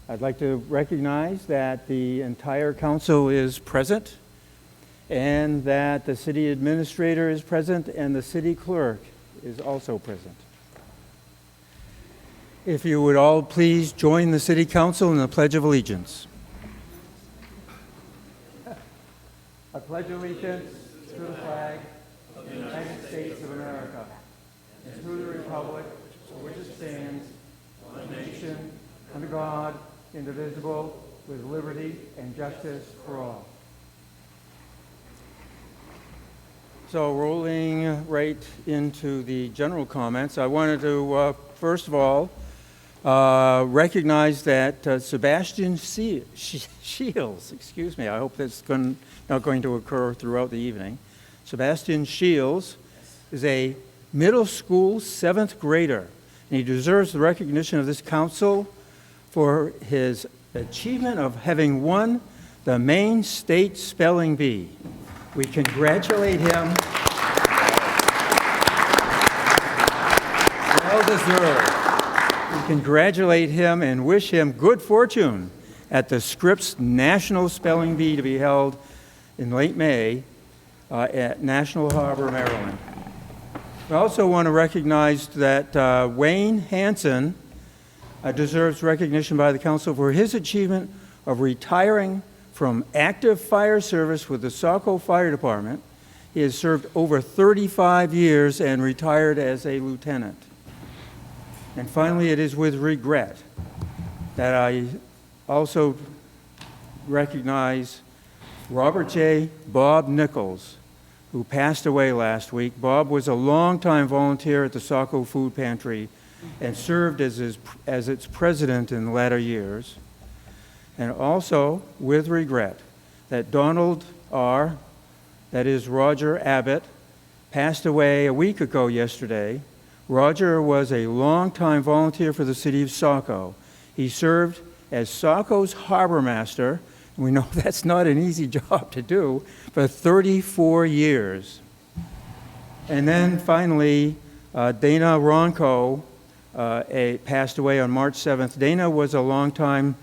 I'd like to recognize that the entire council is present and that the city administrator is present and the city clerk is also present. If you would all please join the city council in the Pledge of Allegiance. I pledge allegiance to the flag of the United States of America and to the republic for which it stands, one nation, under God, indivisible, with liberty and justice for all. So rolling right into the general comments, I wanted to first of all recognize that Sebastian Shields, excuse me, I hope that's not going to occur throughout the evening. Sebastian Shields is a middle school 7th grader, and he deserves the recognition of this council for his achievement of having won the Maine State Spelling Bee. We congratulate him. Well deserved. We congratulate him and wish him good fortune at the Scripps National Spelling Bee to be held in late May at National Harbor, Maryland. I also want to recognize that Wayne Hansen deserves recognition by the council for his achievement of retiring from active fire service with the Saco Fire Department. He has served over 35 years and retired as a lieutenant. And finally, it is with regret that I also recognize Robert J. Bob Nichols, who passed away last week. Bob was a longtime volunteer at the Saco Food Pantry and served as its president in the latter years. And also, with regret, that Donald R., that is Roger Abbott, passed away a week ago yesterday. Roger was a longtime volunteer for the city of Saco. He served as Saco's harbor master. We know that's not an easy job to do, for 34 years. And then finally, Dana Ronco passed away on March 7th. Dana was a longtime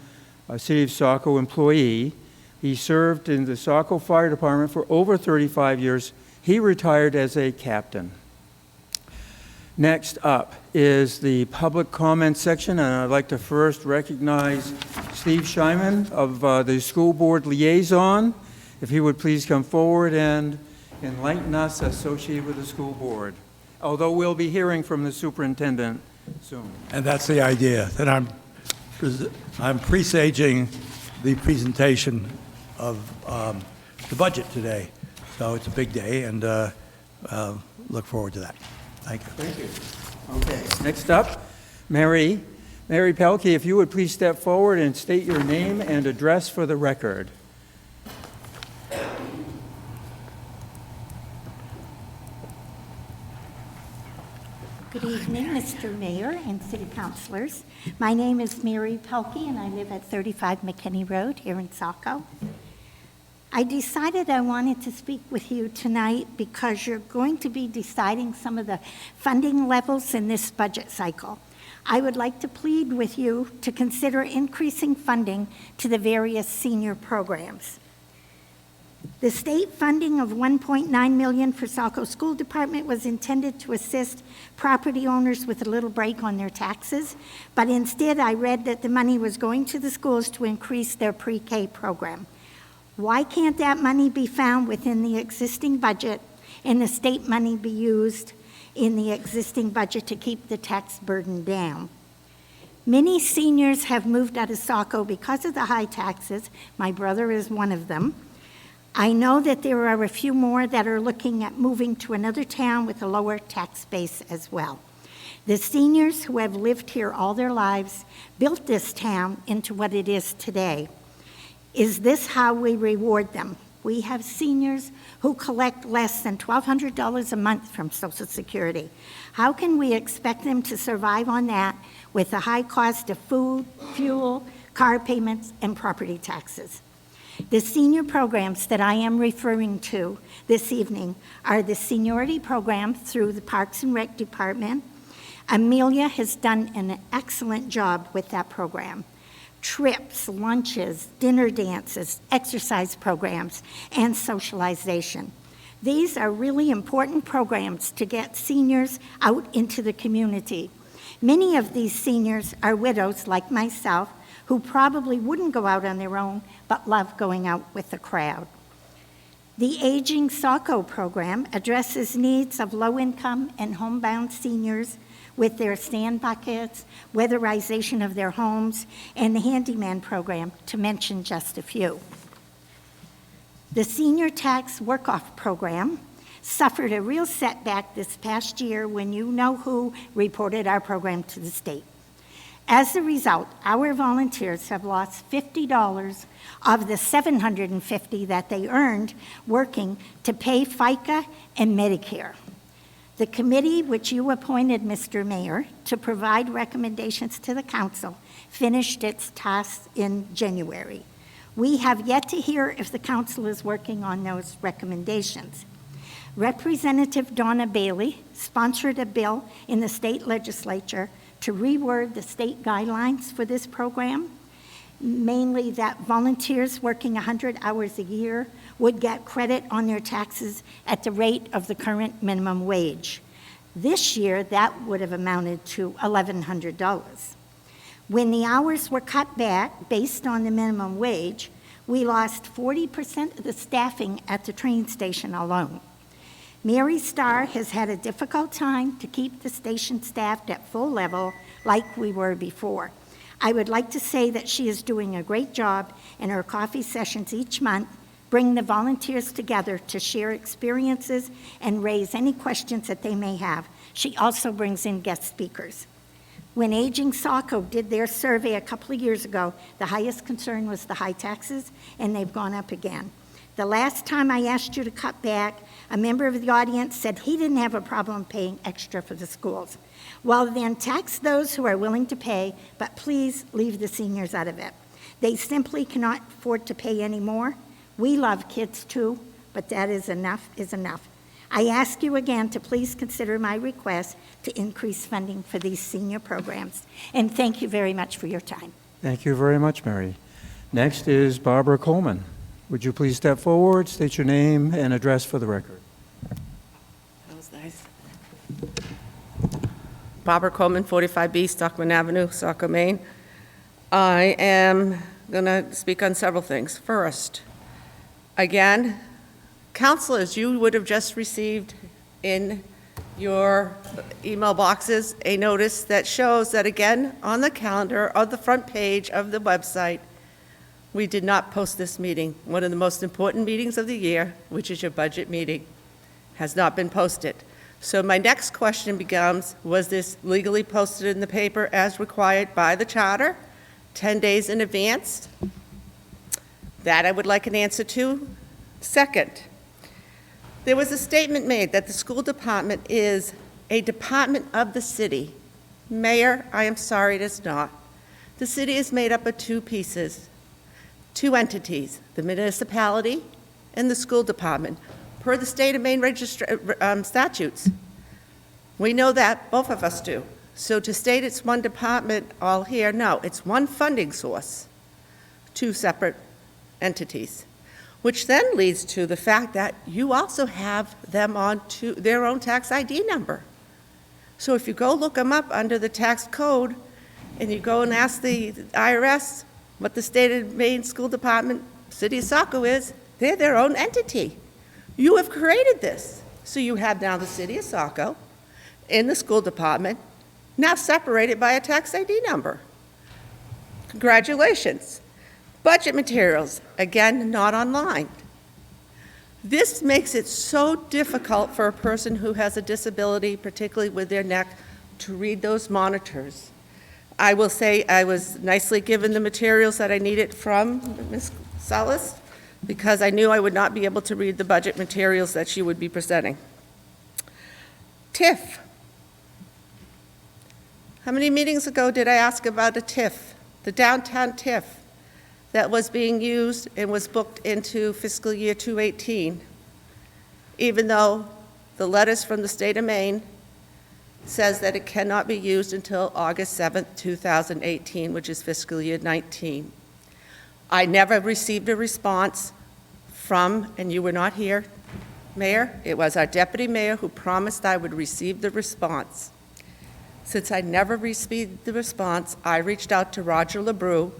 City of Saco employee. He served in the Saco Fire Department for over 35 years. He retired as a captain. Next up is the public comment section, and I'd like to first recognize Steve Scheinman of the School Board Liaison. If he would please come forward and enlighten us associated with the school board, although we'll be hearing from the superintendent soon. And that's the idea, that I'm presaging the presentation of the budget today. So it's a big day, and look forward to that. Thank you. Thank you. Okay. Next up, Mary Pelkey, if you would please step forward and state your name and address for the record. Good evening, Mr. Mayor and City Councilors. My name is Mary Pelkey, and I live at 35 McKinney Road here in Saco. I decided I wanted to speak with you tonight because you're going to be deciding some of the funding levels in this budget cycle. I would like to plead with you to consider increasing funding to the various senior programs. The state funding of $1.9 million for Saco School Department was intended to assist property owners with a little break on their taxes, but instead I read that the money was going to the schools to increase their pre-K program. Why can't that money be found within the existing budget and the state money be used in the existing budget to keep the tax burden down? Many seniors have moved out of Saco because of the high taxes. My brother is one of them. I know that there are a few more that are looking at moving to another town with a lower tax base as well. The seniors who have lived here all their lives built this town into what it is today. Is this how we reward them? We have seniors who collect less than $1,200 a month from Social Security. How can we expect them to survive on that with the high cost of food, fuel, car payments, and property taxes? The senior programs that I am referring to this evening are the seniority program through the Parks and Rec Department. Amelia has done an excellent job with that program. trips, lunches, dinner dances, exercise programs, and socialization. These are really important programs to get seniors out into the community. Many of these seniors are widows like myself who probably wouldn't go out on their own but love going out with the crowd. The Aging SACO program addresses needs of low-income and homebound seniors with their sand buckets, weatherization of their homes, and the handyman program, to mention just a few. The Senior Tax Work-Off program suffered a real setback this past year when you-know-who reported our program to the state. As a result, our volunteers have lost $50 of the $750 that they earned working to pay FICA and Medicare. The committee, which you appointed, Mr. Mayor, to provide recommendations to the council, finished its tasks in January. We have yet to hear if the council is working on those recommendations. Representative Donna Bailey sponsored a bill in the state legislature to reword the state guidelines for this program, mainly that volunteers working 100 hours a year would get credit on their taxes at the rate of the current minimum wage. This year, that would have amounted to $1,100. When the hours were cut back based on the minimum wage, we lost 40% of the staffing at the train station alone. Mary Starr has had a difficult time to keep the station staffed at full level like we were before. I would like to say that she is doing a great job, and her coffee sessions each month bring the volunteers together to share experiences and raise any questions that they may have. She also brings in guest speakers. When Aging SACO did their survey a couple of years ago, the highest concern was the high taxes, and they've gone up again. The last time I asked you to cut back, a member of the audience said he didn't have a problem paying extra for the schools. Well, then tax those who are willing to pay, but please leave the seniors out of it. They simply cannot afford to pay any more. We love kids too, but that is enough is enough. I ask you again to please consider my request to increase funding for these senior programs. And thank you very much for your time. Thank you very much, Mary. Next is Barbara Coleman. Would you please step forward, state your name and address for the record? That was nice. Barbara Coleman, 45B Stockman Avenue, Saco, Maine. I am going to speak on several things. First, again, counselors, you would have just received in your email boxes a notice that shows that, again, on the calendar of the front page of the website, we did not post this meeting. One of the most important meetings of the year, which is your budget meeting, has not been posted. So my next question becomes, was this legally posted in the paper as required by the charter, 10 days in advance? That I would like an answer to. Second, there was a statement made that the school department is a department of the city. Mayor, I am sorry, it is not. The city is made up of two pieces, two entities, the municipality and the school department, per the state of Maine statutes. We know that, both of us do. So to state it's one department all here, no, it's one funding source, two separate entities, which then leads to the fact that you also have them on to their own tax ID number. So if you go look them up under the tax code and you go and ask the IRS what the state of Maine School Department, City of Saco is, they're their own entity. You have created this. So you have now the City of Saco in the school department, now separated by a tax ID number. Congratulations. Budget materials, again, not online. This makes it so difficult for a person who has a disability, particularly with their neck, to read those monitors. I will say I was nicely given the materials that I needed from Ms. Salas because I knew I would not be able to read the budget materials that she would be presenting. TIF. How many meetings ago did I ask about a TIF, the downtown TIF that was being used and was booked into fiscal year 2018, even though the letters from the state of Maine says that it cannot be used until August 7th, 2018, which is fiscal year 19. I never received a response from, and you were not here, Mayor, it was our deputy mayor who promised I would receive the response. Since I never received the response, I reached out to Roger LeBrew,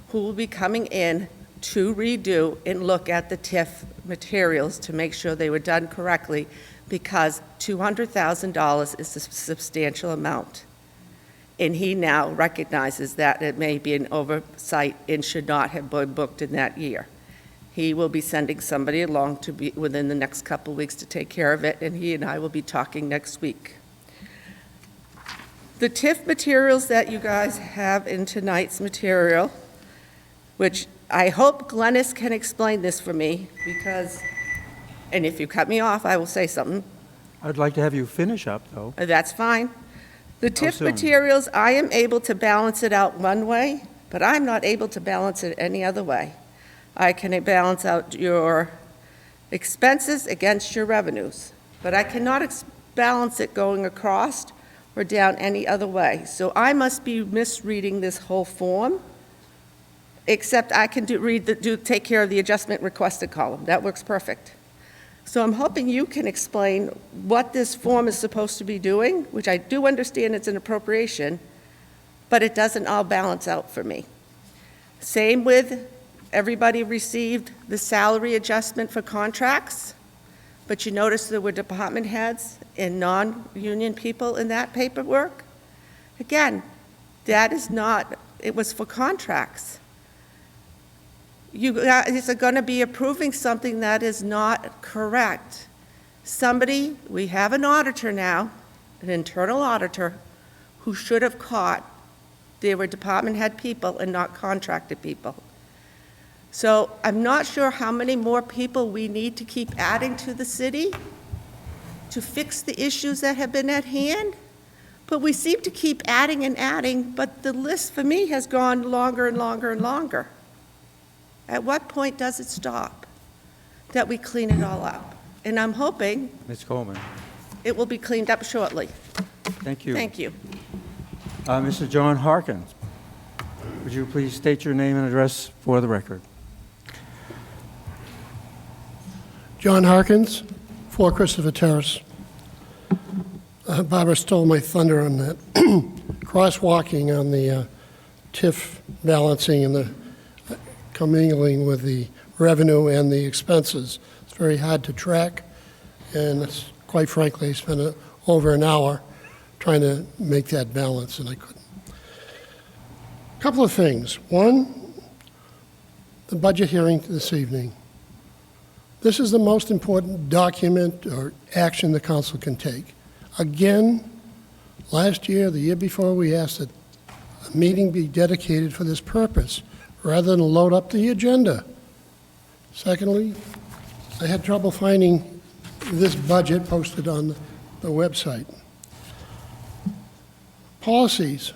who will be coming in to redo and look at the TIF materials to make sure they were done correctly, because $200,000 is a substantial amount. And he now recognizes that it may be an oversight and should not have been booked in that year. He will be sending somebody along to be within the next couple of weeks to take care of it, and he and I will be talking next week. The TIF materials that you guys have in tonight's material, which I hope Glennis can explain this for me, because, and if you cut me off, I will say something. I'd like to have you finish up, though. That's fine. The TIF soon? materials, I am able to balance it out one way, but I'm not able to balance it any other way. I can balance out your expenses against your revenues, but I cannot balance it going across or down any other way. So I must be misreading this whole form, except I can take care of the adjustment requested column. That works perfect. So I'm hoping you can explain what this form is supposed to be doing, which I do understand it's an appropriation, but it doesn't all balance out for me. Same with everybody received the salary adjustment for contracts, but you notice there were department heads and non-union people in that paperwork. Again, that is not, it was for contracts. You guys are going to be approving something that is not correct. We have an auditor now, an internal auditor, who should have caught there were department head people and not contracted people. So I'm not sure how many more people we need to keep adding to the city to fix the issues that have been at hand, but we seem to keep adding and adding, but the list for me has gone longer and longer and longer. At what point does it stop that we clean it all up? And I'm hoping Ms. Coleman, it will be cleaned up shortly. thank you. Thank you. Mr. John Harkins, would you please state your name and address for the record? John Harkins, 4 Christopher Terrace. Barbara stole my thunder on that. Crosswalking on the TIF balancing and the commingling with the revenue and the expenses. It's very hard to track, and it's, quite frankly, I spent over an hour trying to make that balance, and I couldn't. A couple of things. One, the budget hearing this evening. This is the most important document or action the council can take. Again, last year, the year before, we asked that a meeting be dedicated for this purpose, rather than load up the agenda. Secondly, I had trouble finding this budget posted on the website. Policies.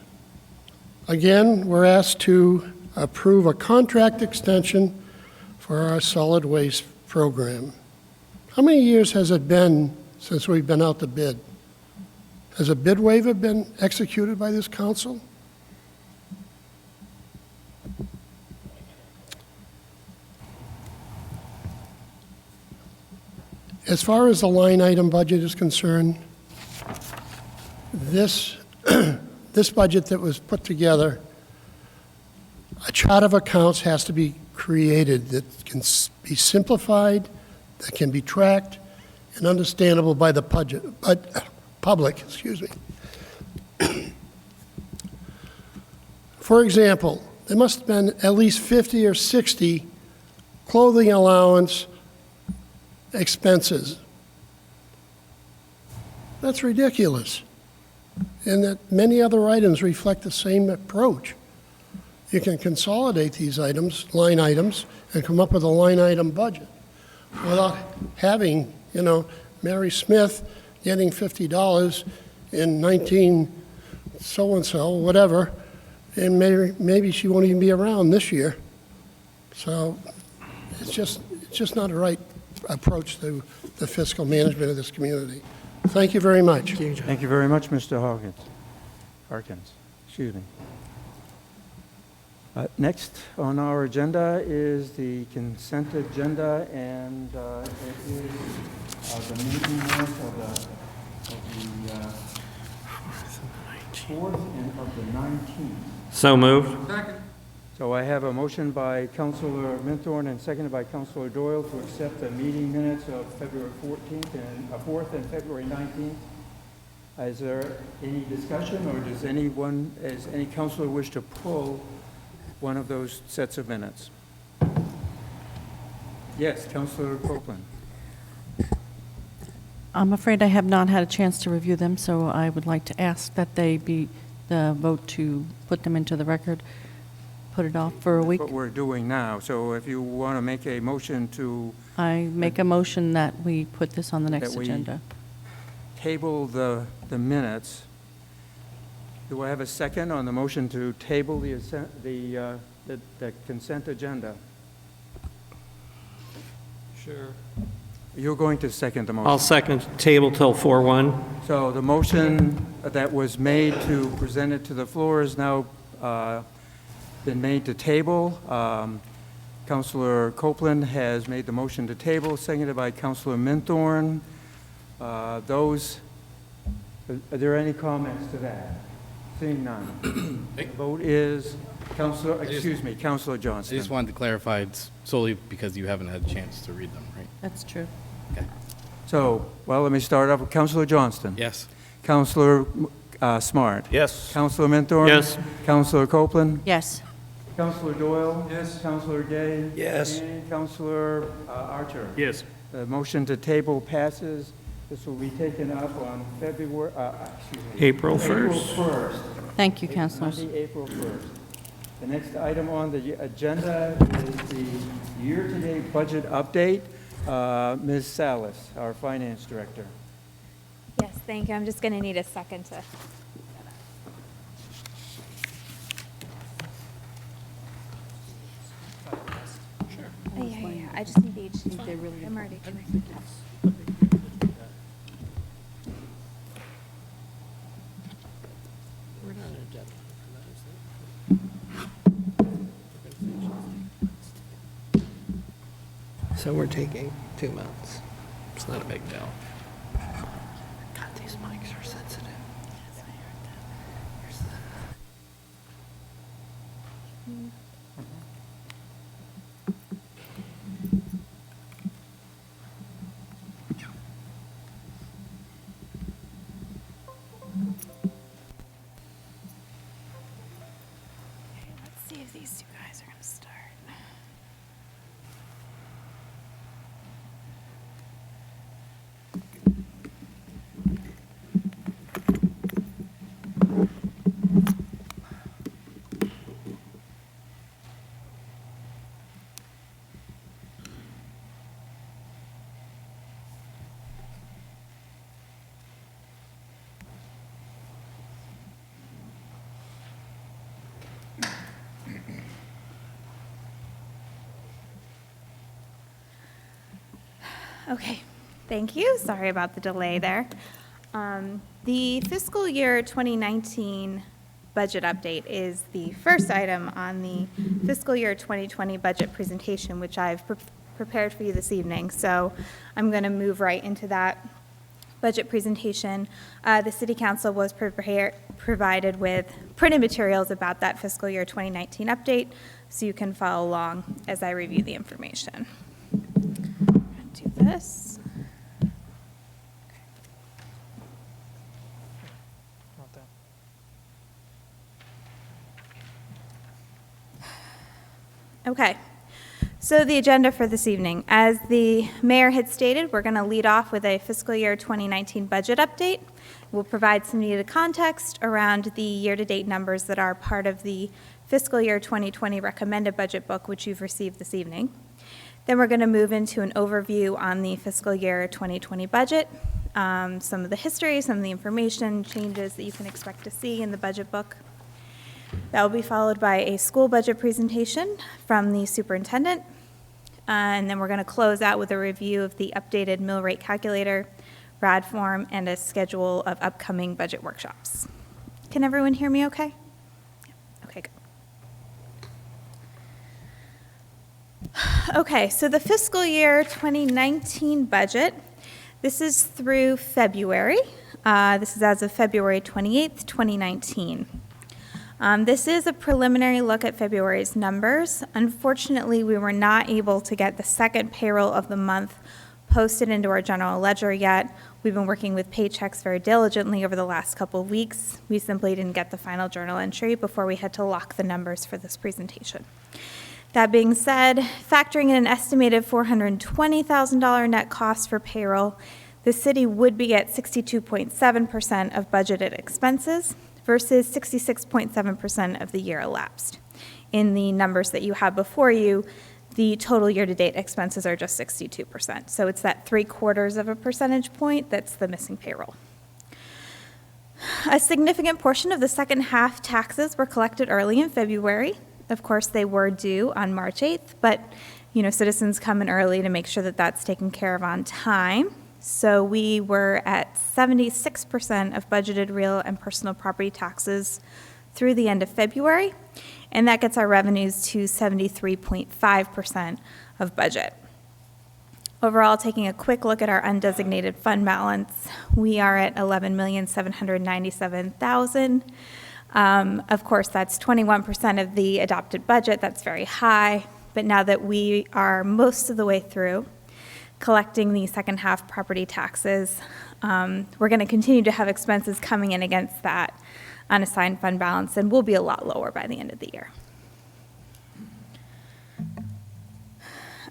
Again, we're asked to approve a contract extension for our solid waste program. How many years has it been since we've been out to bid? Has a bid waiver been executed by this council? As far as the line item budget is concerned, this, this budget that was put together, a chart of accounts has to be created that can be simplified, that can be tracked, and understandable by the public, excuse me. For example, there must have been at least 50 or 60 clothing allowance expenses. That's ridiculous. And that many other items reflect the same approach. You can consolidate these items, line items, and come up with a line item budget without having, you know, Mary Smith getting $50 in 19 so-and-so, whatever, and maybe she won't even be around this year. So it's just not a right approach to the fiscal management of this community. Thank you very much. Thank you very much, Mr. Harkins. Excuse me. Next on our agenda is the consent agenda, and it is the meeting minutes of the 4th and of the 19th. So moved. So I have a motion by Councilor Minthorn and seconded by Councilor Doyle to accept the meeting minutes of February 14th and 4th and February 19th. Is there any discussion, or does any councilor wish to pull one of those sets of minutes? Yes, Councilor Copeland. I'm afraid I have not had a chance to review them, so I would like to ask that they be, the vote to put them into the record, put it off for a week. What we're doing now. So if you want to make a motion to I make a motion that we put this on the next That we- agenda. table the minutes, do I have a second on the motion to table the consent agenda? Sure. You're going to second the motion? I'll second table till 4-1. So the motion that was made to present it to the floor is now been made to table. Councilor Copeland has made the motion to table, seconded by Councilor Minthorn. Are there any comments to that? Seeing none. The vote is Councilor Johnston. I just wanted to clarify, it's solely because you haven't had a chance to read them, right? That's true. Okay. So, well, let me start off with Councilor Johnston. Yes. Councilor Smart. Yes. Councilor Minthorn. Yes. Councilor Copeland. Yes. Councilor Doyle. Yes. Councilor Gay. Yes. And Councilor Archer. Yes. The motion to table passes. This will be taken up on April 1st. April 1st. Thank you, councilors. Monday, April 1st. The next item on the agenda is the year-to-date budget update. Ms. Salas, our finance director. Yes, thank you. I'm just going to need a second to. Sure. Yeah. I just need the HT. I'm already trying. So we're taking 2 months. It's not a big deal. God, these mics are sensitive. Let's see if these two guys are going to start. Okay, thank you. Sorry about the delay there. The fiscal year 2019 budget update is the first item on the fiscal year 2020 budget presentation, which I've prepared for you this evening. So I'm going to move right into that budget presentation. The City Council was provided with printed materials about that fiscal year 2019 update, so you can follow along as I review the information. Do this. Okay, so the agenda for this evening. As the mayor had stated, we're going to lead off with a fiscal year 2019 budget update. We'll provide some needed context around the year-to-date numbers that are part of the fiscal year 2020 recommended budget book, which you've received this evening. Then we're going to move into an overview on the fiscal year 2020 budget, some of the history, some of the information changes that you can expect to see in the budget book. That will be followed by a school budget presentation from the superintendent. And then we're going to close out with a review of the updated mill rate calculator, RAD form, and a schedule of upcoming budget workshops. Can everyone hear me okay? Okay, good. Okay, so the fiscal year 2019 budget, this is through February. This is as of February 28th, 2019. This is a preliminary look at February's numbers. Unfortunately, we were not able to get the second payroll of the month posted into our general ledger yet. We've been working with Paychex very diligently over the last couple of weeks. We simply didn't get the final journal entry before we had to lock the numbers for this presentation. That being said, factoring in an estimated $420,000 net cost for payroll, the city would be at 62.7% of budgeted expenses versus 66.7% of the year elapsed. In the numbers that you have before you, the total year-to-date expenses are just 62%. So it's that 3/4 of a percentage point that's the missing payroll. A significant portion of the second half taxes were collected early in February. Of course, they were due on March 8th, but citizens come in early to make sure that that's taken care of on time. So we were at 76% of budgeted real and personal property taxes through the end of February, and that gets our revenues to 73.5% of budget. Overall, taking a quick look at our undesignated fund balance, we are at $11,797,000. Of course, that's 21% of the adopted budget. That's very high. But now that we are most of the way through collecting the second half property taxes, we're going to continue to have expenses coming in against that unassigned fund balance, and will be a lot lower by the end of the year.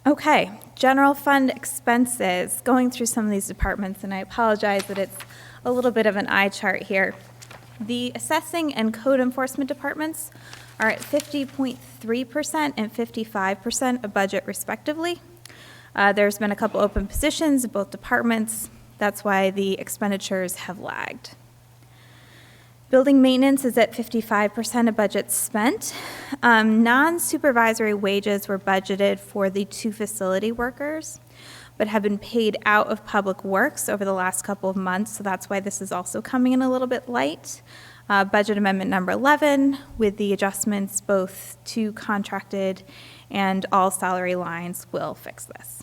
Okay, general fund expenses, going through some of these departments, and I apologize that it's a little bit of an eye chart here. The assessing and code enforcement departments are at 50.3% and 55% of budget respectively. There's been a couple open positions in both departments. That's why the expenditures have lagged. Building maintenance is at 55% of budget spent. Non-supervisory wages were budgeted for the 2 facility workers, but have been paid out of Public Works over the last couple of months, so that's why this is also coming in a little bit light. Budget amendment number 11, with the adjustments both to contracted and all salary lines, will fix this.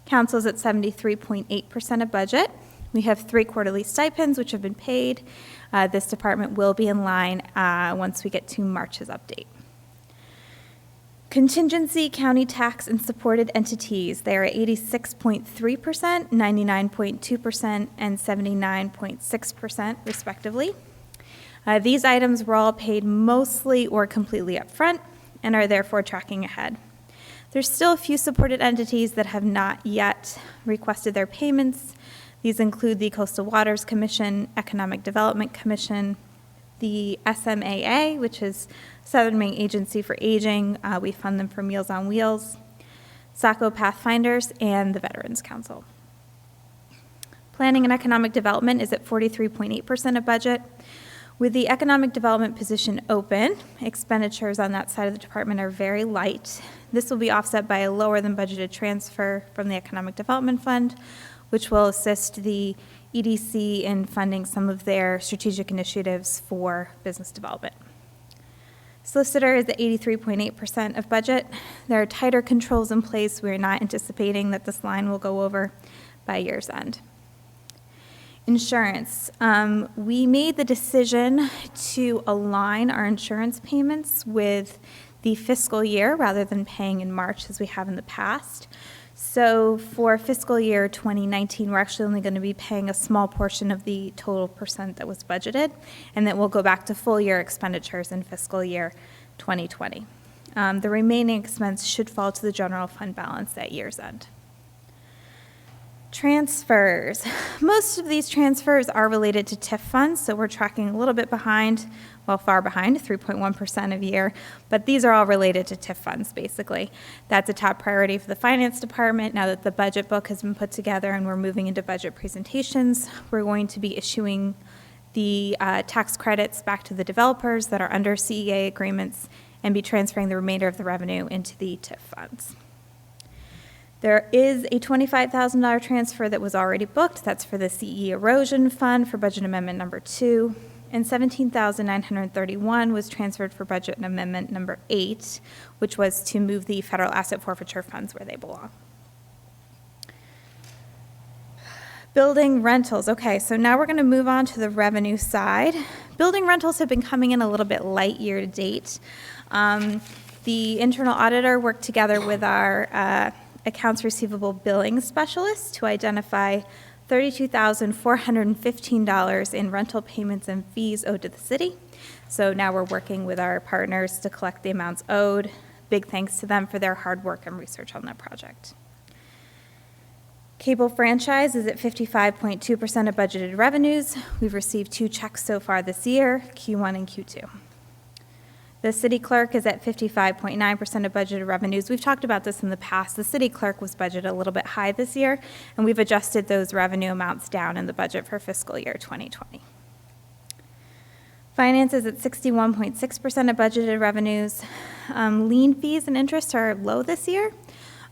Council's at 73.8% of budget. We have 3 quarterly stipends, which have been paid. This department will be in line once we get to March's update. Contingency, county tax, and supported entities, they are at 86.3%, 99.2%, and 79.6% respectively. These items were all paid mostly or completely upfront and are therefore tracking ahead. There's still a few supported entities that have not yet requested their payments. These include the Coastal Waters Commission, Economic Development Commission, the SMAA, which is Southern Maine Agency for Aging. We fund them for Meals on Wheels, Saco Pathfinders, and the Veterans Council. Planning and Economic Development is at 43.8% of budget. With the Economic Development position open, expenditures on that side of the department are very light. This will be offset by a lower than budgeted transfer from the Economic Development Fund, which will assist the EDC in funding some of their strategic initiatives for business development. Solicitor is at 83.8% of budget. There are tighter controls in place. We're not anticipating that this line will go over by year's end. Insurance. We made the decision to align our insurance payments with the fiscal year rather than paying in March as we have in the past. So for fiscal year 2019, we're actually only going to be paying a small portion of the total percent that was budgeted, and then we'll go back to full year expenditures in fiscal year 2020. The remaining expense should fall to the general fund balance at year's end. Transfers. Most of these transfers are related to TIF funds, so we're tracking a little bit behind, well, far behind, 3.1% of year, but these are all related to TIF funds, basically. That's a top priority for the finance department. Now that the budget book has been put together and we're moving into budget presentations, we're going to be issuing the tax credits back to the developers that are under CEA agreements and be transferring the remainder of the revenue into the TIF funds. There is a $25,000 transfer that was already booked. That's for the CE Erosion Fund for Budget Amendment Number 2. And $17,931 was transferred for Budget Amendment Number 8, which was to move the federal asset forfeiture funds where they belong. Building rentals. Okay, so now we're going to move on to the revenue side. Building rentals have been coming in a little bit light year to date. The internal auditor worked together with our accounts receivable billing specialist to identify $32,415 in rental payments and fees owed to the city. So now we're working with our partners to collect the amounts owed. Big thanks to them for their hard work and research on that project. Cable franchise is at 55.2% of budgeted revenues. We've received 2 checks so far this year, Q1 and Q2. The city clerk is at 55.9% of budgeted revenues. We've talked about this in the past. The city clerk was budgeted a little bit high this year, and we've adjusted those revenue amounts down in the budget for fiscal year 2020. Finance is at 61.6% of budgeted revenues. Lien fees and interest are low this year,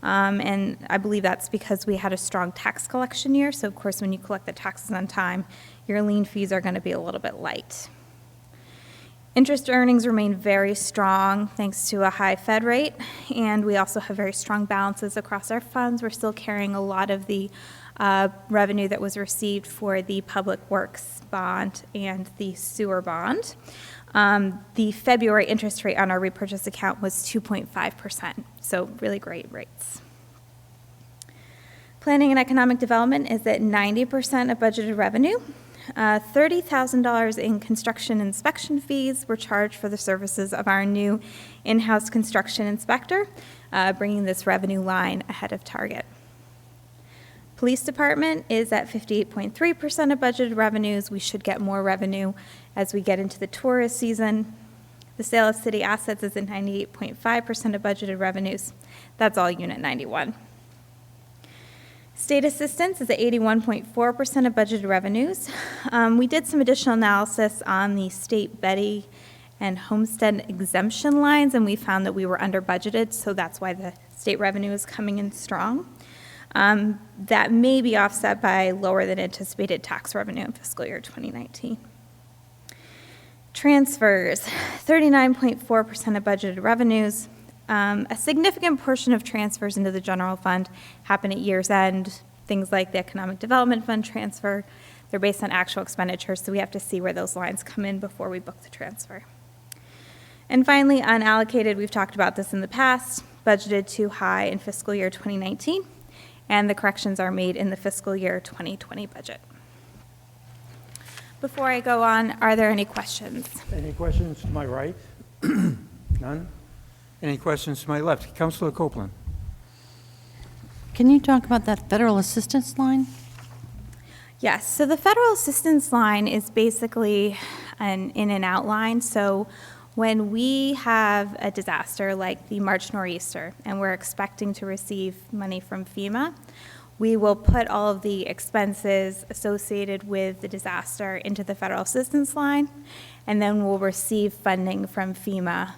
and I believe that's because we had a strong tax collection year. So, of course, when you collect the taxes on time, your lien fees are going to be a little bit light. Interest earnings remain very strong thanks to a high Fed rate, and we also have very strong balances across our funds. We're still carrying a lot of the revenue that was received for the Public Works bond and the sewer bond. The February interest rate on our repurchase account was 2.5%, so really great rates. Planning and economic development is at 90% of budgeted revenue. $30,000 in construction inspection fees were charged for the services of our new in-house construction inspector, bringing this revenue line ahead of target. Police department is at 58.3% of budgeted revenues. We should get more revenue as we get into the tourist season. The sale of city assets is at 98.5% of budgeted revenues. That's all Unit 91. State assistance is at 81.4% of budgeted revenues. We did some additional analysis on the state Betty and homestead exemption lines, and we found that we were under budgeted, so that's why the state revenue is coming in strong. That may be offset by lower than anticipated tax revenue in fiscal year 2019. Transfers, 39.4% of budgeted revenues. A significant portion of transfers into the general fund happen at year's end. Things like the Economic Development Fund transfer, they're based on actual expenditures, so we have to see where those lines come in before we book the transfer. And finally, unallocated, we've talked about this in the past, budgeted too high in fiscal year 2019, and the corrections are made in the fiscal year 2020 budget. Before I go on, are there any questions? Any questions to my right? None? Any questions to my left? Councilor Copeland. Can you talk about that federal assistance line? Yes, so the federal assistance line is basically an in and out line. So when we have a disaster like the March nor'easter and we're expecting to receive money from FEMA, we will put all of the expenses associated with the disaster into the federal assistance line, and then we'll receive funding from FEMA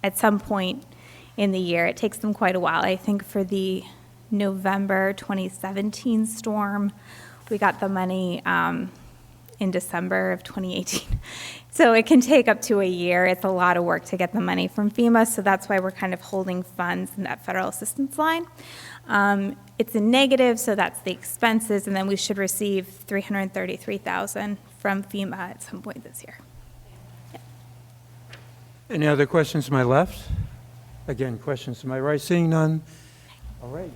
at some point in the year. It takes them quite a while. I think for the November 2017 storm, we got the money in December of 2018. So it can take up to a year. It's a lot of work to get the money from FEMA, so that's why we're kind of holding funds in that federal assistance line. It's a negative, so that's the expenses, and then we should receive $333,000 from FEMA at some point this year. Any other questions to my left? Again, questions to my right? Seeing none? All right,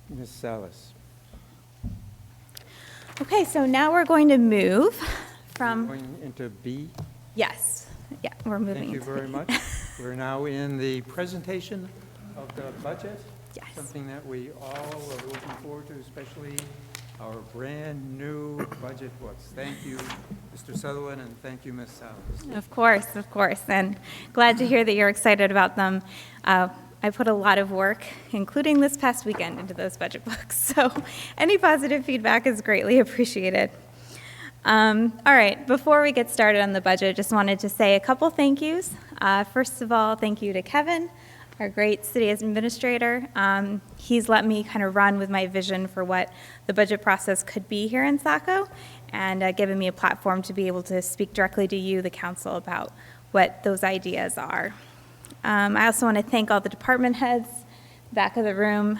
Ms. Salas. Okay, so now we're going to move from, Going into B. yes, yeah, we're moving. Thank you into very B. much. We're now in the presentation of the budget. Yes. Something that we all are looking forward to, especially our brand-new budget books. Thank you, Mr. Sutherland, and thank you, Ms. Salas. Of course, and glad to hear that you're excited about them. I put a lot of work, including this past weekend, into those budget books, so any positive feedback is greatly appreciated. All right, before we get started on the budget, I just wanted to say a couple thank yous. First of all, thank you to Kevin our great city administrator. He's let me kind of run with my vision for what the budget process could be here in Saco, and given me a platform to be able to speak directly to you, the council, about what those ideas are. I also want to thank all the department heads back of the room.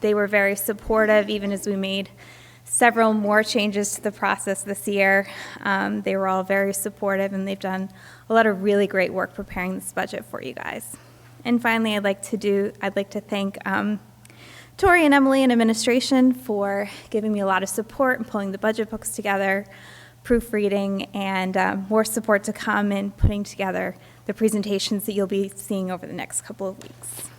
They were very supportive, even as we made several more changes to the process this year. They were all very supportive, and they've done a lot of really great work preparing this budget for you guys. And finally, I'd like to thank Tori and Emily in administration for giving me a lot of support and pulling the budget books together, proofreading, and more support to come in putting together the presentations that you'll be seeing over the next couple of weeks.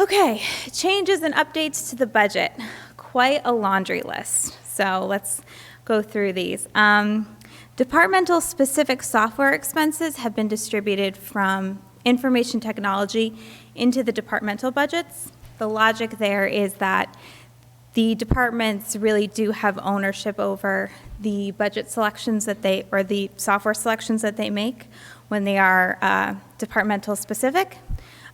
Okay, changes and updates to the budget. Quite a laundry list. So let's go through these. Departmental specific software expenses have been distributed from information technology into the departmental budgets. The logic there is that the departments really do have ownership over the budget selections that or the software selections that they make when they are departmental specific.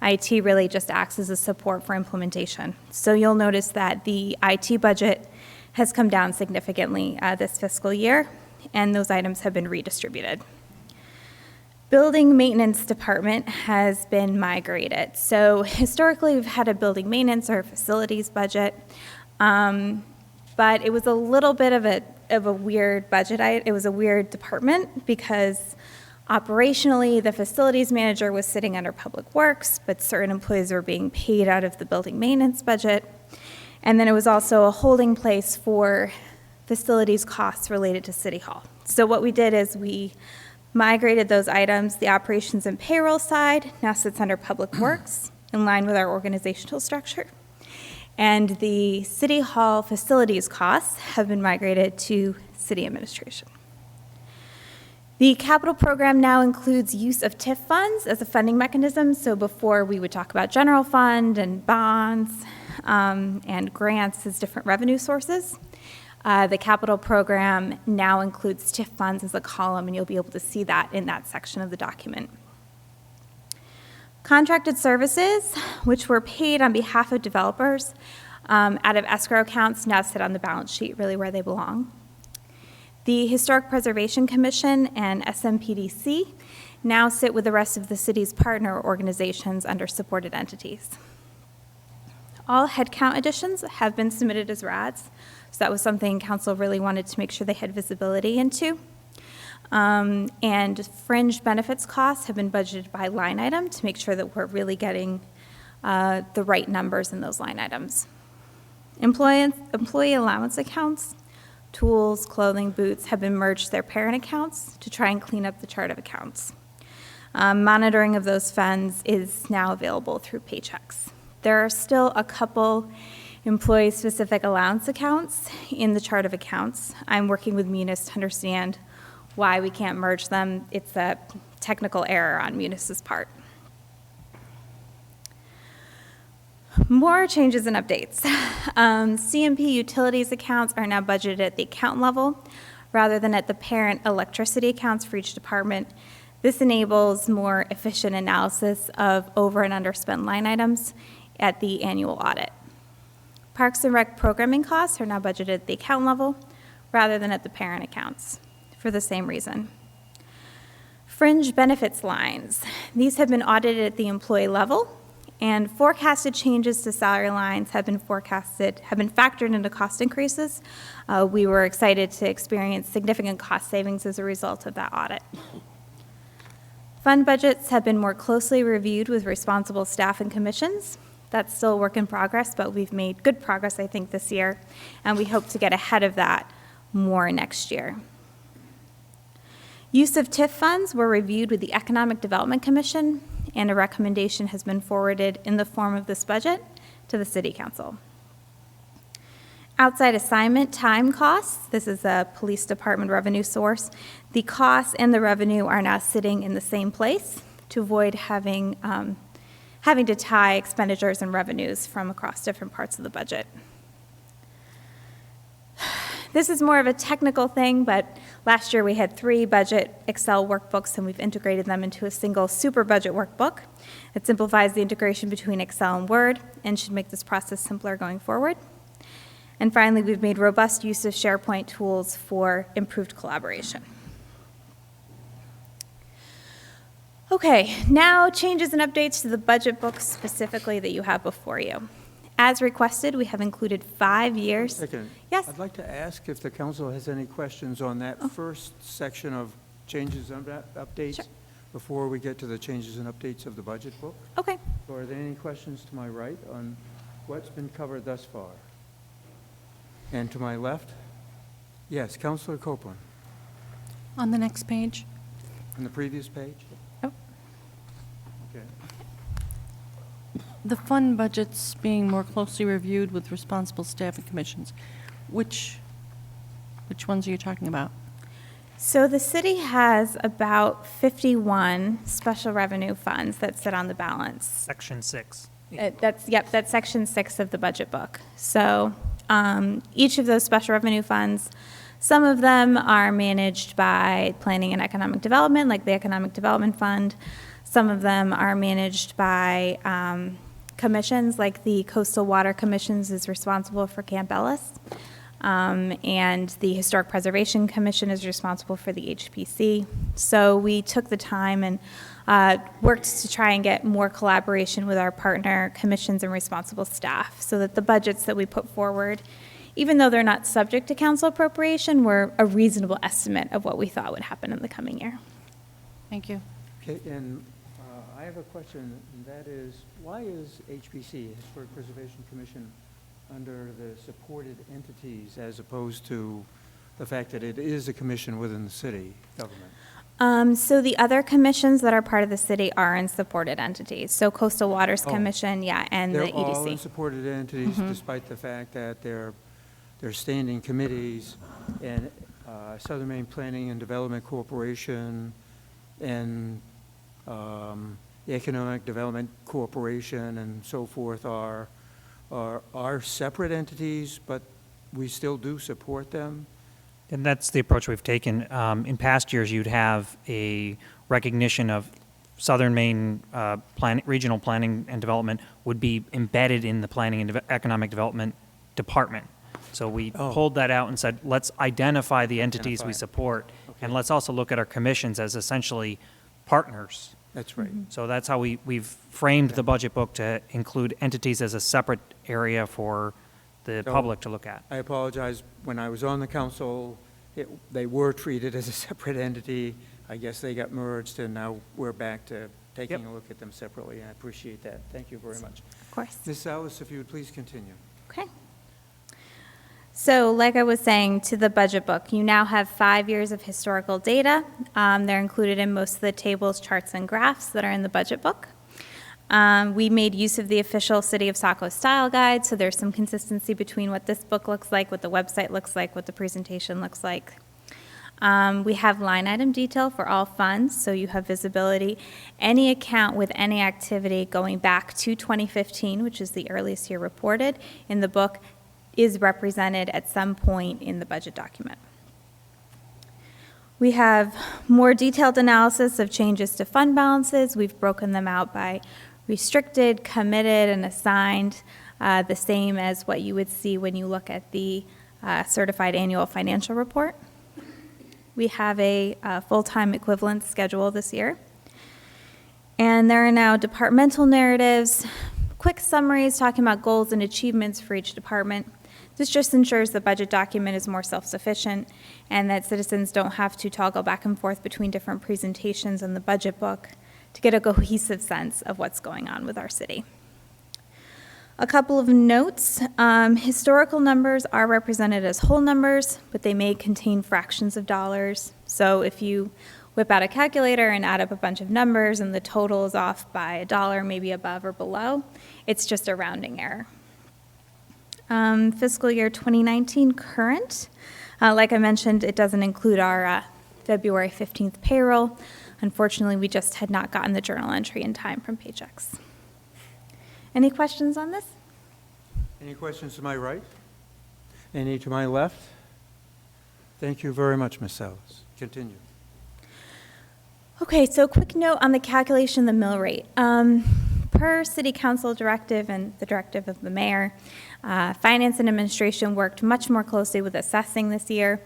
IT really just acts as a support for implementation. So you'll notice that the IT budget has come down significantly this fiscal year, and those items have been redistributed. Building maintenance department has been migrated. So historically, we've had a building maintenance or facilities budget, but it was a little bit of a weird budget. It was a weird department because operationally, the facilities manager was sitting under Public Works, but certain employees were being paid out of the building maintenance budget. And then it was also a holding place for facilities costs related to City Hall. So what we did is we migrated those items. The operations and payroll side now sits under Public Works in line with our organizational structure. And the City Hall facilities costs have been migrated to City Administration. The capital program now includes use of TIF funds as a funding mechanism. So before we would talk about general fund and bonds and grants as different revenue sources. The capital program now includes TIF funds as a column, and you'll be able to see that in that section of the document. Contracted services, which were paid on behalf of developers out of escrow accounts, now sit on the balance sheet, really where they belong. The Historic Preservation Commission and SMPDC now sit with the rest of the city's partner organizations under supported entities. All headcount additions have been submitted as RADs, so that was something council really wanted to make sure they had visibility into. And fringe benefits costs have been budgeted by line item to make sure that we're really getting the right numbers in those line items. Employee allowance accounts, tools, clothing, boots have been merged to their parent accounts to try and clean up the chart of accounts. Monitoring of those funds is now available through Paychex. There are still a couple employee-specific allowance accounts in the chart of accounts. I'm working with Munis to understand why we can't merge them. It's a technical error on Munis's part. More changes and updates. CMP utilities accounts are now budgeted at the account level rather than at the parent electricity accounts for each department. This enables more efficient analysis of over and underspent line items at the annual audit. Parks and Rec programming costs are now budgeted at the account level rather than at the parent accounts for the same reason. Fringe benefits lines. These have been audited at the employee level, and forecasted changes to salary lines have been factored into cost increases. We were excited to experience significant cost savings as a result of that audit. Fund budgets have been more closely reviewed with responsible staff and commissions. That's still a work in progress, but we've made good progress, I think, this year, and we hope to get ahead of that more next year. Use of TIF funds were reviewed with the Economic Development Commission, and a recommendation has been forwarded in the form of this budget to the City Council. Outside assignment time costs, this is a police department revenue source. The costs and the revenue are now sitting in the same place to avoid having to tie expenditures and revenues from across different parts of the budget. This is more of a technical thing, but last year we had 3 budget Excel workbooks, and we've integrated them into a single super budget workbook. It simplifies the integration between Excel and Word and should make this process simpler going forward. And finally, we've made robust use of SharePoint tools for improved collaboration. Okay, now changes and updates to the budget book specifically that you have before you. As requested, we have included 5 years. Second. Yes? I'd like to ask if the council has any questions on that first section of changes and updates Sure. before we get to the changes and updates of the budget book. Okay. So are there any questions to my right on what's been covered thus far? And to my left? Yes, Councilor Copeland, On the next page? on the previous page? Oh. Okay. The fund budgets being more closely reviewed with responsible staff and commissions. Which ones are you talking about? So the city has about 51 special revenue funds that sit on the balance. Section 6. That's section 6 of the budget book. So each of those special revenue funds, some of them are managed by Planning and Economic Development, like the Economic Development Fund. Some of them are managed by commissions, like the Coastal Water Commissions is responsible for Camp Ellis. And the Historic Preservation Commission is responsible for the HPC. So we took the time and worked to try and get more collaboration with our partner commissions and responsible staff so that the budgets that we put forward, even though they're not subject to council appropriation, were a reasonable estimate of what we thought would happen in the coming year. Thank you. Okay, and I have a question, and that is, why is HPC, Historic Preservation Commission, under the supported entities as opposed to the fact that it is a commission within the city government? So the other commissions that are part of the city are in supported entities. So Coastal Waters Oh. Commission, yeah, and the They're all in EDC. supported entities despite the fact that they're standing committees, and Southern Maine Planning and Development Corporation and the Economic Development Corporation and so forth are separate entities, but we still do support them. And that's the approach we've taken. In past years, you'd have a recognition of Southern Maine Regional Planning and Development would be embedded in the Planning and Economic Development Department. So we Oh. pulled that out and said, let's identify the entities Identify we it. support, Okay. and let's also look at our commissions as essentially partners. That's right. So that's how we've framed the budget book to include entities as a separate area for the So- public to look at. I apologize, when I was on the council, they were treated as a separate entity. I guess they got merged, and now we're back to taking Yep. a look at them separately, and I appreciate that. Thank you very much. Of course. Ms. Salas, if you would please continue. Okay. So like I was saying, to the budget book, you now have 5 years of historical data. They're included in most of the tables, charts, and graphs that are in the budget book. We made use of the official City of Saco style guide, so there's some consistency between what this book looks like, what the website looks like, what the presentation looks like. We have line item detail for all funds, so you have visibility. Any account with any activity going back to 2015, which is the earliest year reported in the book, is represented at some point in the budget document. We have more detailed analysis of changes to fund balances. We've broken them out by restricted, committed, and assigned, the same as what you would see when you look at the certified annual financial report. We have a full-time equivalent schedule this year. And there are now departmental narratives, quick summaries talking about goals and achievements for each department. This just ensures the budget document is more self-sufficient and that citizens don't have to toggle back and forth between different presentations in the budget book to get a cohesive sense of what's going on with our city. A couple of notes. Historical numbers are represented as whole numbers, but they may contain fractions of dollars. So if you whip out a calculator and add up a bunch of numbers and the total is off by $1, maybe above or below, it's just a rounding error. Fiscal year 2019 current, like I mentioned, it doesn't include our February 15th payroll. Unfortunately, we just had not gotten the journal entry in time from Paychex. Any questions on this? Any questions to my right? Any to my left? Thank you very much, Ms. Salas. Continue. Okay, so quick note on the calculation of the mill rate. Per City Council directive and the directive of the mayor, Finance and Administration worked much more closely with assessing this year,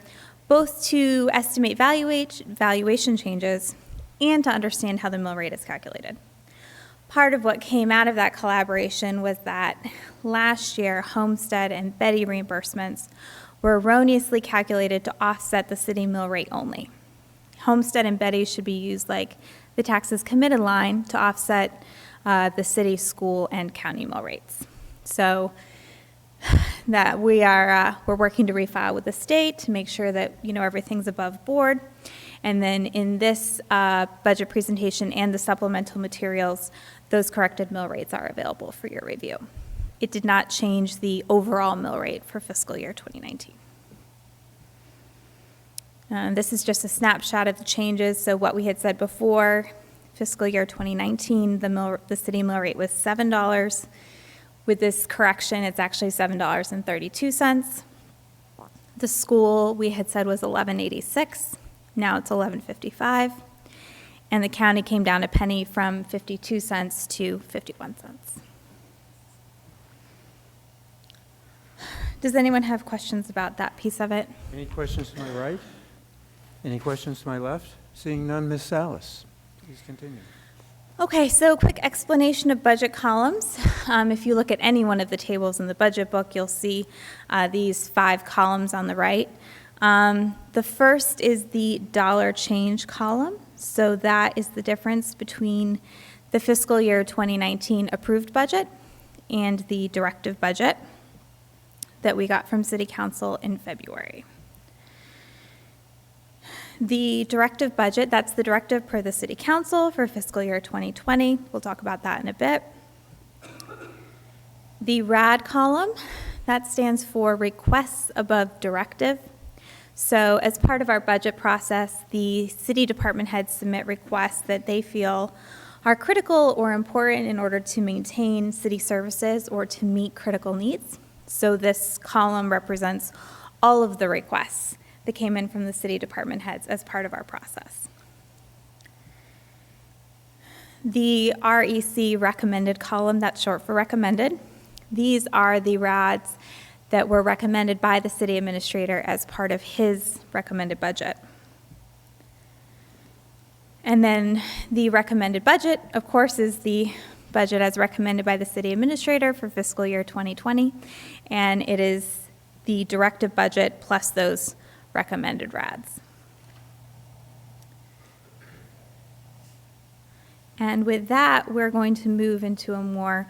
both to estimate valuation changes and to understand how the mill rate is calculated. Part of what came out of that collaboration was that last year, homestead and Betty reimbursements were erroneously calculated to offset the city mill rate only. Homestead and Betty should be used like the taxes committed line to offset the city, school, and county mill rates. So that we're working to refile with the state to make sure that, everything's above board. And then in this budget presentation and the supplemental materials, those corrected mill rates are available for your review. It did not change the overall mill rate for fiscal year 2019. This is just a snapshot of the changes. So what we had said before, fiscal year 2019, the city mill rate was $7. With this correction, it's actually $7.32. The school we had said was $11.86. Now it's $11.55. And the county came down a penny from 52 cents to 51 cents. Does anyone have questions about that piece of it? Any questions to my right? Any questions to my left? Seeing none, Ms. Salas, please continue. Okay, so quick explanation of budget columns. If you look at any one of the tables in the budget book, you'll see these 5 columns on the right. The first is the dollar change column. So that is the difference between the fiscal year 2019 approved budget and the directive budget that we got from City Council in February. The directive budget, that's the directive per the City Council for fiscal year 2020. We'll talk about that in a bit. The RAD column, that stands for requests above directive. So as part of our budget process, the city department heads submit requests that they feel are critical or important in order to maintain city services or to meet critical needs. So this column represents all of the requests that came in from the city department heads as part of our process. The REC recommended column, that's short for recommended. These are the RADs that were recommended by the city administrator as part of his recommended budget. And then the recommended budget, of course, is the budget as recommended by the city administrator for fiscal year 2020, and it is the directive budget plus those recommended RADs. And with that, we're going to move into a more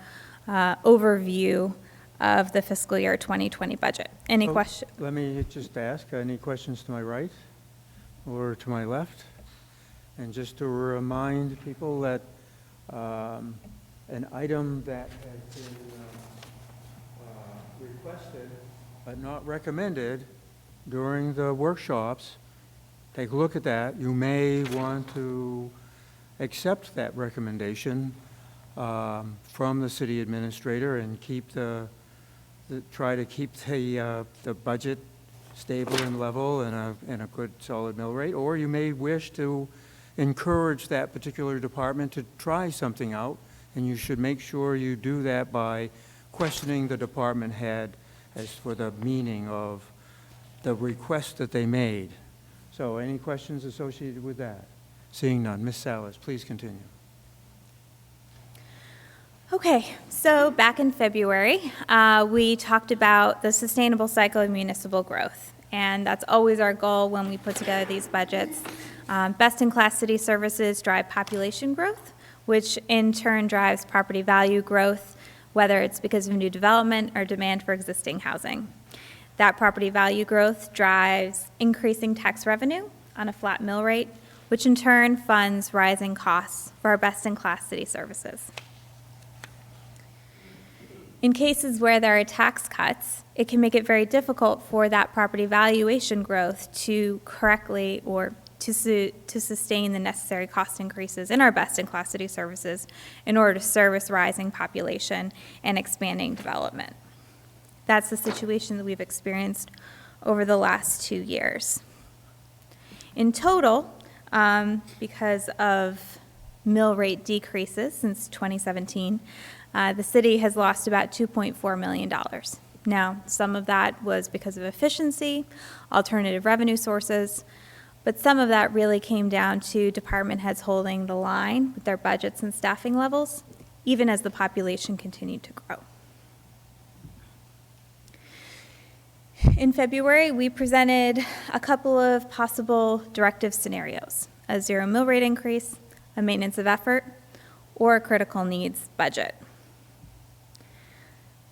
overview of the fiscal year 2020 budget. Any questions? Let me just ask, any questions to my right or to my left? And just to remind people that an item that has been requested but not recommended during the workshops, take a look at that. You may want to accept that recommendation from the city administrator and keep try to keep the budget stable and level and a good solid mill rate, or you may wish to encourage that particular department to try something out, and you should make sure you do that by questioning the department head as for the meaning of the request that they made. So any questions associated with that? Seeing none, Ms. Salas, please continue. Okay, so back in February, we talked about the sustainable cycle of municipal growth, and that's always our goal when we put together these budgets. Best-in-class city services drive population growth, which in turn drives property value growth, whether it's because of new development or demand for existing housing. That property value growth drives increasing tax revenue on a flat mill rate, which in turn funds rising costs for our best-in-class city services. In cases where there are tax cuts, it can make it very difficult for that property valuation growth to correctly or to sustain the necessary cost increases in our best-in-class city services in order to service rising population and expanding development. That's the situation that we've experienced over the last 2 years. In total, because of mill rate decreases since 2017, the city has lost about $2.4 million. Now, some of that was because of efficiency, alternative revenue sources, but some of that really came down to department heads holding the line with their budgets and staffing levels, even as the population continued to grow. In February, we presented a couple of possible directive scenarios: a zero mill rate increase, a maintenance of effort, or a critical needs budget.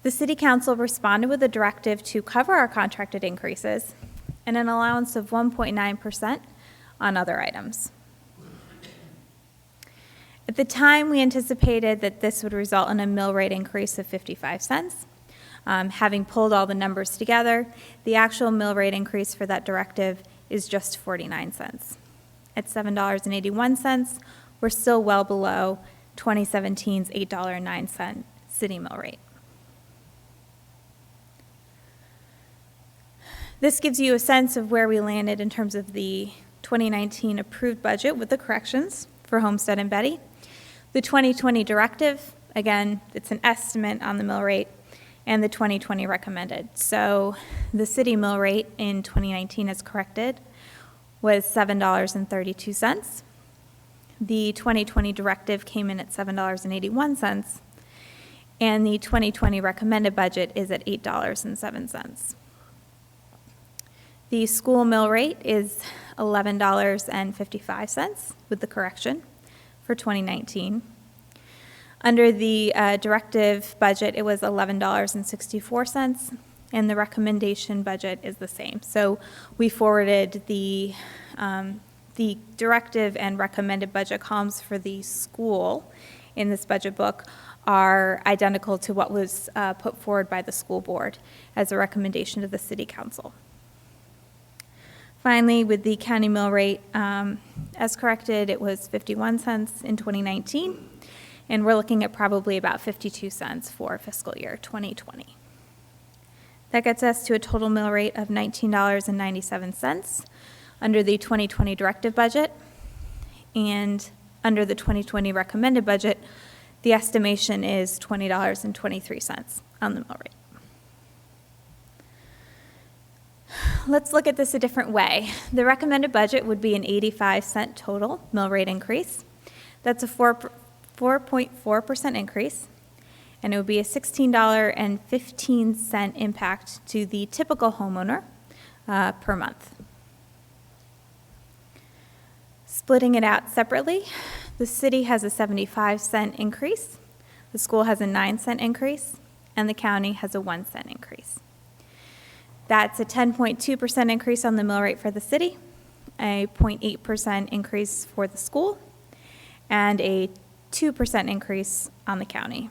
The City Council responded with a directive to cover our contracted increases and an allowance of 1.9% on other items. At the time, we anticipated that this would result in a mill rate increase of 55 cents. Having pulled all the numbers together, the actual mill rate increase for that directive is just 49 cents. At $7.81, we're still well below 2017's $8.09 city mill rate. This gives you a sense of where we landed in terms of the 2019 approved budget with the corrections for Homestead and Betty. The 2020 directive, again, it's an estimate on the mill rate, and the 2020 recommended. So the city mill rate in 2019 as corrected was $7.32. The 2020 directive came in at $7.81, and the 2020 recommended budget is at $8.07. The school mill rate is $11.55 with the correction for 2019. Under the directive budget, it was $11.64, and the recommendation budget is the same. So we forwarded the directive and recommended budget columns for the school in this budget book are identical to what was put forward by the school board as a recommendation to the City Council. Finally, with the county mill rate as corrected, it was 51 cents in 2019, and we're looking at probably about 52 cents for fiscal year 2020. That gets us to a total mill rate of $19.97 under the 2020 directive budget, and under the 2020 recommended budget, the estimation is $20.23 on the mill rate. Let's look at this a different way. The recommended budget would be an 85-cent total mill rate increase. That's a 4.4% increase, and it would be a $16.15 impact to the typical homeowner per month. Splitting it out separately, the city has a 75-cent increase, the school has a 9-cent increase, and the county has a 1-cent increase. That's a 10.2% increase on the mill rate for the city, a 0.8% increase for the school, and a 2% increase on the county.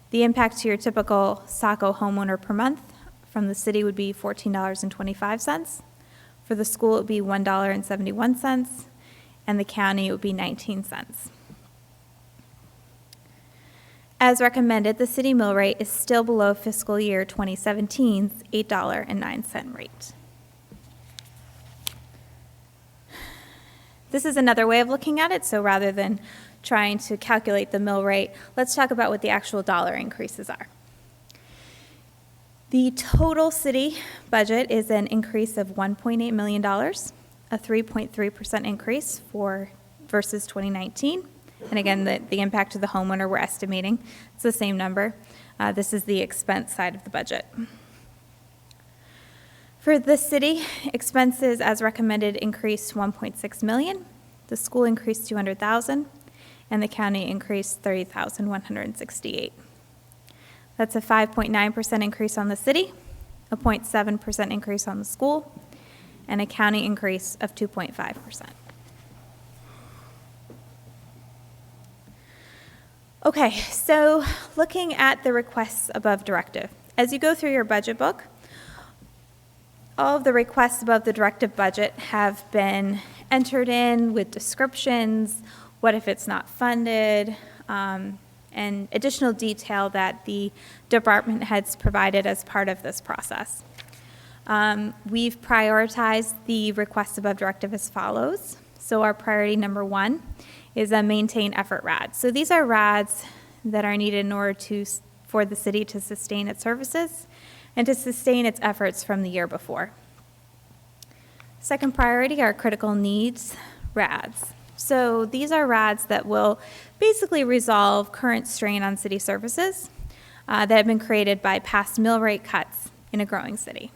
The impact to your typical Saco homeowner per month from the city would be $14.25. For the school, it would be $1.71, and the county, it would be 19 cents. As recommended, the city mill rate is still below fiscal year 2017's $8.09 rate. This is another way of looking at it, so rather than trying to calculate the mill rate, let's talk about what the actual dollar increases are. The total city budget is an increase of $1.8 million, a 3.3% increase versus 2019. And again, the impact to the homeowner we're estimating, it's the same number. This is the expense side of the budget. For the city, expenses as recommended increased $1.6 million. The school increased $200,000, and the county increased $30,168. That's a 5.9% increase on the city, a 0.7% increase on the school, and a county increase of 2.5%. Okay, so looking at the requests above directive. As you go through your budget book, all of the requests above the directive budget have been entered in with descriptions, what if it's not funded, and additional detail that the department heads provided as part of this process. We've prioritized the requests above directive as follows. So our priority number 1 is a maintain effort RADs. So these are RADs that are needed in order for the city to sustain its services and to sustain its efforts from the year before. Second priority are critical needs RADs. So these are RADs that will basically resolve current strain on city services that have been created by past mill rate cuts in a growing city.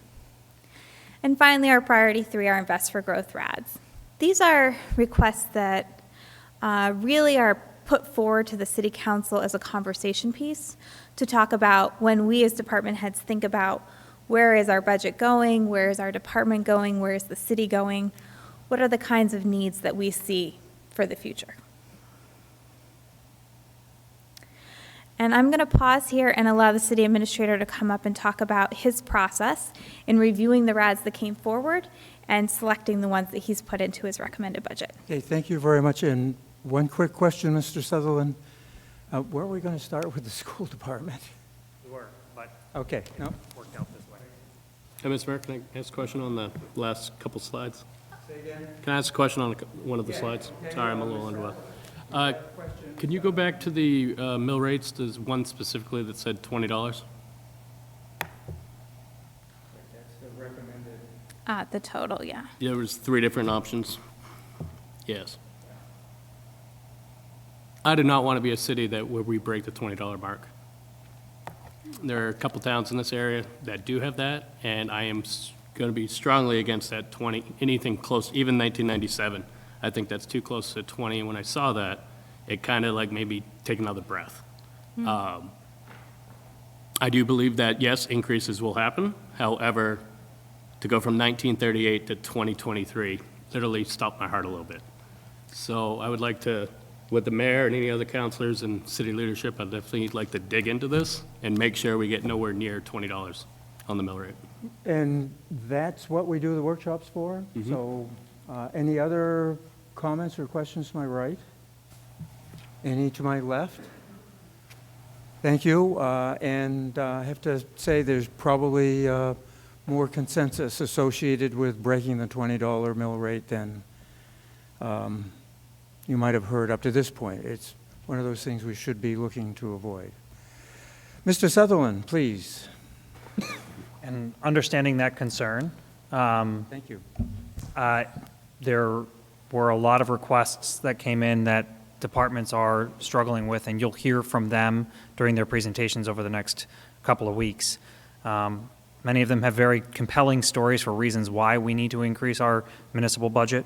And finally, our priority 3 are invest for growth RADs. These are requests that really are put forward to the city council as a conversation piece to talk about when we as department heads think about where is our budget going, where is our department going, where is the city going, what are the kinds of needs that we see for the future. And I'm going to pause here and allow the city administrator to come up and talk about his process in reviewing the RADs that came forward and selecting the ones that he's put into his recommended budget. Okay, thank you very much. And one quick question, Mr. Sutherland. Where are we going to start with the school department? We were, but Okay, no? worked out this way. Hey, Mr. Mayor, can I ask a question on the last couple slides? Say again? Can I ask a question on one of the slides? Sorry, I'm a little underwhelmed. Can you go back to the mill rates? There's one specifically that said $20. That's the recommended. The total, yeah. Yeah, there was 3 different options. Yes. I do not want to be a city where we break the $20 mark. There are a couple towns in this area that do have that, and I am going to be strongly against that 20, anything close, even 1997. I think that's too close to 20, and when I saw that, it kind of like made me take another breath. I do believe that, yes, increases will happen. However, to go from 1938 to 2023 literally stopped my heart a little bit. So I would like to, with the mayor and any other councilors and city leadership, I'd definitely like to dig into this and make sure we get nowhere near $20 on the mill rate. And that's what we do the workshops for? So any other comments or questions to my right? Any to my left? Thank you. And I have to say there's probably more consensus associated with breaking the $20 mill rate than you might have heard up to this point. It's one of those things we should be looking to avoid. Mr. Sutherland, please. And understanding that concern, Thank you. there were a lot of requests that came in that departments are struggling with, and you'll hear from them during their presentations over the next couple of weeks. Many of them have very compelling stories for reasons why we need to increase our municipal budget.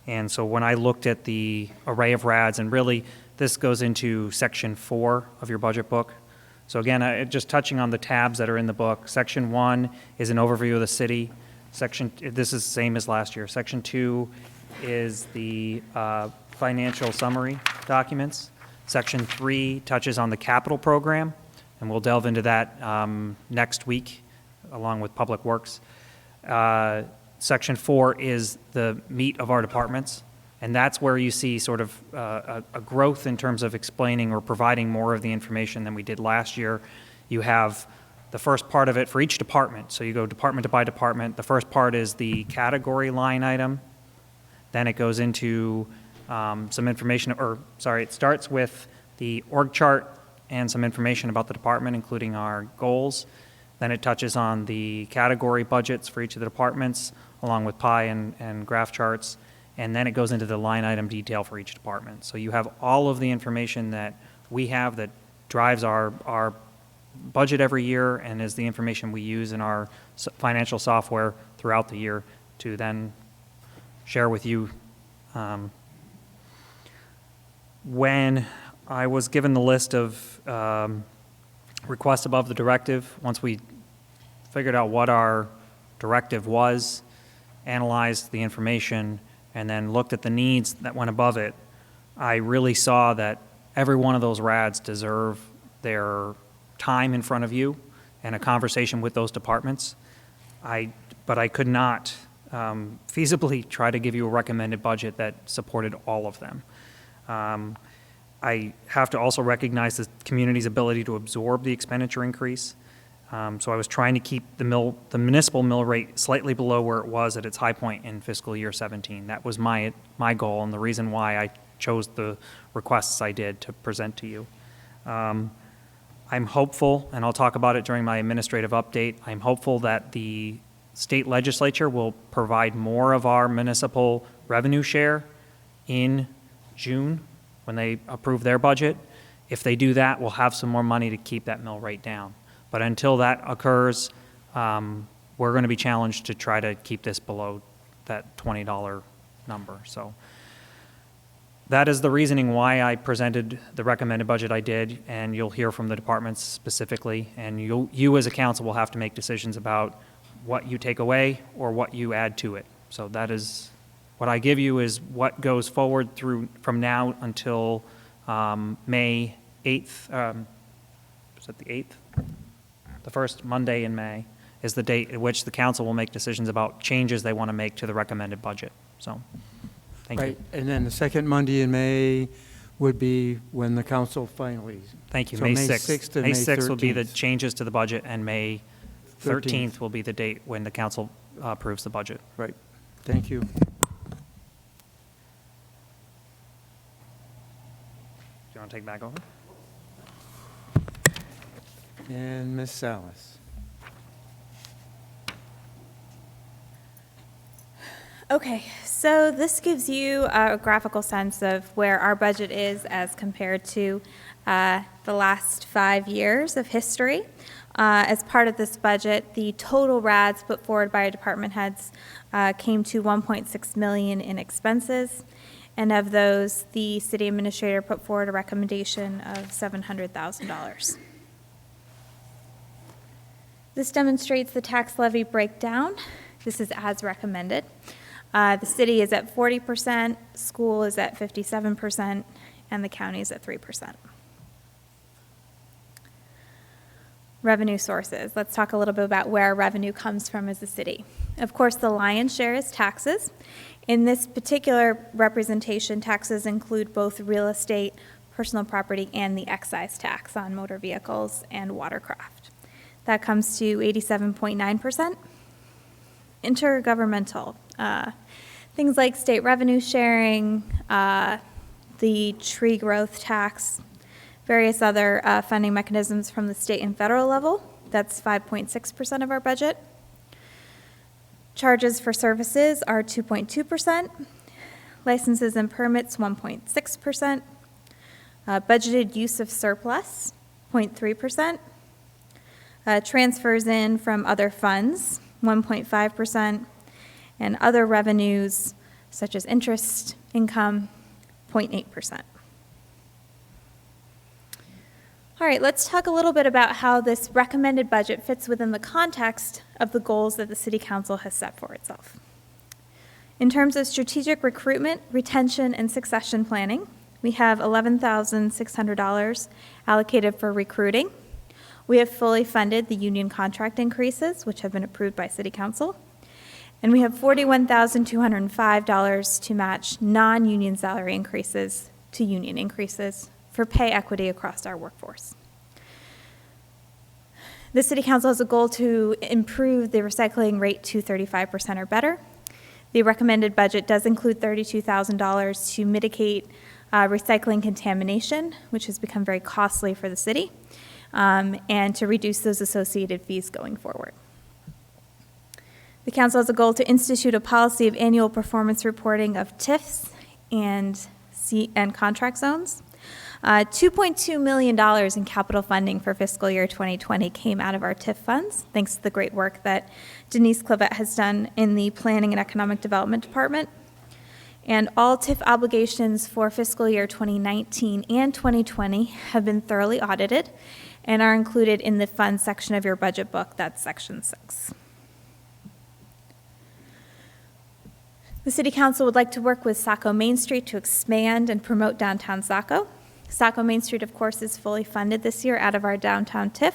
And so when I looked at the array of RADs, and really this goes into section 4 of your budget book. So again, just touching on the tabs that are in the book. Section 1 is an overview of the city. This is the same as last year. Section 2 is the financial summary documents. Section 3 touches on the capital program, and we'll delve into that next week along with Public Works. Section 4 is the meat of our departments, and that's where you see sort of a growth in terms of explaining or providing more of the information than we did last year. You have the first part of it for each department. So you go department by department. The first part is the category line item. Then it goes into some information, it starts with the org chart and some information about the department, including our goals. Then it touches on the category budgets for each of the departments, along with pie and graph charts. And then it goes into the line item detail for each department. So you have all of the information that we have that drives our budget every year and is the information we use in our financial software throughout the year to then share with you. When I was given the list of requests above the directive, once we figured out what our directive was, analyzed the information, and then looked at the needs that went above it, I really saw that every one of those RADs deserve their time in front of you and a conversation with those departments. But I could not feasibly try to give you a recommended budget that supported all of them. I have to also recognize the community's ability to absorb the expenditure increase. So I was trying to keep the municipal mill rate slightly below where it was at its high point in fiscal year 17. That was my goal and the reason why I chose the requests I did to present to you. I'm hopeful, and I'll talk about it during my administrative update, I'm hopeful that the state legislature will provide more of our municipal revenue share in June when they approve their budget. If they do that, we'll have some more money to keep that mill rate down. But until that occurs, we're going to be challenged to try to keep this below that $20 number. So that is the reasoning why I presented the recommended budget I did, and you'll hear from the departments specifically. And you as a council will have to make decisions about what you take away or what you add to it. So that is, what I give you is what goes forward through from now until May 8th. Is that the 8th? The first Monday in May is the date at which the council will make decisions about changes they want to make to the recommended budget. So, thank Right, you. and then the second Monday in May would be when the council finally. Thank you. So May 6th. to May 6th will be the 13th. changes to the budget, and May 13th. 13th will be the date when the council approves the budget. Right, thank you. Do you want to take back over? And Ms. Salas. Okay, so this gives you a graphical sense of where our budget is as compared to the last 5 years of history. As part of this budget, the total RADs put forward by our department heads came to $1.6 million in expenses, and of those, the city administrator put forward a recommendation of $700,000. This demonstrates the tax levy breakdown. This is as recommended. The city is at 40%, school is at 57%, and the county is at 3%. Revenue sources. Let's talk a little bit about where our revenue comes from as a city. Of course, the lion's share is taxes. In this particular representation, taxes include both real estate, personal property, and the excise tax on motor vehicles and watercraft. That comes to 87.9%. Intergovernmental, things like state revenue sharing, the tree growth tax, various other funding mechanisms from the state and federal level. That's 5.6% of our budget. Charges for services are 2.2%. Licenses and permits, 1.6%. Budgeted use of surplus, 0.3%. Transfers in from other funds, 1.5%, and other revenues such as interest income, 0.8%. All right, let's talk a little bit about how this recommended budget fits within the context of the goals that the City Council has set for itself. In terms of strategic recruitment, retention, and succession planning, we have $11,600 allocated for recruiting. We have fully funded the union contract increases, which have been approved by City Council. And we have $41,205 to match non-union salary increases to union increases for pay equity across our workforce. The City Council has a goal to improve the recycling rate to 35% or better. The recommended budget does include $32,000 to mitigate recycling contamination, which has become very costly for the city, and to reduce those associated fees going forward. The council has a goal to institute a policy of annual performance reporting of TIFs and contract zones. $2.2 million in capital funding for fiscal year 2020 came out of our TIF funds, thanks to the great work that Denise Clavette has done in the Planning and Economic Development Department. And all TIF obligations for fiscal year 2019 and 2020 have been thoroughly audited and are included in the funds section of your budget book. That's section 6. The City Council would like to work with Saco Main Street to expand and promote downtown Saco. Saco Main Street, of course, is fully funded this year out of our downtown TIF.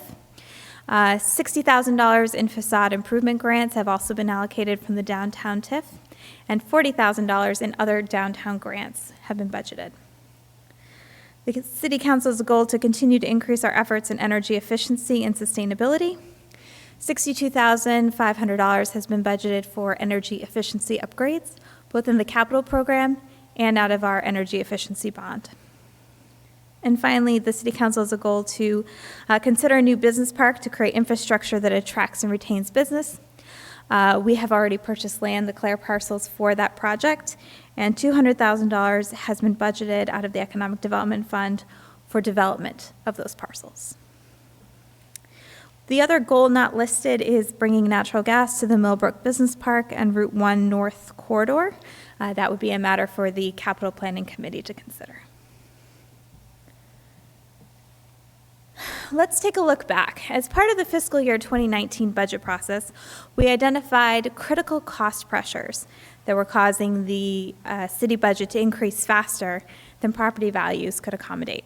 $60,000 in facade improvement grants have also been allocated from the downtown TIF, and $40,000 in other downtown grants have been budgeted. The City Council's goal to continue to increase our efforts in energy efficiency and sustainability. $62,500 has been budgeted for energy efficiency upgrades, both in the capital program and out of our energy efficiency bond. And finally, the City Council has a goal to consider a new business park to create infrastructure that attracts and retains business. We have already purchased land, the Clare parcels, for that project, and $200,000 has been budgeted out of the Economic Development Fund for development of those parcels. The other goal not listed is bringing natural gas to the Millbrook Business Park and Route 1 North Corridor. That would be a matter for the Capital Planning Committee to consider. Let's take a look back. As part of the fiscal year 2019 budget process, we identified critical cost pressures that were causing the city budget to increase faster than property values could accommodate.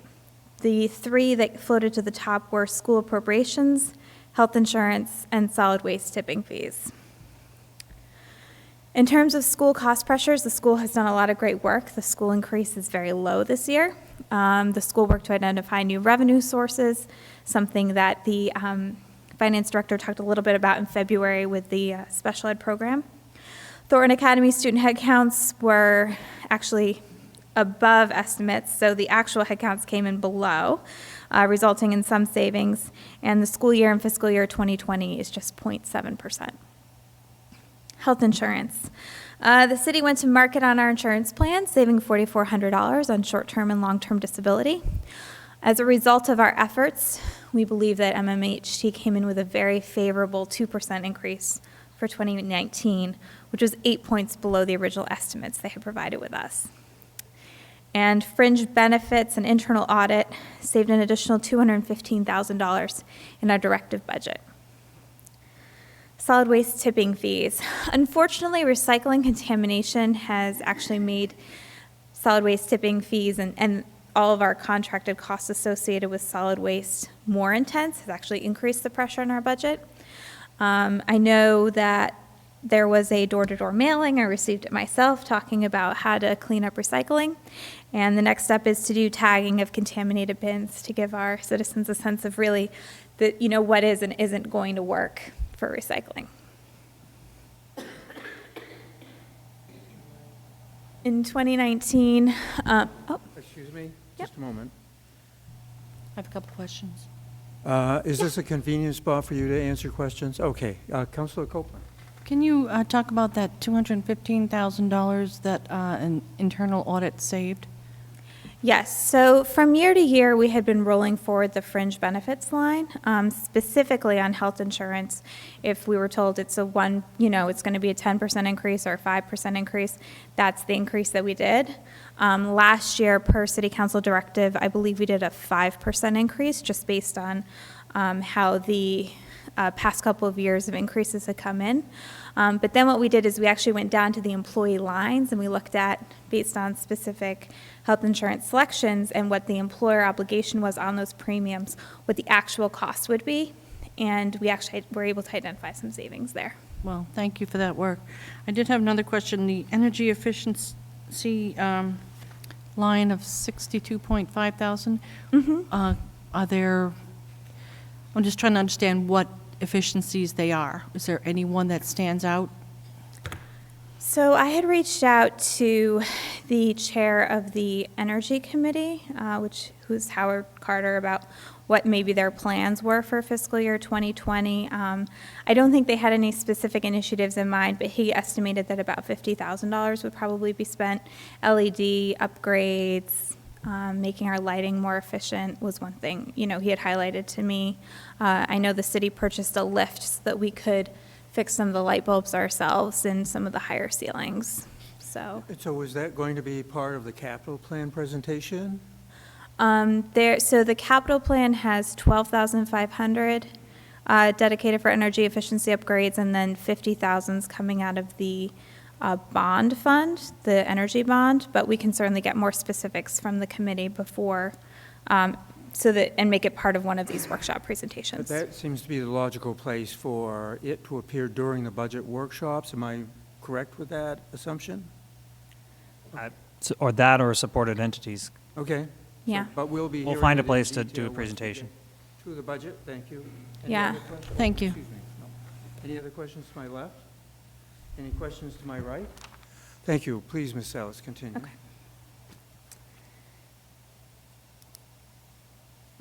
The three that floated to the top were school appropriations, health insurance, and solid waste tipping fees. In terms of school cost pressures, the school has done a lot of great work. The school increase is very low this year. The school worked to identify new revenue sources, something that the finance director talked a little bit about in February with the special ed program. Thornton Academy student headcounts were actually above estimates, so the actual headcounts came in below, resulting in some savings, and the school year in fiscal year 2020 is just 0.7%. Health insurance. The city went to market on our insurance plan, saving $4,400 on short-term and long-term disability. As a result of our efforts, we believe that MMHT came in with a very favorable 2% increase for 2019, which was 8 points below the original estimates they had provided with us. And fringe benefits and internal audit saved an additional $215,000 in our directive budget. Solid waste tipping fees. Unfortunately, recycling contamination has actually made solid waste tipping fees and all of our contracted costs associated with solid waste more intense, has actually increased the pressure on our budget. I know that there was a door-to-door mailing, I received it myself, talking about how to clean up recycling. And the next step is to do tagging of contaminated bins to give our citizens a sense of really that, what is and isn't going to work for recycling. In 2019, Excuse me, Yep. just a moment. I have a couple questions. Is this a convenient spot for you to answer questions? Okay, Councilor Copeland. Can you talk about that $215,000 that an internal audit saved? Yes, so from year to year, we had been rolling forward the fringe benefits line, specifically on health insurance. If we were told it's it's going to be a 10% increase or a 5% increase, that's the increase that we did. Last year, per city council directive, I believe we did a 5% increase just based on how the past couple of years of increases had come in. But then what we did is we actually went down to the employee lines and we looked at, based on specific health insurance selections and what the employer obligation was on those premiums, what the actual cost would be. And we actually were able to identify some savings there. Well, thank you for that work. I did have another question. The energy efficiency line of $62.5 thousand. Are there, I'm just trying to understand what efficiencies they are. Is there any one that stands out? So I had reached out to the chair of the Energy Committee, who's Howard Carter, about what maybe their plans were for fiscal year 2020. I don't think they had any specific initiatives in mind, but he estimated that about $50,000 would probably be spent. LED upgrades, making our lighting more efficient was one thing, he had highlighted to me. I know the city purchased a lift so that we could fix some of the light bulbs ourselves in some of the higher ceilings, so. So was that going to be part of the capital plan presentation? So the capital plan has $12,500 dedicated for energy efficiency upgrades, and then $50,000 coming out of the bond fund, the energy bond, but we can certainly get more specifics from the committee before, and make it part of one of these workshop presentations. But that seems to be the logical place for it to appear during the budget workshops. Am I correct with that assumption? Or that or supported entities. Okay. Yeah. But we'll be We'll hearing find a it in place to detail do a once we presentation. get through the budget. Thank you. Any Yeah. other questions? Thank you. Excuse me. No. Any other questions to my left? Any questions to my right? Thank you. Please, Ms. Salas, continue. Okay.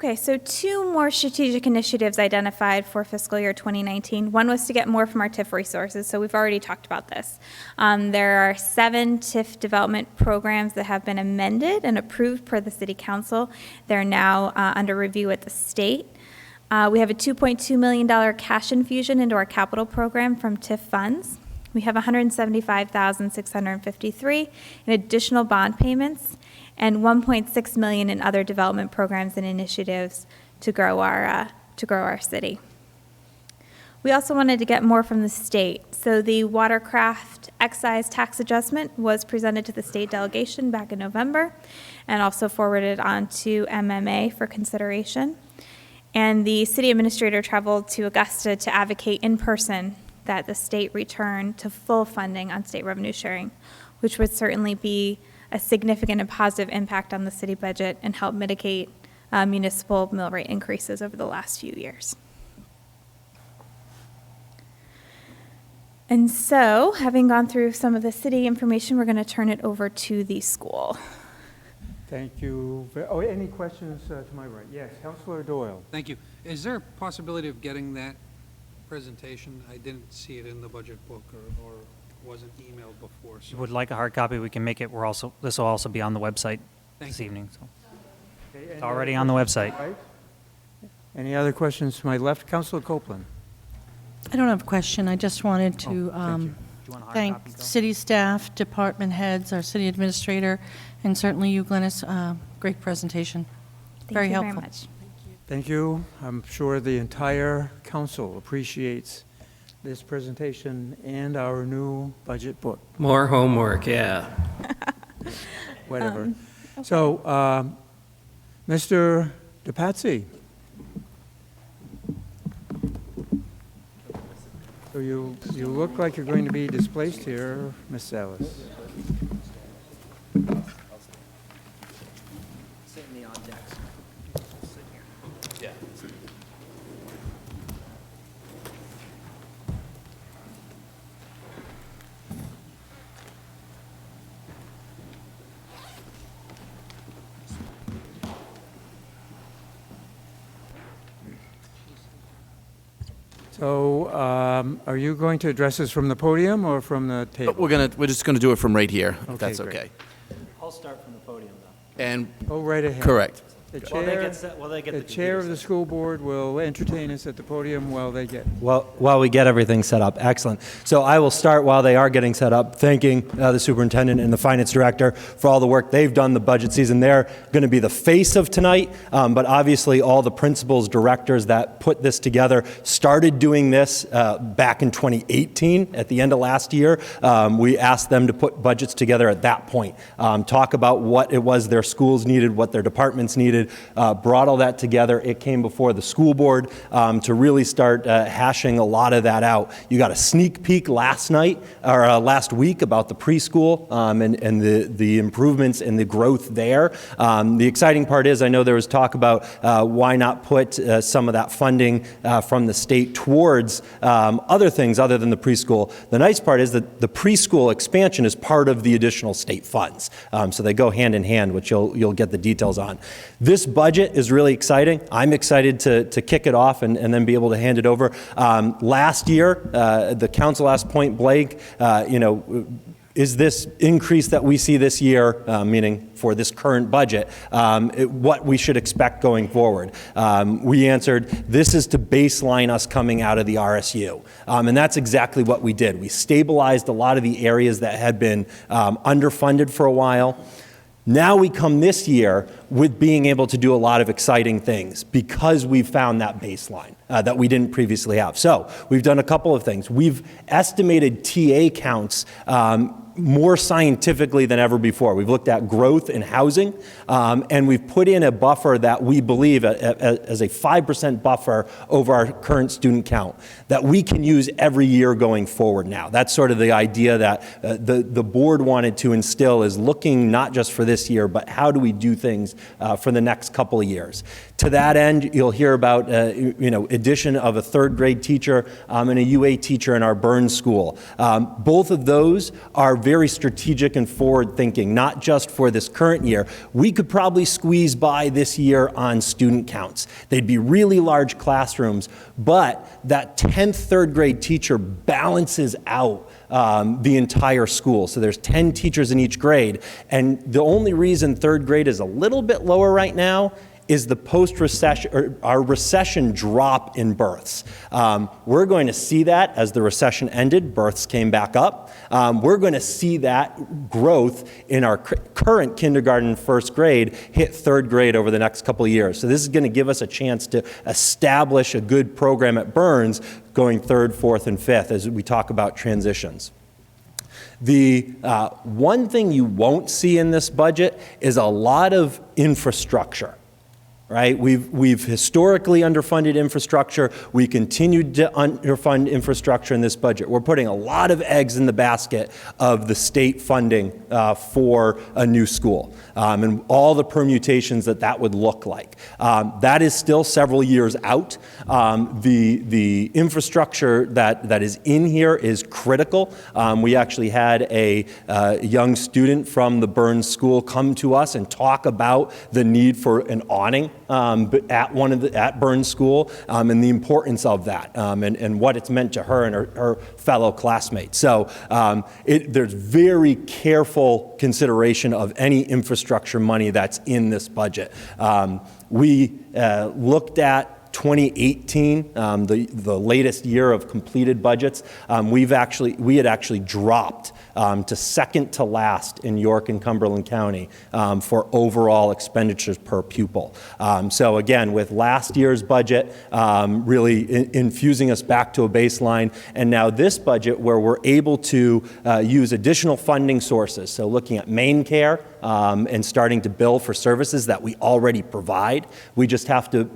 Okay, so 2 more strategic initiatives identified for fiscal year 2019. One was to get more from our TIF resources, so we've already talked about this. There are 7 TIF development programs that have been amended and approved per the City Council. They're now under review at the state. We have a $2.2 million cash infusion into our capital program from TIF funds. We have $175,653 in additional bond payments and $1.6 million in other development programs and initiatives to grow our city. We also wanted to get more from the state. So the watercraft excise tax adjustment was presented to the state delegation back in November and also forwarded on to MMA for consideration. And the city administrator traveled to Augusta to advocate in person that the state return to full funding on state revenue sharing, which would certainly be a significant and positive impact on the city budget and help mitigate municipal mill rate increases over the last few years. And so, having gone through some of the city information, we're going to turn it over to the school. Thank you. Oh, any questions to my right? Yes, Councilor Doyle. Thank you. Is there a possibility of getting that presentation? I didn't see it in the budget book or wasn't emailed before. If So you would like a hard copy, we can make it. This will also be on the website Thank this you. evening. So Okay, it's any already other on the questions website. to my right? Any other questions to my left? Councilor Copeland. I don't have a question. I just wanted to thank you. Do you want a hard thank copy, Bill? city staff, department heads, our city administrator, and certainly you, Glennis. Great presentation. Very Thank you helpful. very much. Thank you. I'm sure the entire council appreciates this presentation and our new budget book, More homework, yeah. whatever. So, Mr. DePatsy. So you look like you're going to be displaced here, Ms. Salas. So, are you going to address us from the podium or from the table? We're just gonna do it from right here, Okay, if that's great. okay. I'll start from the podium, though. And, Go right ahead. correct. The While they chair, get set- while they get the the chair of computer the set. school board will entertain us at the podium while they get. While we get everything set up, excellent. So I will start while they are getting set up, thanking the superintendent and the finance director for all the work they've done the budget season. They're going to be the face of tonight, but obviously all the principals, directors that put this together started doing this back in 2018, at the end of last year. We asked them to put budgets together at that point, talk about what it was their schools needed, what their departments needed, brought all that together. It came before the school board to really start hashing a lot of that out. You got a sneak peek last night or last week about the preschool and the improvements and the growth there. The exciting part is I know there was talk about why not put some of that funding from the state towards other things other than the preschool. The nice part is that the preschool expansion is part of the additional state funds. So they go hand in hand, which you'll get the details on. This budget is really exciting. I'm excited to kick it off and then be able to hand it over. Last year, the council asked point blank, is this increase that we see this year, meaning for this current budget, what we should expect going forward? We answered, this is to baseline us coming out of the RSU. And that's exactly what we did. We stabilized a lot of the areas that had been underfunded for a while. Now we come this year with being able to do a lot of exciting things because we've found that baseline that we didn't previously have. So we've done a couple of things. We've estimated TA counts more scientifically than ever before. We've looked at growth in housing, and we've put in a buffer that we believe as a 5% buffer over our current student count that we can use every year going forward now. That's sort of the idea that the board wanted to instill, is looking not just for this year, but how do we do things for the next couple of years. To that end, you'll hear about addition of a third grade teacher and a UA teacher in our Burns school. Both of those are very strategic and forward thinking, not just for this current year. We could probably squeeze by this year on student counts. They'd be really large classrooms, but that 10th third grade teacher balances out the entire school. So there's 10 teachers in each grade, and the only reason third grade is a little bit lower right now is the post-recession, or our recession drop in births. We're going to see that as the recession ended, births came back up. We're going to see that growth in our current kindergarten and first grade hit third grade over the next couple of years. So this is going to give us a chance to establish a good program at Burns going third, fourth, and fifth as we talk about transitions. The one thing you won't see in this budget is a lot of infrastructure. Right? We've historically underfunded infrastructure. We continued to underfund infrastructure in this budget. We're putting a lot of eggs in the basket of the state funding for a new school and all the permutations that would look like. That is still several years out. The infrastructure that is in here is critical. We actually had a young student from the Burns School come to us and talk about the need for an awning at Burns School and the importance of that and what it's meant to her and her fellow classmates. So there's very careful consideration of any infrastructure money that's in this budget. We looked at 2018, the latest year of completed budgets. We had actually dropped to second to last in York and Cumberland County for overall expenditures per pupil. So again, with last year's budget really infusing us back to a baseline, and now this budget where we're able to use additional funding sources, so looking at main care and starting to bill for services that we already provide. We just have to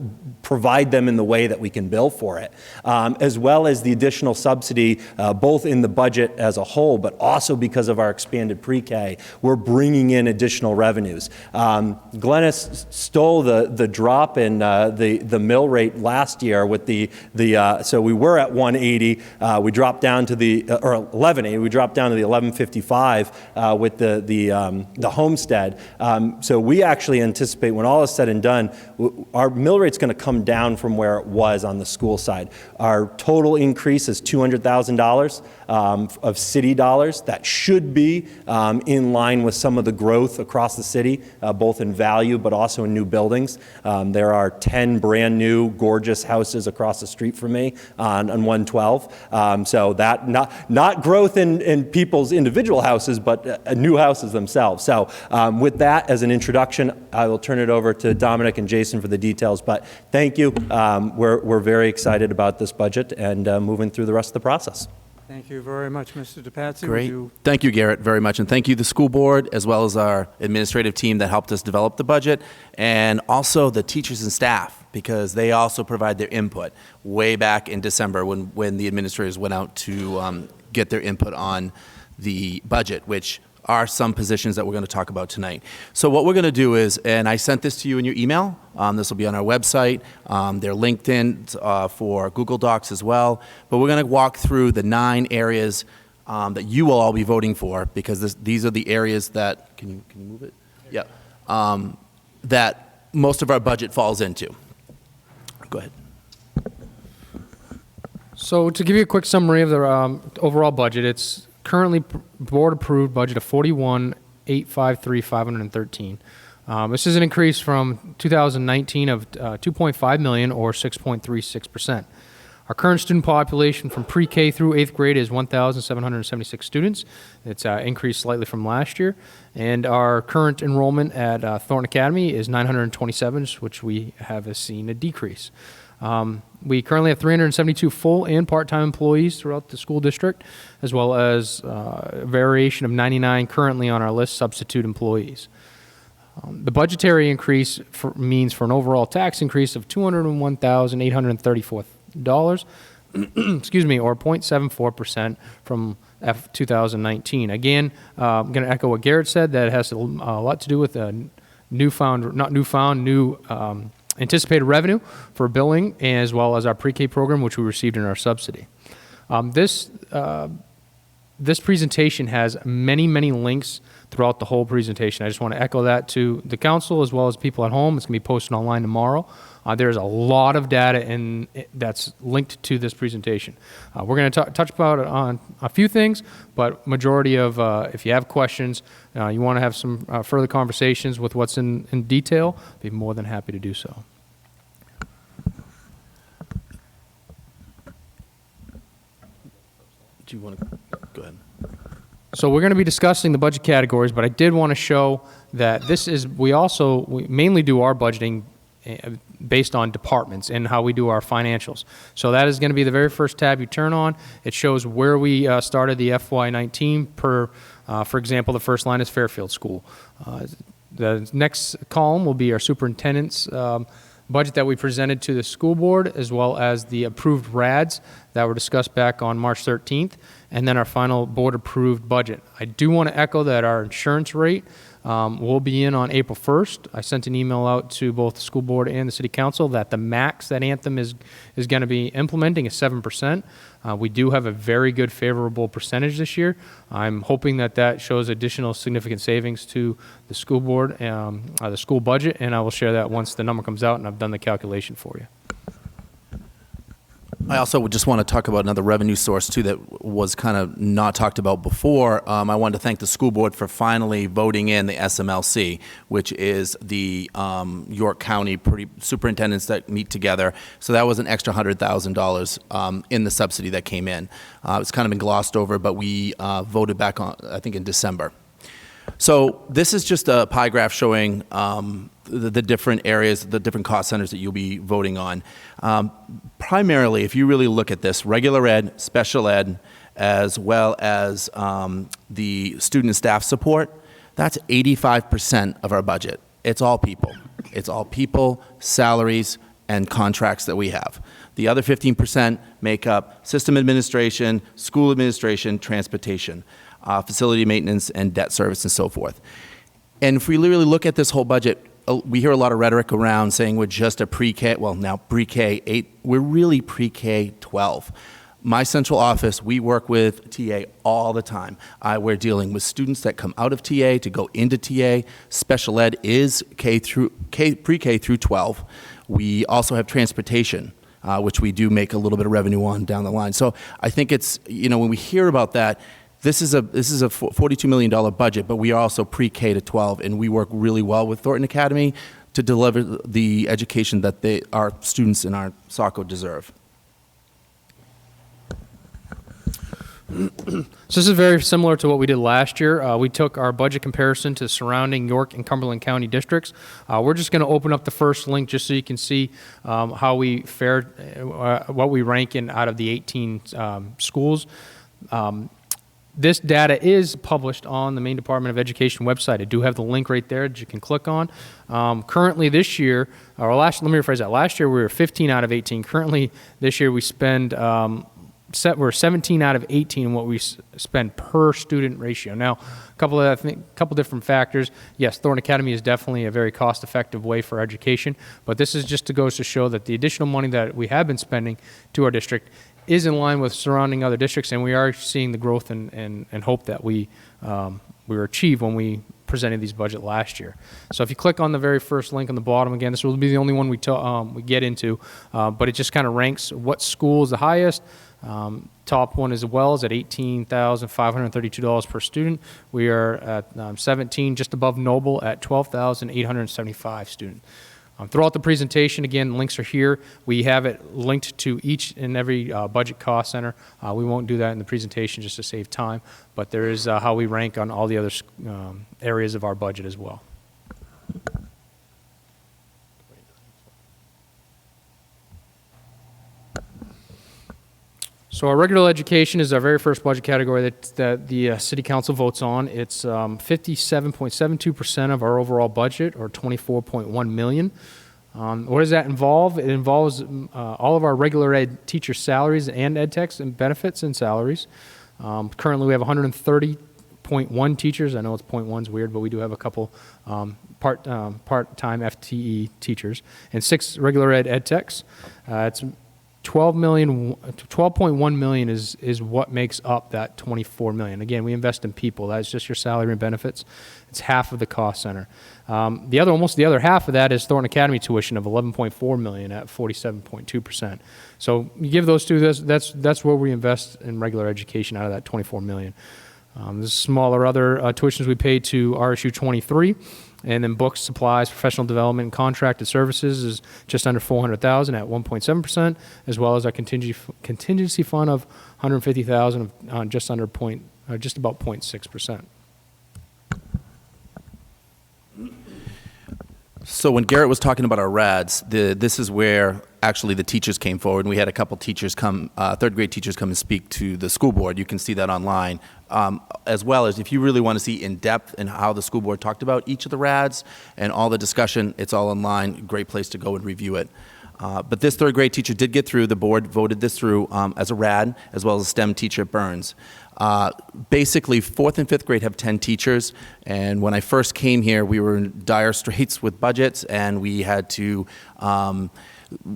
provide them in the way that we can bill for it, as well as the additional subsidy, both in the budget as a whole, but also because of our expanded pre-K, we're bringing in additional revenues. Glennis stole the drop in the mill rate last year with so we were at 180, we dropped down to or 1180, we dropped down to the 1155 with the homestead. So we actually anticipate when all is said and done, our mill rate's going to come down from where it was on the school side. Our total increase is $200,000 of city dollars. That should be in line with some of the growth across the city, both in value but also in new buildings. There are 10 brand new gorgeous houses across the street from me on 112. So that not growth in people's individual houses, but new houses themselves. So with that as an introduction, I will turn it over to Dominic and Jason for the details. But thank you. We're very excited about this budget and moving through the rest of the process. Thank you very much, Mr. DePatsy. Great. Thank you, Garrett, very much. And thank you, the school board, as well as our administrative team that helped us develop the budget, and also the teachers and staff, because they also provide their input way back in December when the administrators went out to get their input on the budget, which are some positions that we're going to talk about tonight. So what we're going to do is, and I sent this to you in your email, this will be on our website, they're linked in for Google Docs as well, but we're going to walk through the 9 areas that you will all be voting for, because these are the areas that, can you move it? Yeah. That most of our budget falls into. Go ahead. So to give you a quick summary of the overall budget, it's currently board-approved budget of $41,853,513. This is an increase from 2019 of $2.5 million, or 6.36%. Our current student population from pre-K through 8th grade is 1,776 students. It's increased slightly from last year. And our current enrollment at Thornton Academy is 927, which we have seen a decrease. We currently have 372 full and part-time employees throughout the school district, as well as a variation of 99 currently on our list substitute employees. The budgetary increase means for an overall tax increase of $201,834, excuse me, or 0.74% from 2019. Again, I'm going to echo what Garrett said, that it has a lot to do with new anticipated revenue for billing, as well as our pre-K program, which we received in our subsidy. This presentation has many, many links throughout the whole presentation. I just want to echo that to the council as well as people at home. It's going to be posted online tomorrow. There's a lot of data that's linked to this presentation. We're going to touch about it on a few things, but majority of, if you have questions, you want to have some further conversations with what's in detail, be more than happy to do so. Do you want to go ahead? So we're going to be discussing the budget categories, but I did want to show that we mainly do our budgeting based on departments and how we do our financials. So that is going to be the very first tab you turn on. It shows where we started the FY19 for example, the first line is Fairfield School. The next column will be our superintendent's budget that we presented to the school board, as well as the approved RADs that were discussed back on March 13th, and then our final board-approved budget. I do want to echo that our insurance rate will be in on April 1st. I sent an email out to both the school board and the city council that the max that Anthem is going to be implementing is 7%. We do have a very good favorable percentage this year. I'm hoping that shows additional significant savings to the school board, the school budget, and I will share that once the number comes out and I've done the calculation for you. I also would just want to talk about another revenue source, too, that was kind of not talked about before. I wanted to thank the school board for finally voting in the SMLC, which is the York County superintendents that meet together. So that was an extra $100,000 in the subsidy that came in. It's kind of been glossed over, but we voted back on, I think, in December. So this is just a pie graph showing the different areas, the different cost centers that you'll be voting on. Primarily, if you really look at this, regular ed, special ed, as well as the student and staff support, that's 85% of our budget. It's all people. It's all people, salaries, and contracts that we have. The other 15% make up system administration, school administration, transportation, facility maintenance, and debt service, and so forth. And if we really look at this whole budget, we hear a lot of rhetoric around saying we're just a pre-K, well, now pre-K 8, we're really pre-K 12. My central office, we work with TA all the time. We're dealing with students that come out of TA to go into TA. Special ed is pre-K through 12. We also have transportation, which we do make a little bit of revenue on down the line. So I think it's, when we hear about that, this is a $42 million budget, but we are also pre-K to 12, and we work really well with Thornton Academy to deliver the education that our students in our SACO deserve. So this is very similar to what we did last year. We took our budget comparison to surrounding York and Cumberland County districts. We're just going to open up the first link just so you can see how we fared, what we rank in out of the 18 schools. This data is published on the Maine Department of Education website. I do have the link right there that you can click on. Currently this year, let me rephrase that. Last year we were 15 out of 18. Currently this year we spend, we're 17 out of 18 in what we spend per student ratio. Now, a couple different factors. Yes, Thornton Academy is definitely a very cost-effective way for education, but this is just goes to show that the additional money that we have been spending to our district is in line with surrounding other districts, and we are seeing the growth and hope that we were achieved when we presented these budget last year. So if you click on the very first link on the bottom, again, this will be the only one we get into, but it just kind of ranks what school is the highest. Top one as well is at $18,532 per student. We are at 17, just above Noble at $12,875 student. Throughout the presentation, again, links are here. We have it linked to each and every budget cost center. We won't do that in the presentation just to save time, but there is how we rank on all the other areas of our budget as well. So our regular education is our very first budget category that the city council votes on. It's 57.72% of our overall budget, or $24.1 million. What does that involve? It involves all of our regular ed teacher salaries and ed techs and benefits and salaries. Currently, we have 130.1 teachers. I know it's .1's weird, but we do have a couple part-time FTE teachers and 6 regular ed techs. It's $12.1 million is what makes up that $24 million. Again, we invest in people. That's just your salary and benefits. It's half of the cost center. Almost the other half of that is Thornton Academy tuition of $11.4 million at 47.2%. So you give those two, that's where we invest in regular education out of that $24 million. There's smaller other tuitions we pay to RSU 23. And then books, supplies, professional development, and contracted services is just under $400,000 at 1.7%, as well as our contingency fund of $150,000 of just about 0.6%. So when Garrett was talking about our RADs, this is where actually the teachers came forward, and we had a couple teachers come, third grade teachers come and speak to the school board. You can see that online. As well as if you really want to see in depth in how the school board talked about each of the RADs and all the discussion, it's all online. Great place to go and review it. But this third grade teacher did get through. The board voted this through as a RAD, as well as a STEM teacher at Burns. Basically, 4th and 5th grade have 10 teachers, and when I first came here, we were in dire straits with budgets, and we had to,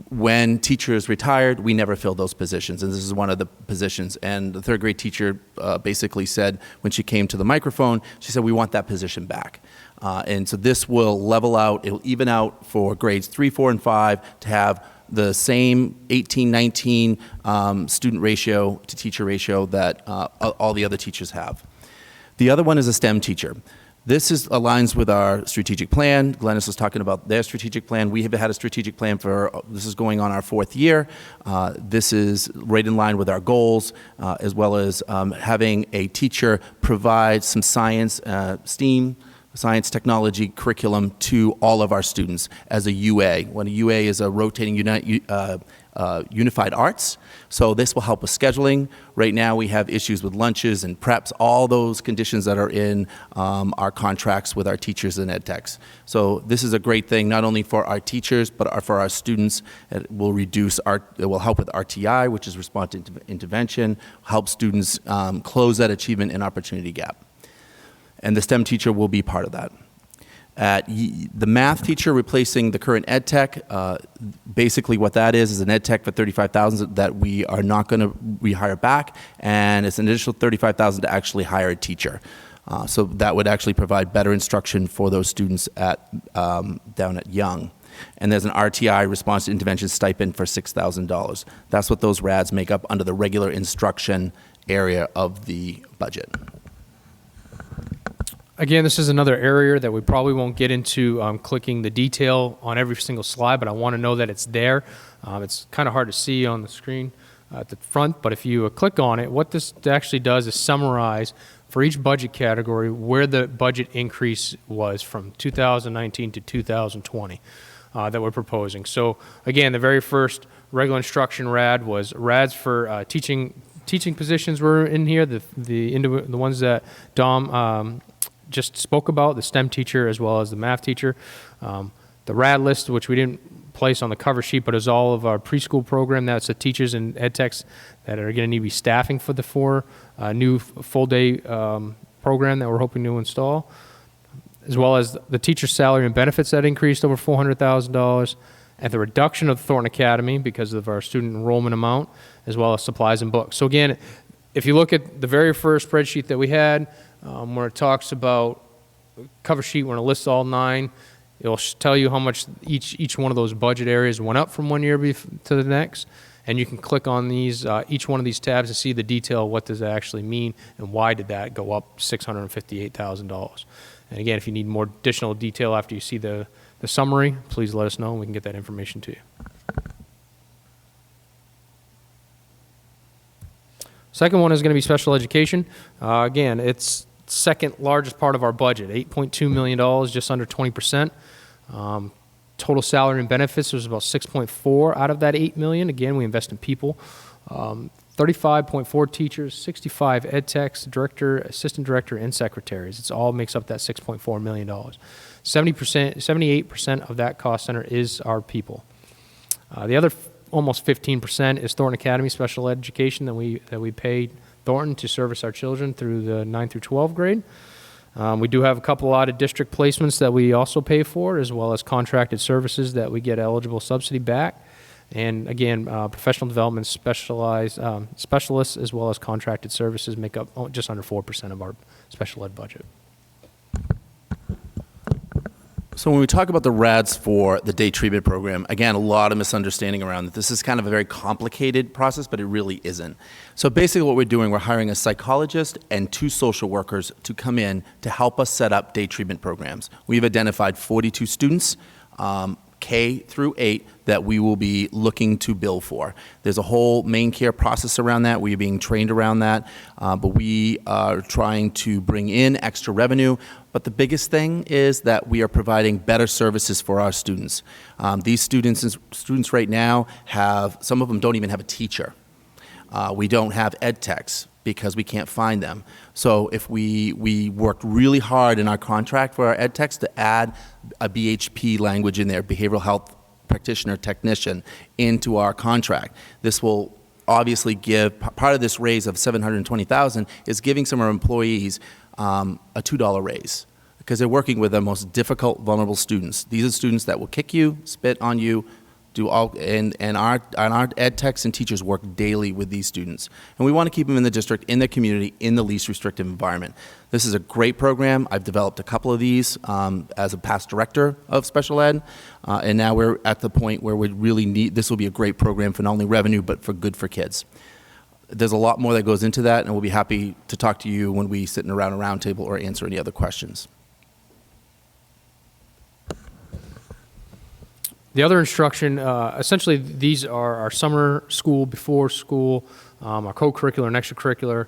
when teachers retired, we never filled those positions, and this is one of the positions. And the third grade teacher basically said, when she came to the microphone, she said, we want that position back. And so this will level out, it'll even out for grades 3, 4, and 5 to have the same 18-19 student ratio to teacher ratio that all the other teachers have. The other one is a STEM teacher. This aligns with our strategic plan. Glennis was talking about their strategic plan. We have had a strategic plan this is going on our 4th year. This is right in line with our goals, as well as having a teacher provide some science, STEAM, science technology curriculum to all of our students as a UA. When a UA is a rotating unified arts. So this will help with scheduling. Right now we have issues with lunches and preps, all those conditions that are in our contracts with our teachers and ed techs. So this is a great thing, not only for our teachers, but for our students. It will help with RTI, which is response to intervention, help students close that achievement and opportunity gap. And the STEM teacher will be part of that. The math teacher replacing the current ed tech, basically what that is an ed tech for $35,000 that we are not going to rehire back, and it's an additional $35,000 to actually hire a teacher. So that would actually provide better instruction for those students down at Young. And there's an RTI, response to intervention stipend, for $6,000. That's what those RADs make up under the regular instruction area of the budget. Again, this is another area that we probably won't get into clicking the detail on every single slide, but I want to know that it's there. It's kind of hard to see on the screen at the front, but if you click on it, what this actually does is summarize for each budget category where the budget increase was from 2019 to 2020 that we're proposing. So again, the very first regular instruction RAD was RADs for teaching positions were in here, the ones that Dom just spoke about, the STEM teacher as well as the math teacher. The RAD list, which we didn't place on the cover sheet, but is all of our preschool program. That's the teachers and ed techs that are going to need to be staffing for the 4 new full-day program that we're hoping to install, as well as the teacher salary and benefits that increased over $400,000, and the reduction of the Thornton Academy because of our student enrollment amount, as well as supplies and books. So again, if you look at the very first spreadsheet that we had, where it talks about cover sheet, when it lists all 9, it'll tell you how much each one of those budget areas went up from one year to the next. And you can click on these, each one of these tabs to see the detail of what does that actually mean and why did that go up $658,000. And again, if you need more additional detail after you see the summary, please let us know and we can get that information to you. Second one is going to be special education. Again, it's second largest part of our budget, $8.2 million, just under 20%. Total salary and benefits was about 6.4 out of that $8 million. Again, we invest in people. 35.4 teachers, 65 ed techs, director, assistant director, and secretaries. It all makes up that $6.4 million. 78% of that cost center is our people. The other almost 15% is Thornton Academy special education that we pay Thornton to service our children through the 9 through 12 grade. We do have a couple out-of-district placements that we also pay for, as well as contracted services that we get eligible subsidy back. And again, professional development specialists, as well as contracted services, make up just under 4% of our special ed budget. So when we talk about the RADs for the day treatment program, again, a lot of misunderstanding around it. This is kind of a very complicated process, but it really isn't. So basically what we're doing, we're hiring a psychologist and 2 social workers to come in to help us set up day treatment programs. We've identified 42 students, K through 8, that we will be looking to bill for. There's a whole main care process around that. We're being trained around that, but we are trying to bring in extra revenue. But the biggest thing is that we are providing better services for our students. These students right now some of them don't even have a teacher. We don't have ed techs because we can't find them. So if we worked really hard in our contract for our ed techs to add a BHP language in there, behavioral health practitioner technician, into our contract. This will obviously give, part of this raise of $720,000 is giving some of our employees a $2 raise, because they're working with the most difficult, vulnerable students. These are students that will kick you, spit on you, do all, and our ed techs and teachers work daily with these students. And we want to keep them in the district, in the community, in the least restrictive environment. This is a great program. I've developed a couple of these as a past director of special ed, and now we're at the point where we really need, this will be a great program for not only revenue, but for good for kids. There's a lot more that goes into that, and we'll be happy to talk to you when we sit in around a round table or answer any other questions. The other instruction, essentially these are our summer school, before school, our co-curricular and extracurricular.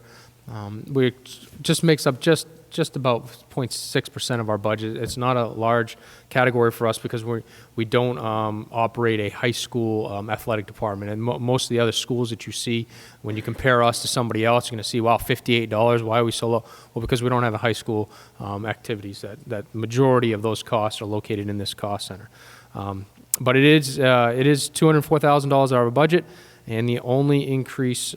We just makes up just about 0.6% of our budget. It's not a large category for us because we don't operate a high school athletic department. And most of the other schools that you see, when you compare us to somebody else, you're going to see, wow, $58, why are we so low? Well, because we don't have a high school activities. That majority of those costs are located in this cost center. But it is $204,000 out of our budget, and the only increase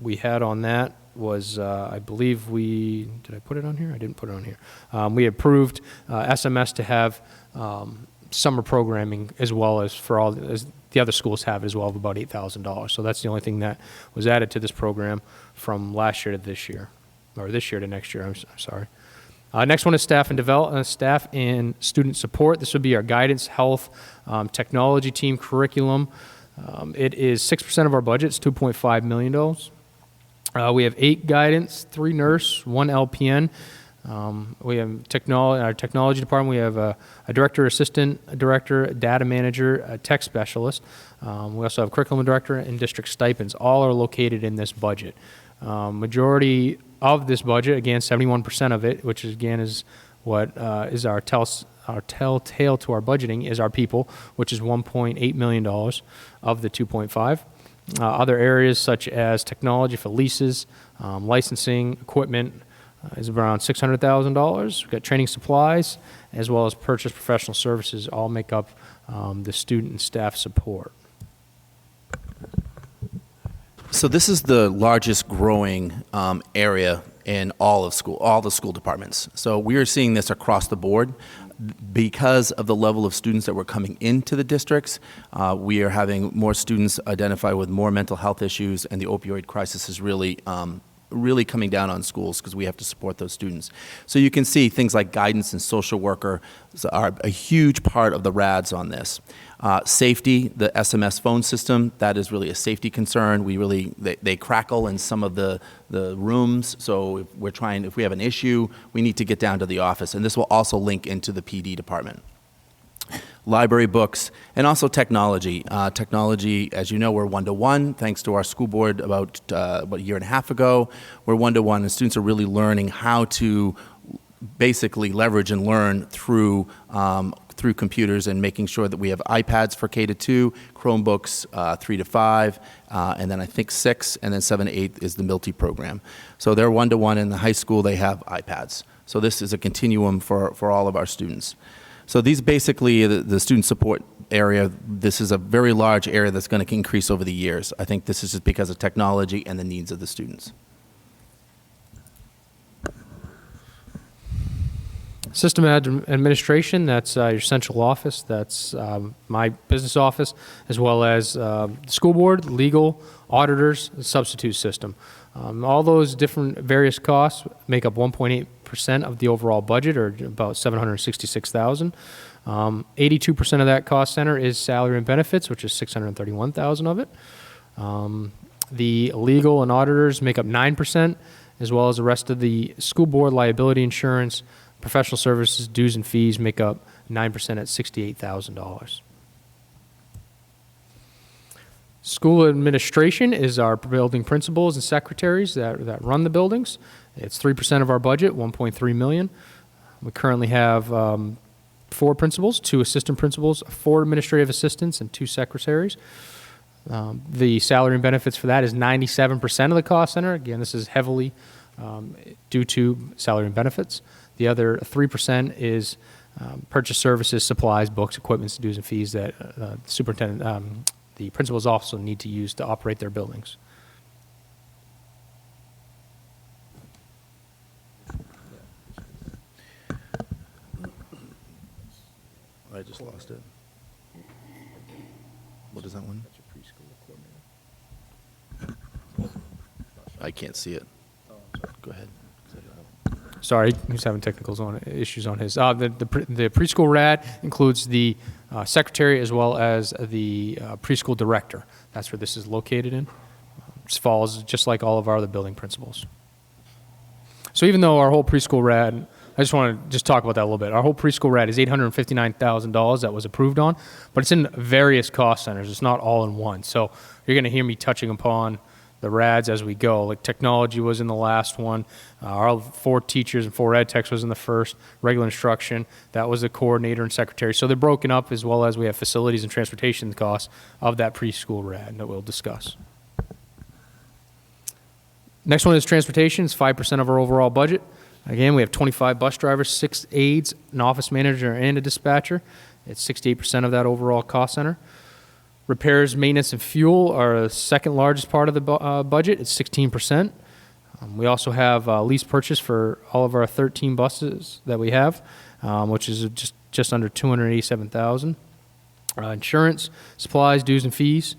we had on that was, I believe did I put it on here? I didn't put it on here. We approved SMS to have summer programming as well as as the other schools have as well, of about $8,000. So that's the only thing that was added to this program from last year to this year, or this year to next year, I'm sorry. Next one is staff and student support. This would be our guidance, health, technology team, curriculum. It is 6% of our budget. It's $2.5 million. We have 8 guidance, 3 nurse, 1 LPN. We have our technology department. We have a director, assistant, a director, a data manager, a tech specialist. We also have a curriculum director and district stipends. All are located in this budget. Majority of this budget, again, 71% of it, which again is what is our telltale to our budgeting, is our people, which is $1.8 million of the 2.5. Other areas such as technology for leases, licensing, equipment is around $600,000. We've got training supplies, as well as purchase professional services, all make up the student and staff support. So this is the largest growing area in all the school departments. So we are seeing this across the board. Because of the level of students that were coming into the districts, we are having more students identify with more mental health issues, and the opioid crisis is really coming down on schools because we have to support those students. So you can see things like guidance and social worker are a huge part of the RADs on this. Safety, the SMS phone system, that is really a safety concern. They crackle in some of the rooms, so if we have an issue, we need to get down to the office, and this will also link into the PD department. Library books, and also technology. Technology, as you know, we're 1-to-1, thanks to our school board about a year and a half ago. We're 1-to-1, and students are really learning how to basically leverage and learn through through computers and making sure that we have iPads for K to 2, Chromebooks 3 to 5, and then I think 6, and then 7 to 8 is the Milty program. So they're 1-to-1. In the high school, they have iPads. So this is a continuum for all of our students. So these basically, the student support area, this is a very large area that's going to increase over the years. I think this is just because of technology and the needs of the students. System administration, that's your central office, that's my business office, as well as the school board, legal, auditors, the substitute system. All those different various costs make up 1.8% of the overall budget, or about $766,000. 82% of that cost center is salary and benefits, which is $631,000 of it. The legal and auditors make up 9%, as well as the rest of the school board liability insurance. Professional services, dues, and fees make up 9% at $68,000. School administration is our building principals and secretaries that run the buildings. It's 3% of our budget, $1.3 million. We currently have 4 principals, 2 assistant principals, 4 administrative assistants, and 2 secretaries. The salary and benefits for that is 97% of the cost center. Again, this is heavily due to salary and benefits. The other 3% is purchase services, supplies, books, equipment, dues, and fees that the superintendent, the principals also need to use to operate their buildings. I just lost it. What is that one? I can't see it. Go ahead. Sorry, he's having technical issues on his. The preschool RAD includes the secretary as well as the preschool director. That's where this is located in. It falls just like all of our other building principals. So even though our whole preschool RAD, I just want to talk about that a little bit. Our whole preschool RAD is $859,000 that was approved on, but it's in various cost centers. It's not all in one. So you're going to hear me touching upon the RADs as we go. Like technology was in the last one. Our 4 teachers and 4 ed techs was in the first. Regular instruction, that was the coordinator and secretary. So they're broken up, as well as we have facilities and transportation costs of that preschool RAD that we'll discuss. Next one is transportation. It's 5% of our overall budget. Again, we have 25 bus drivers, 6 aides, an office manager, and a dispatcher. It's 68% of that overall cost center. Repairs, maintenance, and fuel are the second largest part of the budget. It's 16%. We also have lease purchase for all of our 13 buses that we have, which is just under $287,000. Insurance, supplies, dues, and fees.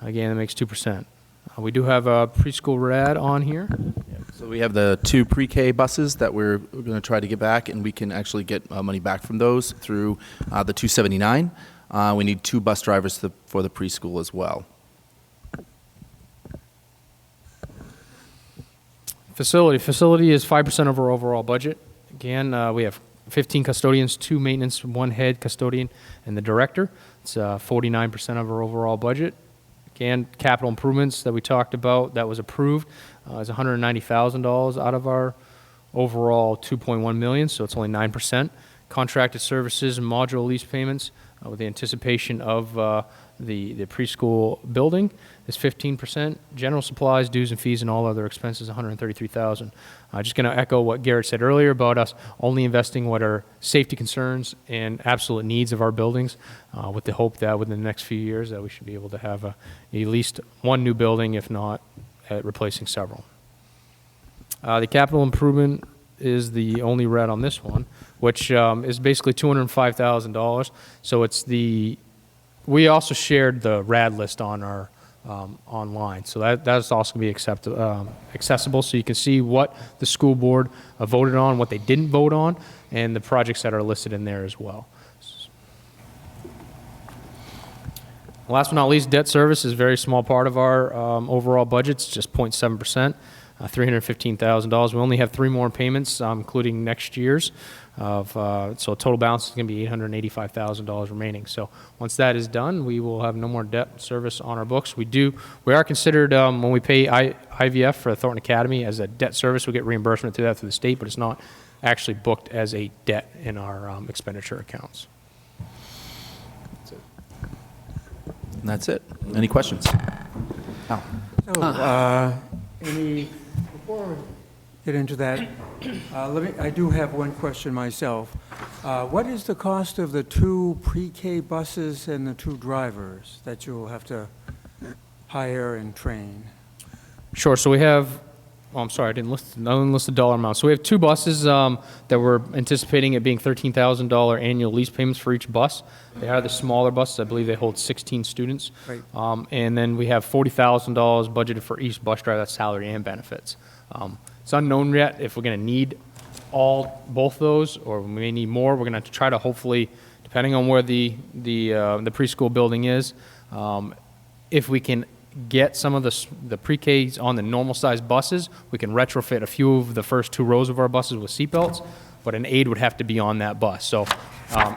Again, that makes 2%. We do have a preschool RAD on here. So we have the 2 pre-K buses that we're going to try to get back, and we can actually get money back from those through the 279. We need 2 bus drivers for the preschool as well. Facility is 5% of our overall budget. Again, we have 15 custodians, 2 maintenance, 1 head custodian, and the director. It's 49% of our overall budget. Again, capital improvements that we talked about that was approved is $190,000 out of our overall $2.1 million, so it's only 9%. Contracted services and module lease payments with the anticipation of the preschool building is 15%. General supplies, dues, and fees, and all other expenses, $133,000. Just going to echo what Garrett said earlier about us only investing what are safety concerns and absolute needs of our buildings, with the hope that within the next few years that we should be able to have at least 1 new building, if not replacing several. The capital improvement is the only red on this one, which is basically $205,000. So it's we also shared the RAD list on our online. So that's also going to be accessible, so you can see what the school board voted on, what they didn't vote on, and the projects that are listed in there as well. Last but not least, debt service is a very small part of our overall budget. It's just 0.7%, $315,000. We only have 3 more payments, including next year's. So total balance is going to be $885,000 remaining. So once that is done, we will have no more debt service on our books. We are considered, when we pay IVF for Thornton Academy as a debt service, we get reimbursement through the state, but it's not actually booked as a debt in our expenditure accounts. And that's it. Any questions? Al? So, before we get into that, I do have one question myself. What is the cost of the 2 pre-K buses and the 2 drivers that you'll have to hire and train? Sure, so we have, I'm sorry, I didn't list the dollar amount. So we have 2 buses that we're anticipating it being $13,000 annual lease payments for each bus. They are the smaller buses. I believe they hold 16 students. Right. And then we have $40,000 budgeted for each bus driver, that's salary and benefits. It's unknown yet if we're going to need both those, or we may need more. We're going to try to hopefully, depending on where the preschool building is, if we can get some of the pre-Ks on the normal size buses, we can retrofit a few of the first 2 rows of our buses with seatbelts, but an aide would have to be on that bus. So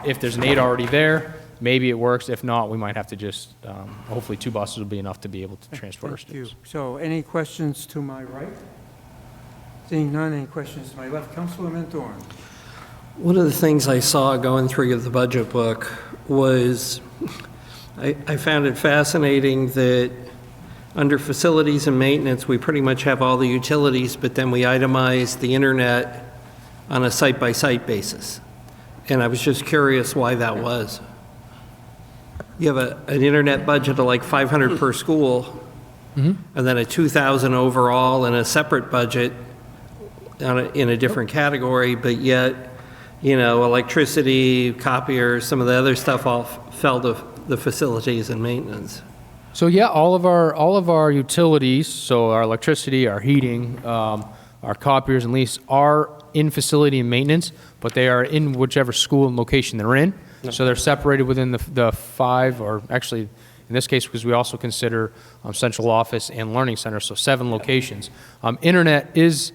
if there's an aide already there, maybe it works. If not, we might have to just, hopefully 2 buses will be enough to be able to transport our Thank you. students. So any questions to my right? Seeing none, any questions to my left? Councilor Menthorn. One of the things I saw going through the budget book was, I found it fascinating that under facilities and maintenance, we pretty much have all the utilities, but then we itemize the internet on a site-by-site basis. And I was just curious why that was. You have an internet budget of like 500 per school, and then a 2,000 overall and a separate budget in a different category, but yet, electricity, copiers, some of the other stuff all fell to the facilities and maintenance. So yeah, all of our utilities, so our electricity, our heating, our copiers and lease are in facility and maintenance, but they are in whichever school and location they're in. So they're separated within the 5, or actually in this case, because we also consider central office and learning center, so 7 locations. Internet is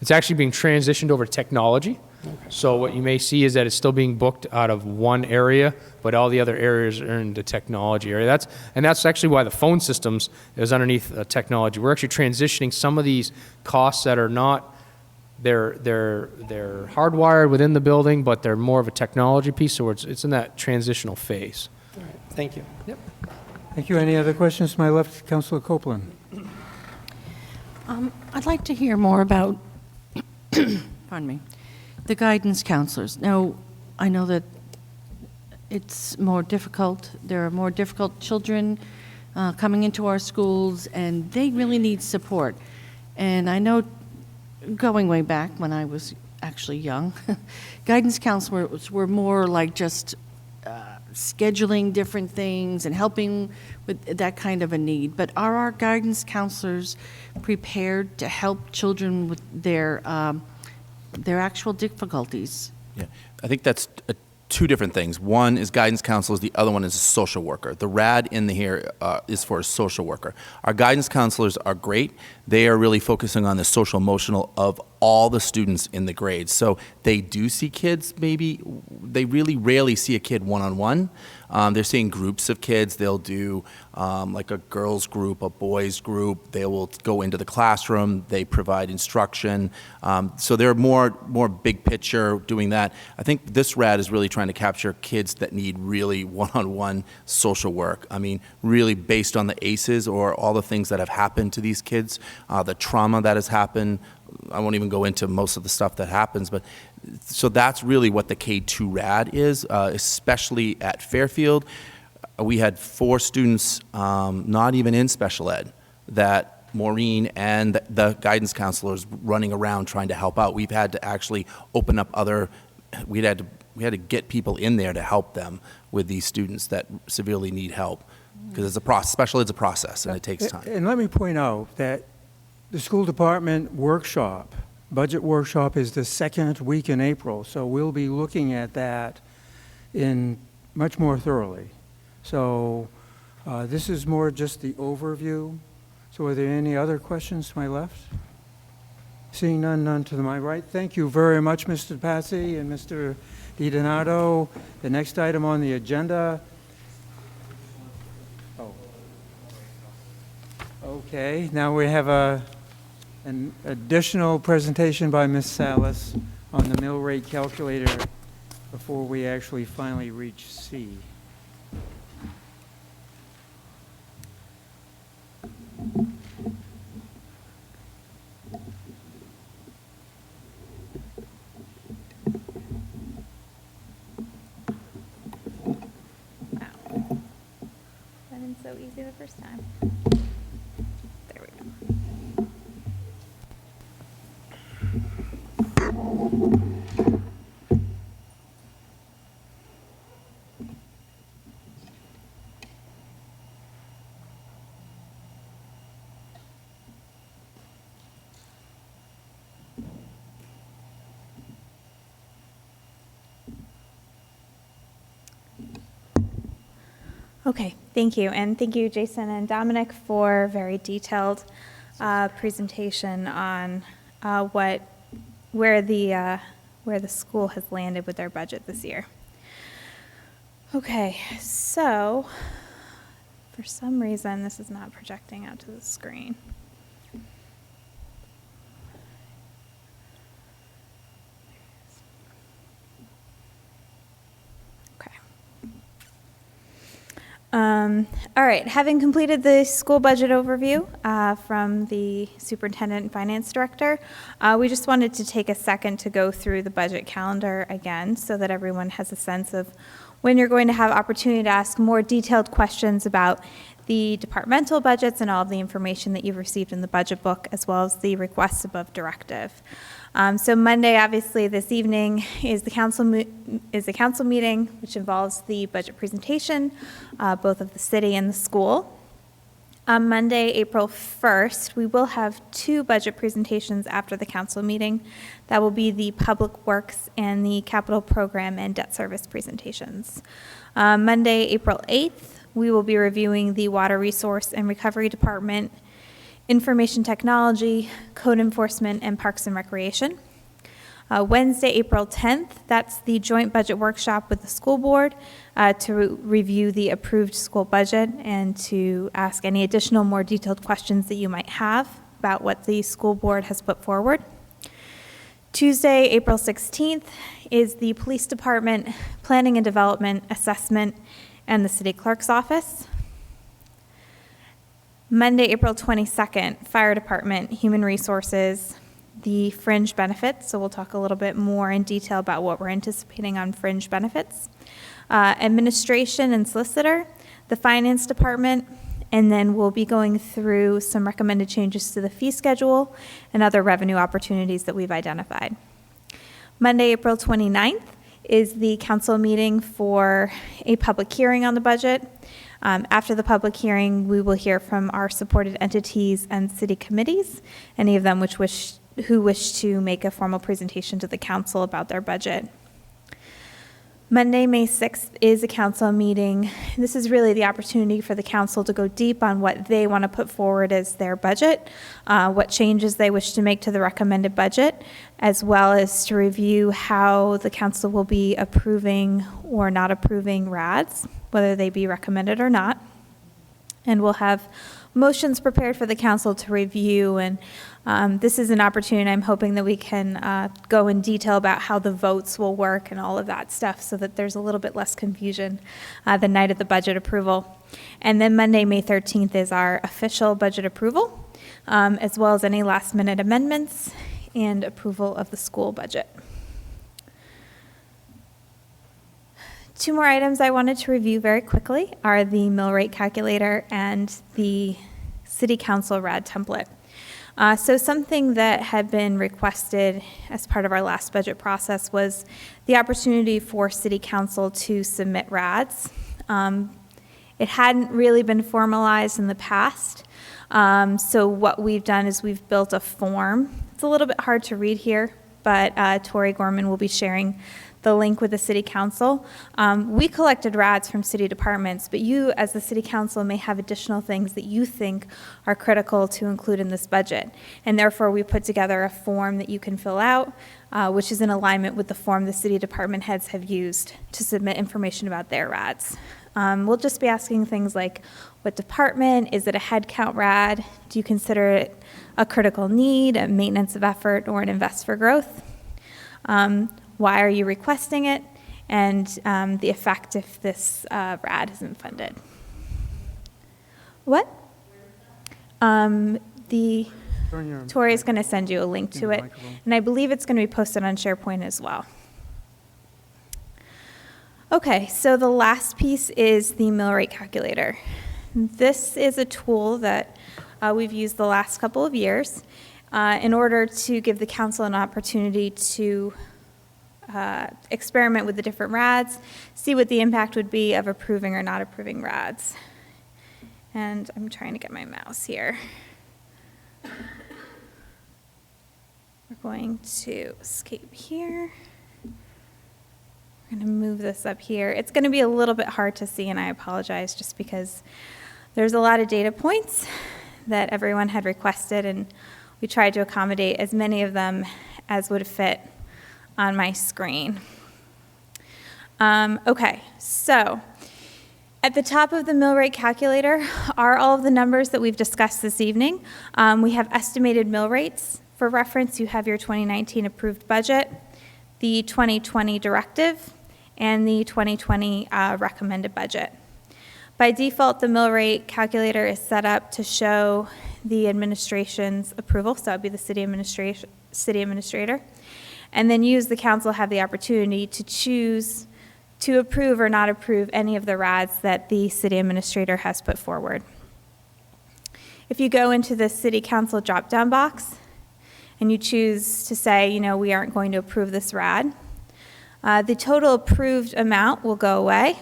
it's actually being transitioned over to technology. So what you may see is that it's still being booked out of one area, but all the other areas are in the technology area. That's actually why the phone systems is underneath technology. We're actually transitioning some of these costs that are not, they're hardwired within the building, but they're more of a technology piece, so it's in that transitional phase. All right, thank you. Yep. Thank you. Any other questions to my left? Councilor Copeland. I'd like to hear more about, pardon me, the guidance counselors. Now, I know that it's more difficult. There are more difficult children coming into our schools, and they really need support. And I know going way back when I was actually young, guidance counselors were more like just scheduling different things and helping with that kind of a need. But are our guidance counselors prepared to help children with their actual difficulties? Yeah, I think that's 2 different things. One is guidance counselors, the other one is a social worker. The RAD in here is for a social worker. Our guidance counselors are great. They are really focusing on the social emotional of all the students in the grades. So they do see kids, maybe, they really rarely see a kid one-on-one. They're seeing groups of kids. They'll do like a girls group, a boys group. They will go into the classroom. They provide instruction. So they're more big picture doing that. I think this RAD is really trying to capture kids that need really one-on-one social work. I mean, really based on the ACEs or all the things that have happened to these kids, the trauma that has happened. I won't even go into most of the stuff that happens, but so that's really what the K2 RAD is, especially at Fairfield. We had 4 students not even in special ed that Maureen and the guidance counselors running around trying to help out. We've had to actually open up we had to get people in there to help them with these students that severely need help, because it's a process. Special ed's a process, and it takes time. And let me point out that the school department workshop, budget workshop, is the 2nd week in April, so we'll be looking at that in much more thoroughly. So this is more just the overview. So are there any other questions to my left? Seeing none to my right. Thank you very much, Mr. Passy and Mr. DiDonato. The next item on the agenda. Oh. Okay, now we have an additional presentation by Ms. Salas on the mill rate calculator before we actually finally reach C. That was so easy the first time. There we go. Okay, thank you. And thank you, Jason and Dominic, for very detailed presentation on where the school has landed with their budget this year. Okay, so for some reason, this is not projecting out to the screen. All right, having completed the school budget overview from the superintendent and finance director, we just wanted to take a second to go through the budget calendar again so that everyone has a sense of when you're going to have opportunity to ask more detailed questions about the departmental budgets and all of the information that you've received in the budget book, as well as the requests above directive. So Monday, obviously, this evening is the council meeting, which involves the budget presentation, both of the city and the school. On Monday, April 1st, we will have two budget presentations after the council meeting. That will be the Public Works and the Capital Program and Debt Service presentations. Monday, April 8th, we will be reviewing the Water Resource and Recovery Department, Information Technology, Code Enforcement, and Parks and Recreation. Wednesday, April 10th, that's the joint budget workshop with the school board to review the approved school budget and to ask any additional more detailed questions that you might have about what the school board has put forward. Tuesday, April 16th, is the Police Department Planning and Development Assessment and the City Clerk's Office. Monday, April 22nd, Fire Department, Human Resources, the fringe benefits. So we'll talk a little bit more in detail about what we're anticipating on fringe benefits. Administration and Solicitor, the Finance Department, and then we'll be going through some recommended changes to the fee schedule and other revenue opportunities that we've identified. Monday, April 29th, is the council meeting for a public hearing on the budget. After the public hearing, we will hear from our supported entities and city committees, any of them who wish to make a formal presentation to the council about their budget. Monday, May 6th is a council meeting. This is really the opportunity for the council to go deep on what they want to put forward as their budget, what changes they wish to make to the recommended budget, as well as to review how the council will be approving or not approving RADs, whether they be recommended or not. And we'll have motions prepared for the council to review, and this is an opportunity I'm hoping that we can go in detail about how the votes will work and all of that stuff so that there's a little bit less confusion the night of the budget approval. And then Monday, May 13th is our official budget approval, as well as any last minute amendments and approval of the school budget. Two more items I wanted to review very quickly are the mill rate calculator and the city council RAD template. So something that had been requested as part of our last budget process was the opportunity for city council to submit RADs. It hadn't really been formalized in the past. So what we've done is we've built a form. It's a little bit hard to read here, but Tori Gorman will be sharing the link with the city council. We collected RADs from city departments, but you as the city council may have additional things that you think are critical to include in this budget. And therefore we put together a form that you can fill out, which is in alignment with the form the city department heads have used to submit information about their RADs. We'll just be asking things like, what department? Is it a head count RAD? Do you consider it a critical need, a maintenance of effort, or an invest for growth? Why are you requesting it? and the effect if this RAD isn't funded. What? Tori is going to send you a link to it, and I believe it's going to be posted on SharePoint as well. Okay, so the last piece is the mill rate calculator. This is a tool that we've used the last couple of years in order to give the council an opportunity to experiment with the different RADs, see what the impact would be of approving or not approving RADs. And I'm trying to get my mouse here. We're going to escape here. We're going to move this up here. It's going to be a little bit hard to see, and I apologize just because there's a lot of data points that everyone had requested, and we tried to accommodate as many of them as would fit on my screen. Okay, so at the top of the mill rate calculator are all of the numbers that we've discussed this evening. We have estimated mill rates. For reference, you have your 2019 approved budget, the 2020 directive, and the 2020 recommended budget. By default, the mill rate calculator is set up to show the administration's approval, so that would be the city administrator, and then you as the council have the opportunity to choose to approve or not approve any of the RADs that the city administrator has put forward. If you go into the city council drop-down box and you choose to say, you know, we aren't going to approve this RAD, the total approved amount will go away,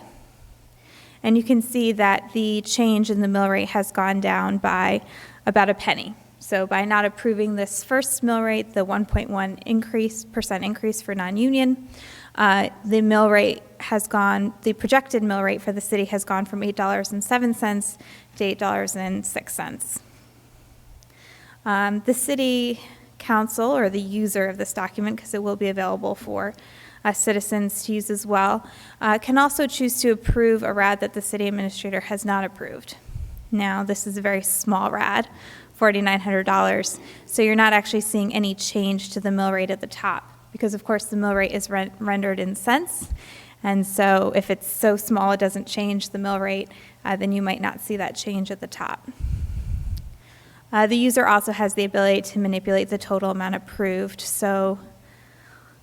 and you can see that the change in the mill rate has gone down by about a penny. So by not approving this first mill rate, the 1.1% increase for non-union, the mill rate has gone, the projected mill rate for the city has gone from $8.07 to $8.06. The city council, or the user of this document, because it will be available for citizens to use as well, can also choose to approve a RAD that the city administrator has not approved. Now, this is a very small RAD, $4,900, so you're not actually seeing any change to the mill rate at the top, because of course the mill rate is rendered in cents, and so if it's so small it doesn't change the mill rate, then you might not see that change at the top. The user also has the ability to manipulate the total amount approved. So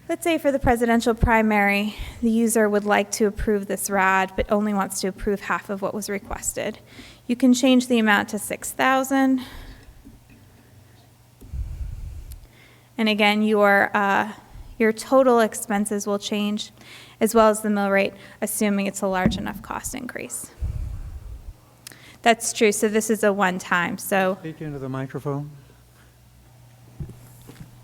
let's say for the presidential primary, the user would like to approve this RAD, but only wants to approve half of what was requested. You can change the amount to $6,000. And again, your total expenses will change, as well as the mill rate, assuming it's a large enough cost increase. That's true, so this is a one-time, so. Speak into the microphone.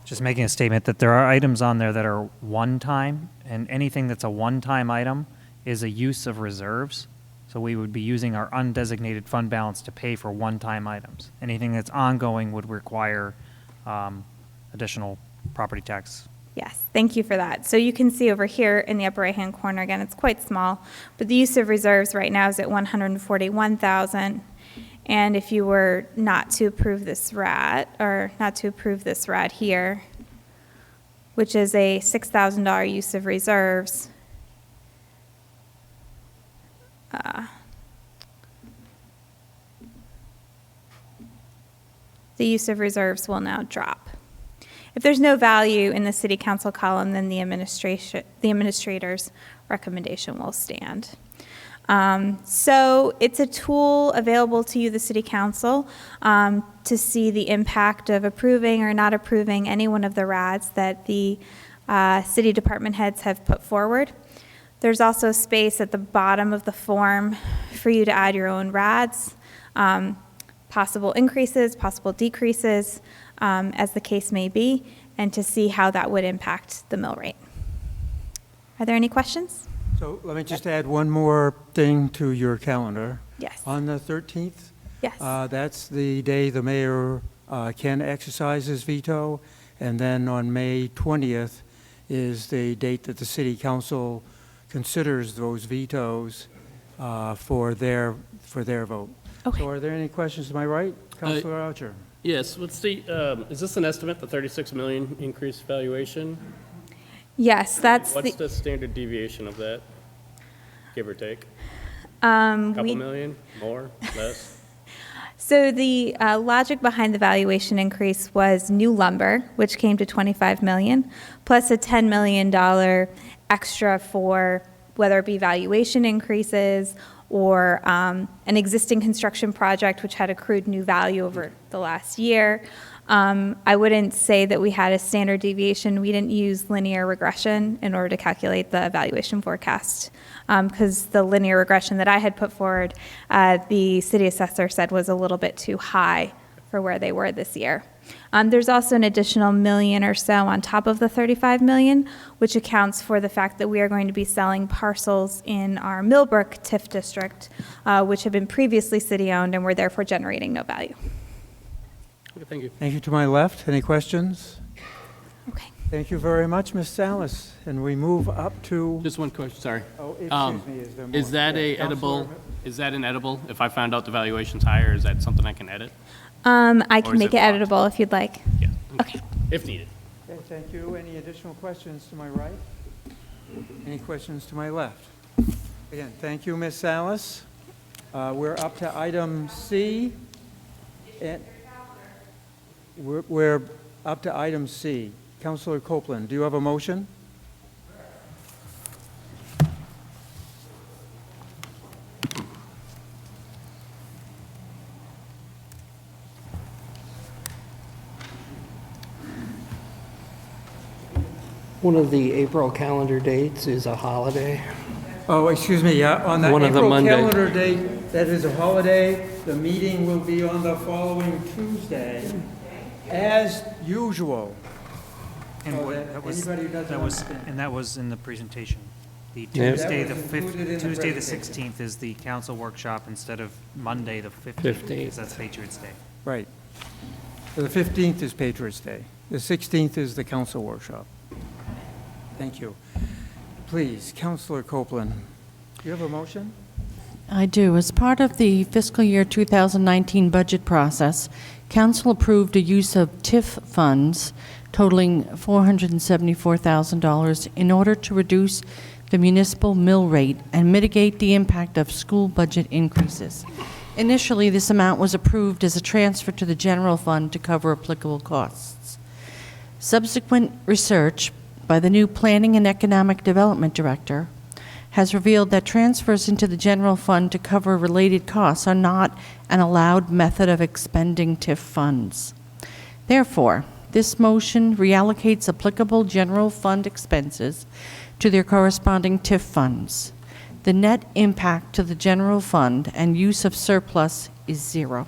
Just making a statement that there are items on there that are one-time, and anything that's a one-time item is a use of reserves. So we would be using our undesignated fund balance to pay for one-time items. Anything that's ongoing would require additional property tax. Yes, thank you for that. So you can see over here in the upper right-hand corner, again, it's quite small, but the use of reserves right now is at $141,000. And if you were not to approve this RAD, or not to approve this RAD here, which is a $6,000 use of reserves, the use of reserves will now drop. If there's no value in the city council column, then the administrator's recommendation will stand. So it's a tool available to you, the city council, to see the impact of approving or not approving any one of the RADs that the city department heads have put forward. There's also space at the bottom of the form for you to add your own RADs, possible increases, possible decreases, as the case may be, and to see how that would impact the mill rate. Are there any questions? So let me just add one more thing to your calendar. Yes. On the 13th, Yes. that's the day the mayor can exercise his veto, and then on May 20th is the date that the city council considers those vetoes for their vote. Okay. So are there any questions? Am I right, Councilor Archer? Yes, what's the, is this an estimate, the 36 million increased valuation? Yes, that's What's the standard deviation of that, give or take? um, Couple we- million, more, less? So the logic behind the valuation increase was new lumber, which came to 25 million, plus a $10 million extra for whether it be valuation increases or an existing construction project which had accrued new value over the last year. I wouldn't say that we had a standard deviation. We didn't use linear regression in order to calculate the valuation forecast, because the linear regression that I had put forward, the city assessor said was a little bit too high for where they were this year. There's also an additional million or so on top of the 35 million, which accounts for the fact that we are going to be selling parcels in our Millbrook TIF district, which have been previously city-owned and were therefore generating no value. Okay, thank you. Thank you to my left. Any questions? Okay. Thank you very much, Ms. Salas. And we move up to, Just one question, sorry. oh, Um, excuse me, is there more? Is that Yeah, a Counselor- edible, is that an edible? If I found out the valuation's higher, is that something I can edit? I Or can is make it it blocked? editable if you'd like. Yeah. Okay. If needed. Okay, thank you. Any additional questions to my right? Any questions to my left? Again, thank you, Ms. Salas. We're up to item C. And we're up to item C. Counselor Copeland, do you have a motion? One of the April calendar dates is a holiday. Oh, excuse me, yeah, on the One of the April Monday. calendar date, that is a holiday. The meeting will be on the following Tuesday, as usual. And Oh, that was, anybody who doesn't understand. and that was in the presentation. The Yeah. Tuesday, That the was included in the Tuesday, the presentation. 16th is the council workshop instead of Monday, the 15th, 15th. because that's Patriots Day. Right. So the 15th is Patriots Day. The 16th is the council workshop. Thank you. Please, Counselor Copeland, do you have a motion? I do. As part of the fiscal year 2019 budget process, council approved a use of TIF funds totaling $474,000 in order to reduce the municipal mill rate and mitigate the impact of school budget increases. Initially, this amount was approved as a transfer to the general fund to cover applicable costs. Subsequent research by the new Planning and Economic Development Director has revealed that transfers into the general fund to cover related costs are not an allowed method of expending TIF funds. Therefore, this motion reallocates applicable general fund expenses to their corresponding TIF funds. The net impact to the general fund and use of surplus is zero.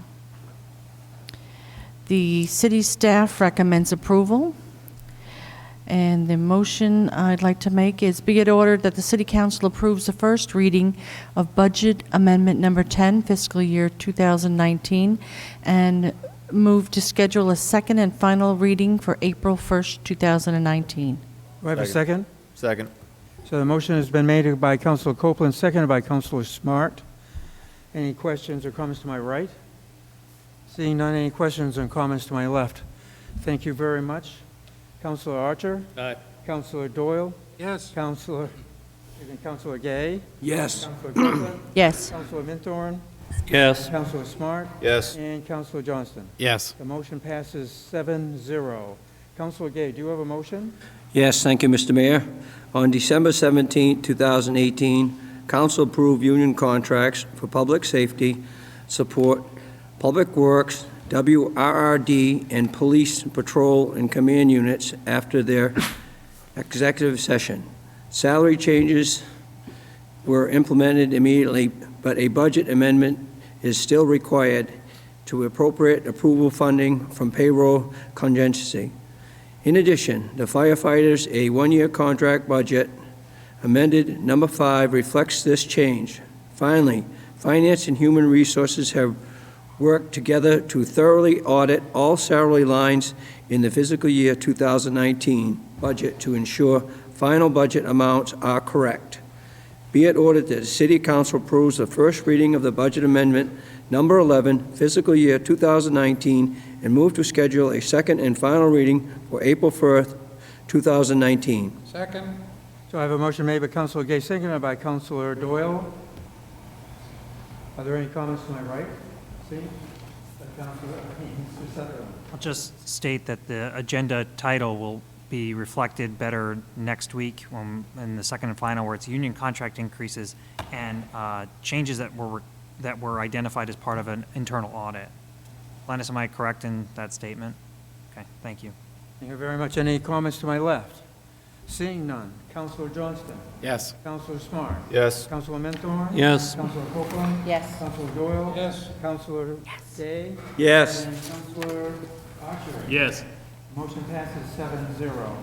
The city staff recommends approval. And the motion I'd like to make is, be it ordered that the City Council approves the first reading of Budget Amendment Number 10, fiscal year 2019, and move to schedule a second and final reading for April 1st, 2019. Do I have a second? Second. So the motion has been made by Counselor Copeland, seconded by Counselor Smart. Any questions or comments to my right? Seeing none, any questions or comments to my left? Thank you very much. Counselor Archer? Aye. Counselor Doyle? Yes. Counselor Gay? Yes. Counselor Copeland? Yes. Counselor Minthorn? Yes. Counselor Smart? Yes. And Counselor Johnston? Yes. The motion passes 7-0. Counselor Gay, do you have a motion? Yes, thank you, Mr. Mayor. On December 17, 2018, council approved union contracts for public safety, support, public works, WRRD, and police patrol and command units after their executive session. Salary changes were implemented immediately, but a budget amendment is still required to appropriate approval funding from payroll contingency. In addition, the firefighters, a one-year contract budget amended number 5 reflects this change. Finally, Finance and Human Resources have worked together to thoroughly audit all salary lines in the fiscal year 2019 budget to ensure final budget amounts are correct. Be it ordered that the City Council approves the first reading of the budget amendment number 11, fiscal year 2019, and move to schedule a second and final reading for April 1st, 2019. Second? So I have a motion made by Councilor Gay, seconded by Councilor Doyle. Are there any comments to my right? See? Mr. Sutherland. I'll just state that the agenda title will be reflected better next week in the second and final, where it's union contract increases and changes that were identified as part of an internal audit. Linus, am I correct in that statement? Okay, thank you. Thank you very much. Any comments to my left? Seeing none. Councilor Johnston. Yes. Councilor Smart. Yes. Councilor Mentor. Yes. Councilor Copeland. Yes. Councilor Doyle. Yes. Councilor Day. Yes. And Councilor Archer. Yes. Motion passes 7-0.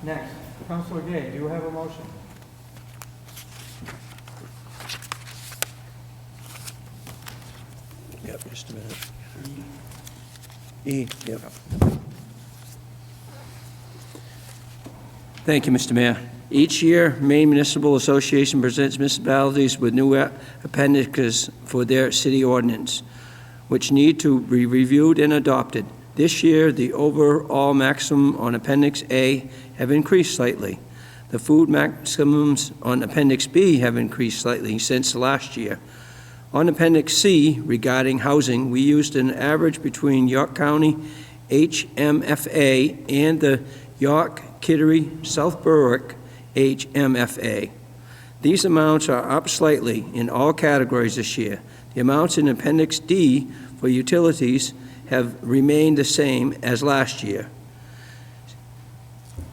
Next, Councilor Gay, do you have a motion? Yep, just a minute. E, yep. Thank you, Mr. Mayor. Each year, Maine Municipal Association presents municipalities with new appendixes for their city ordinance, which need to be reviewed and adopted. This year, the overall maximum on Appendix A have increased slightly. The food maximums on Appendix B have increased slightly since last year. On Appendix C, regarding housing, we used an average between York County HMFA and the York, Kittery, South Berwick HMFA. These amounts are up slightly in all categories this year. The amounts in Appendix D for utilities have remained the same as last year.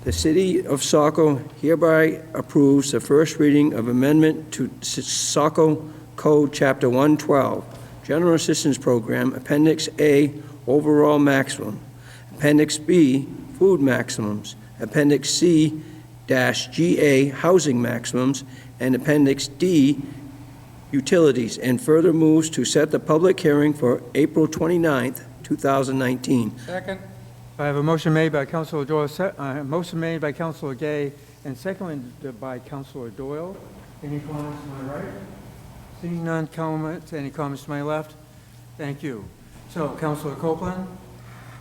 The City of Saco hereby approves the first reading of amendment to Saco Code Chapter 112, General Assistance Program, Appendix A, Overall Maximum, Appendix B, Food Maximums, Appendix C-GA, Housing Maximums, and Appendix D, Utilities, and further moves to set the public hearing for April 29th, 2019. Second? I have a motion made by Councilor Doyle, motion made by Councilor Gay, and seconded by Councilor Doyle. Any comments to my right? Seeing none comments, any comments to my left? Thank you. So, Councilor Copeland?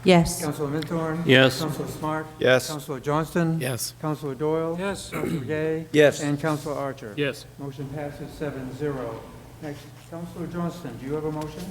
Yes. Councilor Minthorn? Yes. Councilor Smart? Yes. Councilor Johnston? Yes. Councilor Doyle? Yes. Councilor Gay? Yes. And Councilor Archer? Yes. Motion passes 7-0. Next, Councilor Johnston, do you have a motion?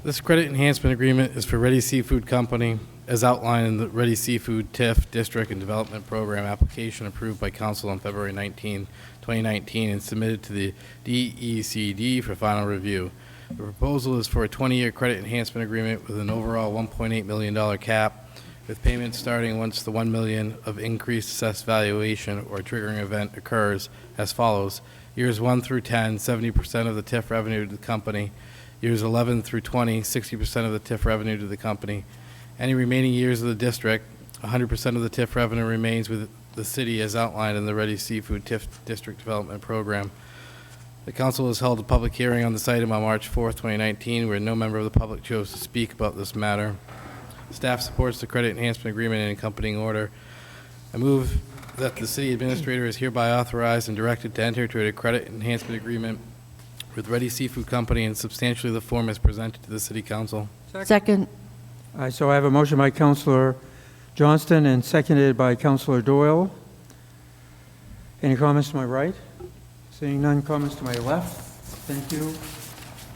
This credit enhancement agreement is for Ready Seafood Company, as outlined in the Ready Seafood TIF District and Development Program application approved by Council on February 19, 2019, and submitted to the DECD for final review. The proposal is for a 20-year credit enhancement agreement with an overall $1.8 million cap, with payments starting once the $1 million of increased assessed valuation or triggering event occurs as follows. Years 1 through 10, 70% of the TIF revenue to the company. Years 11 through 20, 60% of the TIF revenue to the company. Any remaining years of the district, 100% of the TIF revenue remains with the city as outlined in the Ready Seafood TIF District Development Program. The council has held a public hearing on this item on March 4th, 2019, where no member of the public chose to speak about this matter. Staff supports the credit enhancement agreement and accompanying order. I move that the city administrator is hereby authorized and directed to enter into a credit enhancement agreement with Ready Seafood Company in substantially the form as presented to the city council. Second. So I have a motion by Councilor Johnston and seconded by Councilor Doyle. Any comments to my right? Seeing none comments to my left? Thank you.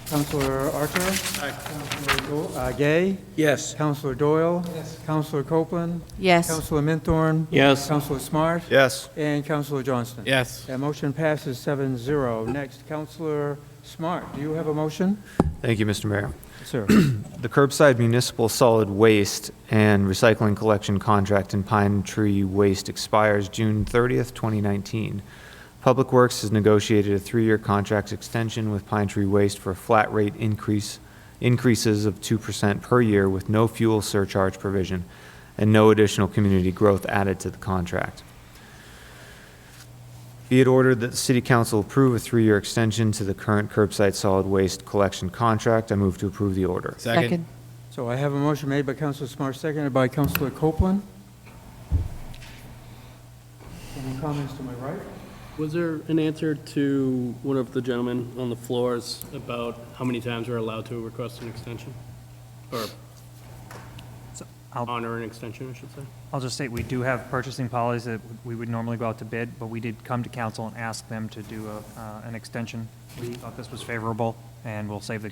Councilor Archer? Councilor Gay? Yes. Councilor Doyle? Yes. Councilor Copeland? Yes. Councilor Minthorn? Yes. Councilor Smart? Yes. And Councilor Johnston? Yes. That motion passes 7-0. Next, Councilor Smart, do you have a motion? Thank you, Mr. Mayor. Sir. The curbside municipal solid waste and recycling collection contract in Pine Tree Waste expires June 30th, 2019. Public Works has negotiated a 3-year contract extension with Pine Tree Waste for a flat rate increases of 2% per year with no fuel surcharge provision and no additional community growth added to the contract. Be it ordered that the City Council approve a 3-year extension to the current curbside solid waste collection contract. I move to approve the order. Second. So I have a motion made by Councilor Smart, seconded by Councilor Copeland. Any comments to my right? Was there an answer to one of the gentlemen on the floors about how many times we're allowed to request an extension? Or, honor an extension, I should say. I'll just say, we do have purchasing policies that we would normally go out to bid, but we did come to council and ask them to do an extension. We thought this was favorable, and will save the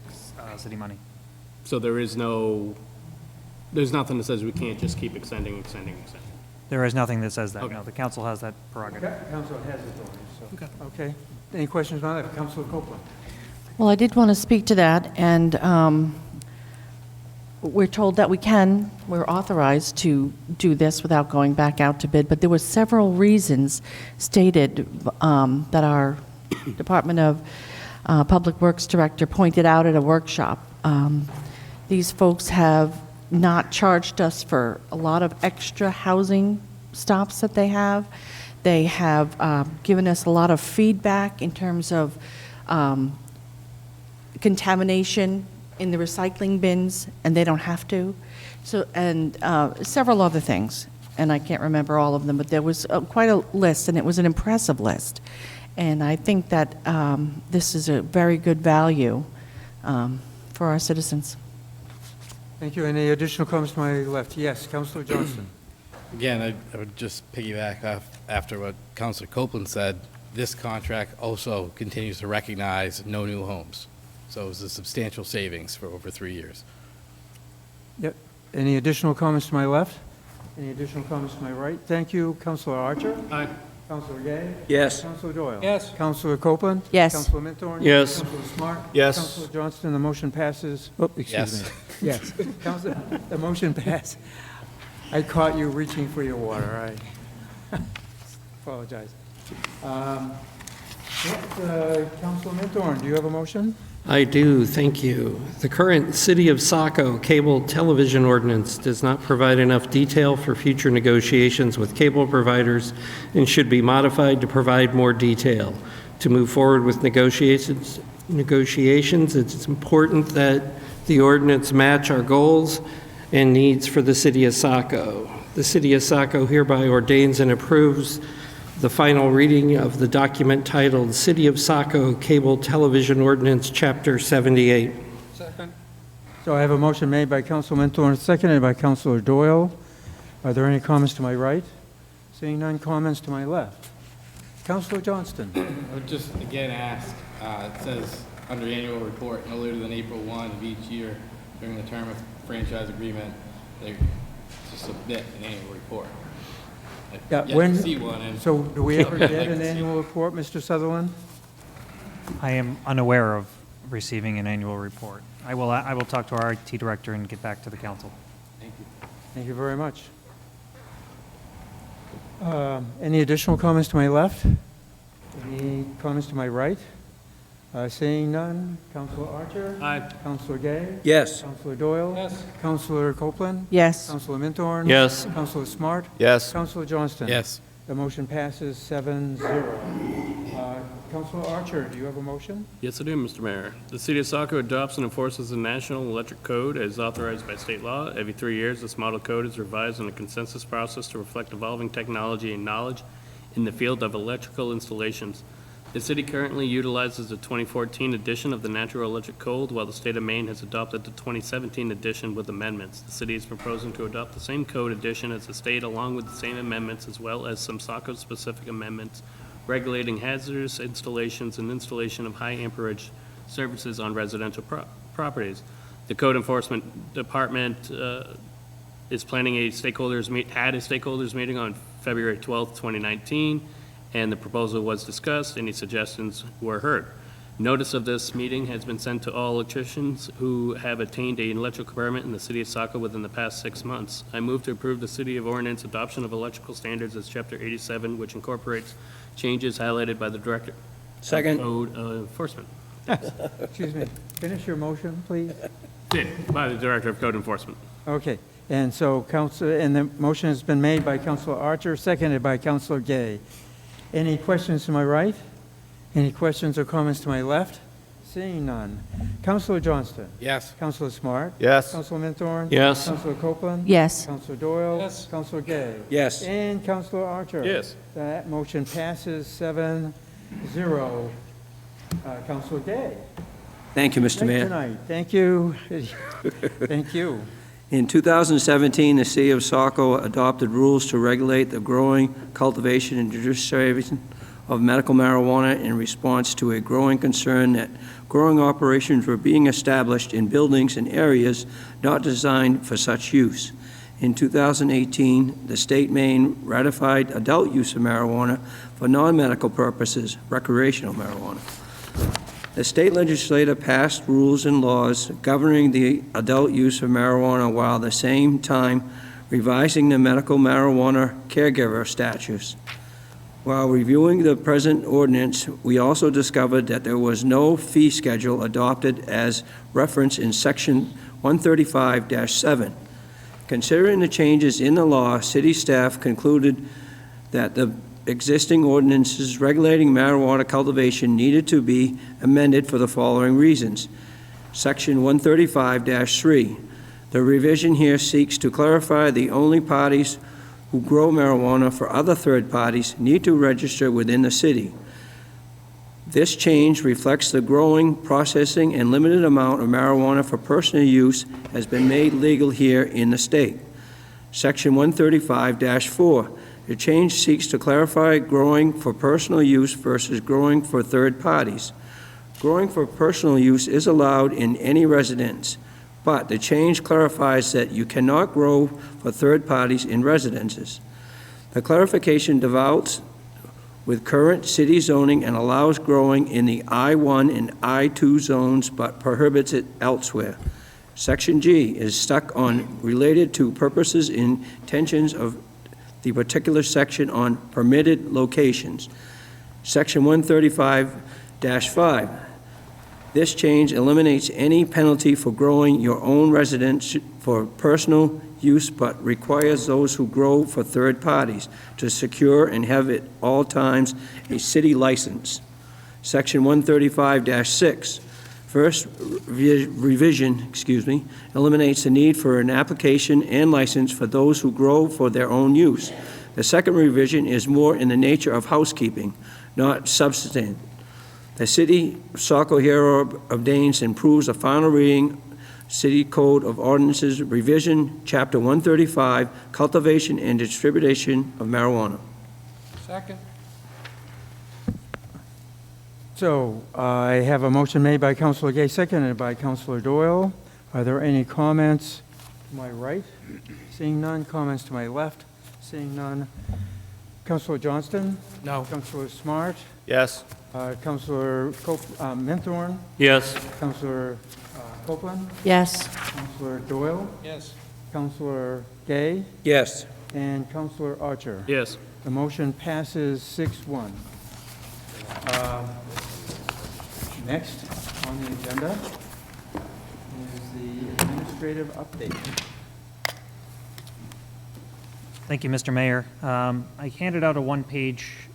city money. So there's nothing that says we can't just keep extending. There is nothing that says that, Okay. no. The council has that prerogative. Council has authority, so. Okay. Any questions on that? Councilor Copeland? Well, I did want to speak to that, and we're told that we're authorized to do this without going back out to bid, but there were several reasons stated that our Department of Public Works Director pointed out at a workshop. These folks have not charged us for a lot of extra housing stops that they have. They have given us a lot of feedback in terms of contamination in the recycling bins, and they don't have to. So, and several other things, and I can't remember all of them, but there was quite a list, and it was an impressive list. And I think that this is a very good value for our citizens. Thank you. Any additional comments to my left? Yes, Councilor Johnston. Again, I would just piggyback off after what Councilor Copeland said. This contract also continues to recognize no new homes. So it was a substantial savings for over 3 years. Yep. Any additional comments to my left? Any additional comments to my right? Thank you. Councilor Archer? Aye. Councilor Gay? Yes. Councilor Doyle? Yes. Councilor Copeland? Yes. Councilor Minthorn? Yes. Councilor Smart? Yes. Councilor Johnston, the motion passes. Oh, excuse me. Yes. Councilor, the motion passed. I caught you reaching for your water. I apologize. Councilor Minthorn, do you have a motion? I do, thank you. The current City of Saco cable television ordinance does not provide enough detail for future negotiations with cable providers and should be modified to provide more detail. To move forward with negotiations, it's important that the ordinance match our goals and needs for the City of Saco. The City of Saco hereby ordains and approves the final reading of the document titled City of Saco Cable Television Ordinance, Chapter 78. Second. So I have a motion made by Councilor Minthorn, seconded by Councilor Doyle. Are there any comments to my right? Seeing none, comments to my left. Councilor Johnston. I would just again ask, it says under annual report, no later than April 1 of each year during the term of franchise agreement, they to submit an annual report. Yeah, Yet when, to see one, and so do we ever I'd get like an to see annual report, Mr. Sutherland? I am unaware of receiving an annual report. I will talk to our IT director and get back to the council. Thank you. Thank you very much. Any additional comments to my left? Any comments to my right? Seeing none, Councilor Archer? Aye. Councilor Gay? Yes. Councilor Doyle? Yes. Councilor Copeland? Yes. Councilor Minthorn? Yes. Councilor Smart? Yes. Councilor Johnston? Yes. The motion passes 7-0. Councilor Archer, do you have a motion? Yes, I do, Mr. Mayor. The City of Saco adopts and enforces the National Electric Code as authorized by state law. Every 3 years, this model code is revised in a consensus process to reflect evolving technology and knowledge in the field of electrical installations. The city currently utilizes the 2014 edition of the Natural Electric Code, while the state of Maine has adopted the 2017 edition with amendments. The city is proposing to adopt the same code edition as the state, along with the same amendments, as well as some Saco-specific amendments regulating hazardous installations and installation of high amperage services on residential properties. The Code Enforcement Department is planning had a stakeholders meeting on February 12th, 2019, and the proposal was discussed. Any suggestions were heard. Notice of this meeting has been sent to all electricians who have attained an electrical permit in the city of Saco within the past 6 months. I move to approve the City of Ordinance adoption of electrical standards as Chapter 87, which incorporates changes highlighted by the Director Second. of Code Enforcement. Excuse me. Finish your motion, please. By the Director of Code Enforcement. Okay. And so the motion has been made by Councilor Archer, seconded by Councilor Gay. Any questions to my right? Any questions or comments to my left? Seeing none. Councilor Johnston? Yes. Councilor Smart? Yes. Councilor Minthorn? Yes. Councilor Copeland? Yes. Councilor Doyle? Yes. Councilor Gay? Yes. And Councilor Archer? Yes. That motion passes 7-0. Councilor Gay? Thank you, Mr. Great Mayor. tonight. Thank you. Thank you. In 2017, the City of Saco adopted rules to regulate the growing, cultivation, and distribution of medical marijuana in response to a growing concern that growing operations were being established in buildings and areas not designed for such use. In 2018, the state Maine ratified adult use of marijuana for non-medical purposes, recreational marijuana. The state legislature passed rules and laws governing the adult use of marijuana while at the same time revising the medical marijuana caregiver statutes. While reviewing the present ordinance, we also discovered that there was no fee schedule adopted as referenced in Section 135-7. Considering the changes in the law, city staff concluded that the existing ordinances regulating marijuana cultivation needed to be amended for the following reasons. Section 135-3. The revision here seeks to clarify the only parties who grow marijuana for other third parties need to register within the city. This change reflects the growing, processing, and limited amount of marijuana for personal use has been made legal here in the state. Section 135-4. The change seeks to clarify growing for personal use versus growing for third parties. Growing for personal use is allowed in any residence, but the change clarifies that you cannot grow for third parties in residences. The clarification develops with current city zoning and allows growing in the I-1 and I-2 zones but prohibits it elsewhere. Section G is stuck on related to purposes and intentions of the particular section on permitted locations. Section 135-5. This change eliminates any penalty for growing your own residence for personal use, but requires those who grow for third parties to secure and have at all times a city license. Section 135-6. First revision, eliminates the need for an application and license for those who grow for their own use. The second revision is more in the nature of housekeeping, not substantive. The City of Saco hereby ordains and approves a final reading City Code of Ordinances Revision, Chapter 135, Cultivation and Distribution of Marijuana. Second. So I have a motion made by Councilor Gay, seconded by Councilor Doyle. Are there any comments to my right? Seeing none. Comments to my left? Seeing none. Councilor Johnston? No. Councilor Smart? Yes. Councilor Minthorn? Yes. Councilor Copeland? Yes. Councilor Doyle? Yes. Councilor Gay? Yes. And Councilor Archer? Yes. The motion passes 6-1. Next on the agenda is the administrative update. Thank you, Mr. Mayor. I handed out a one-page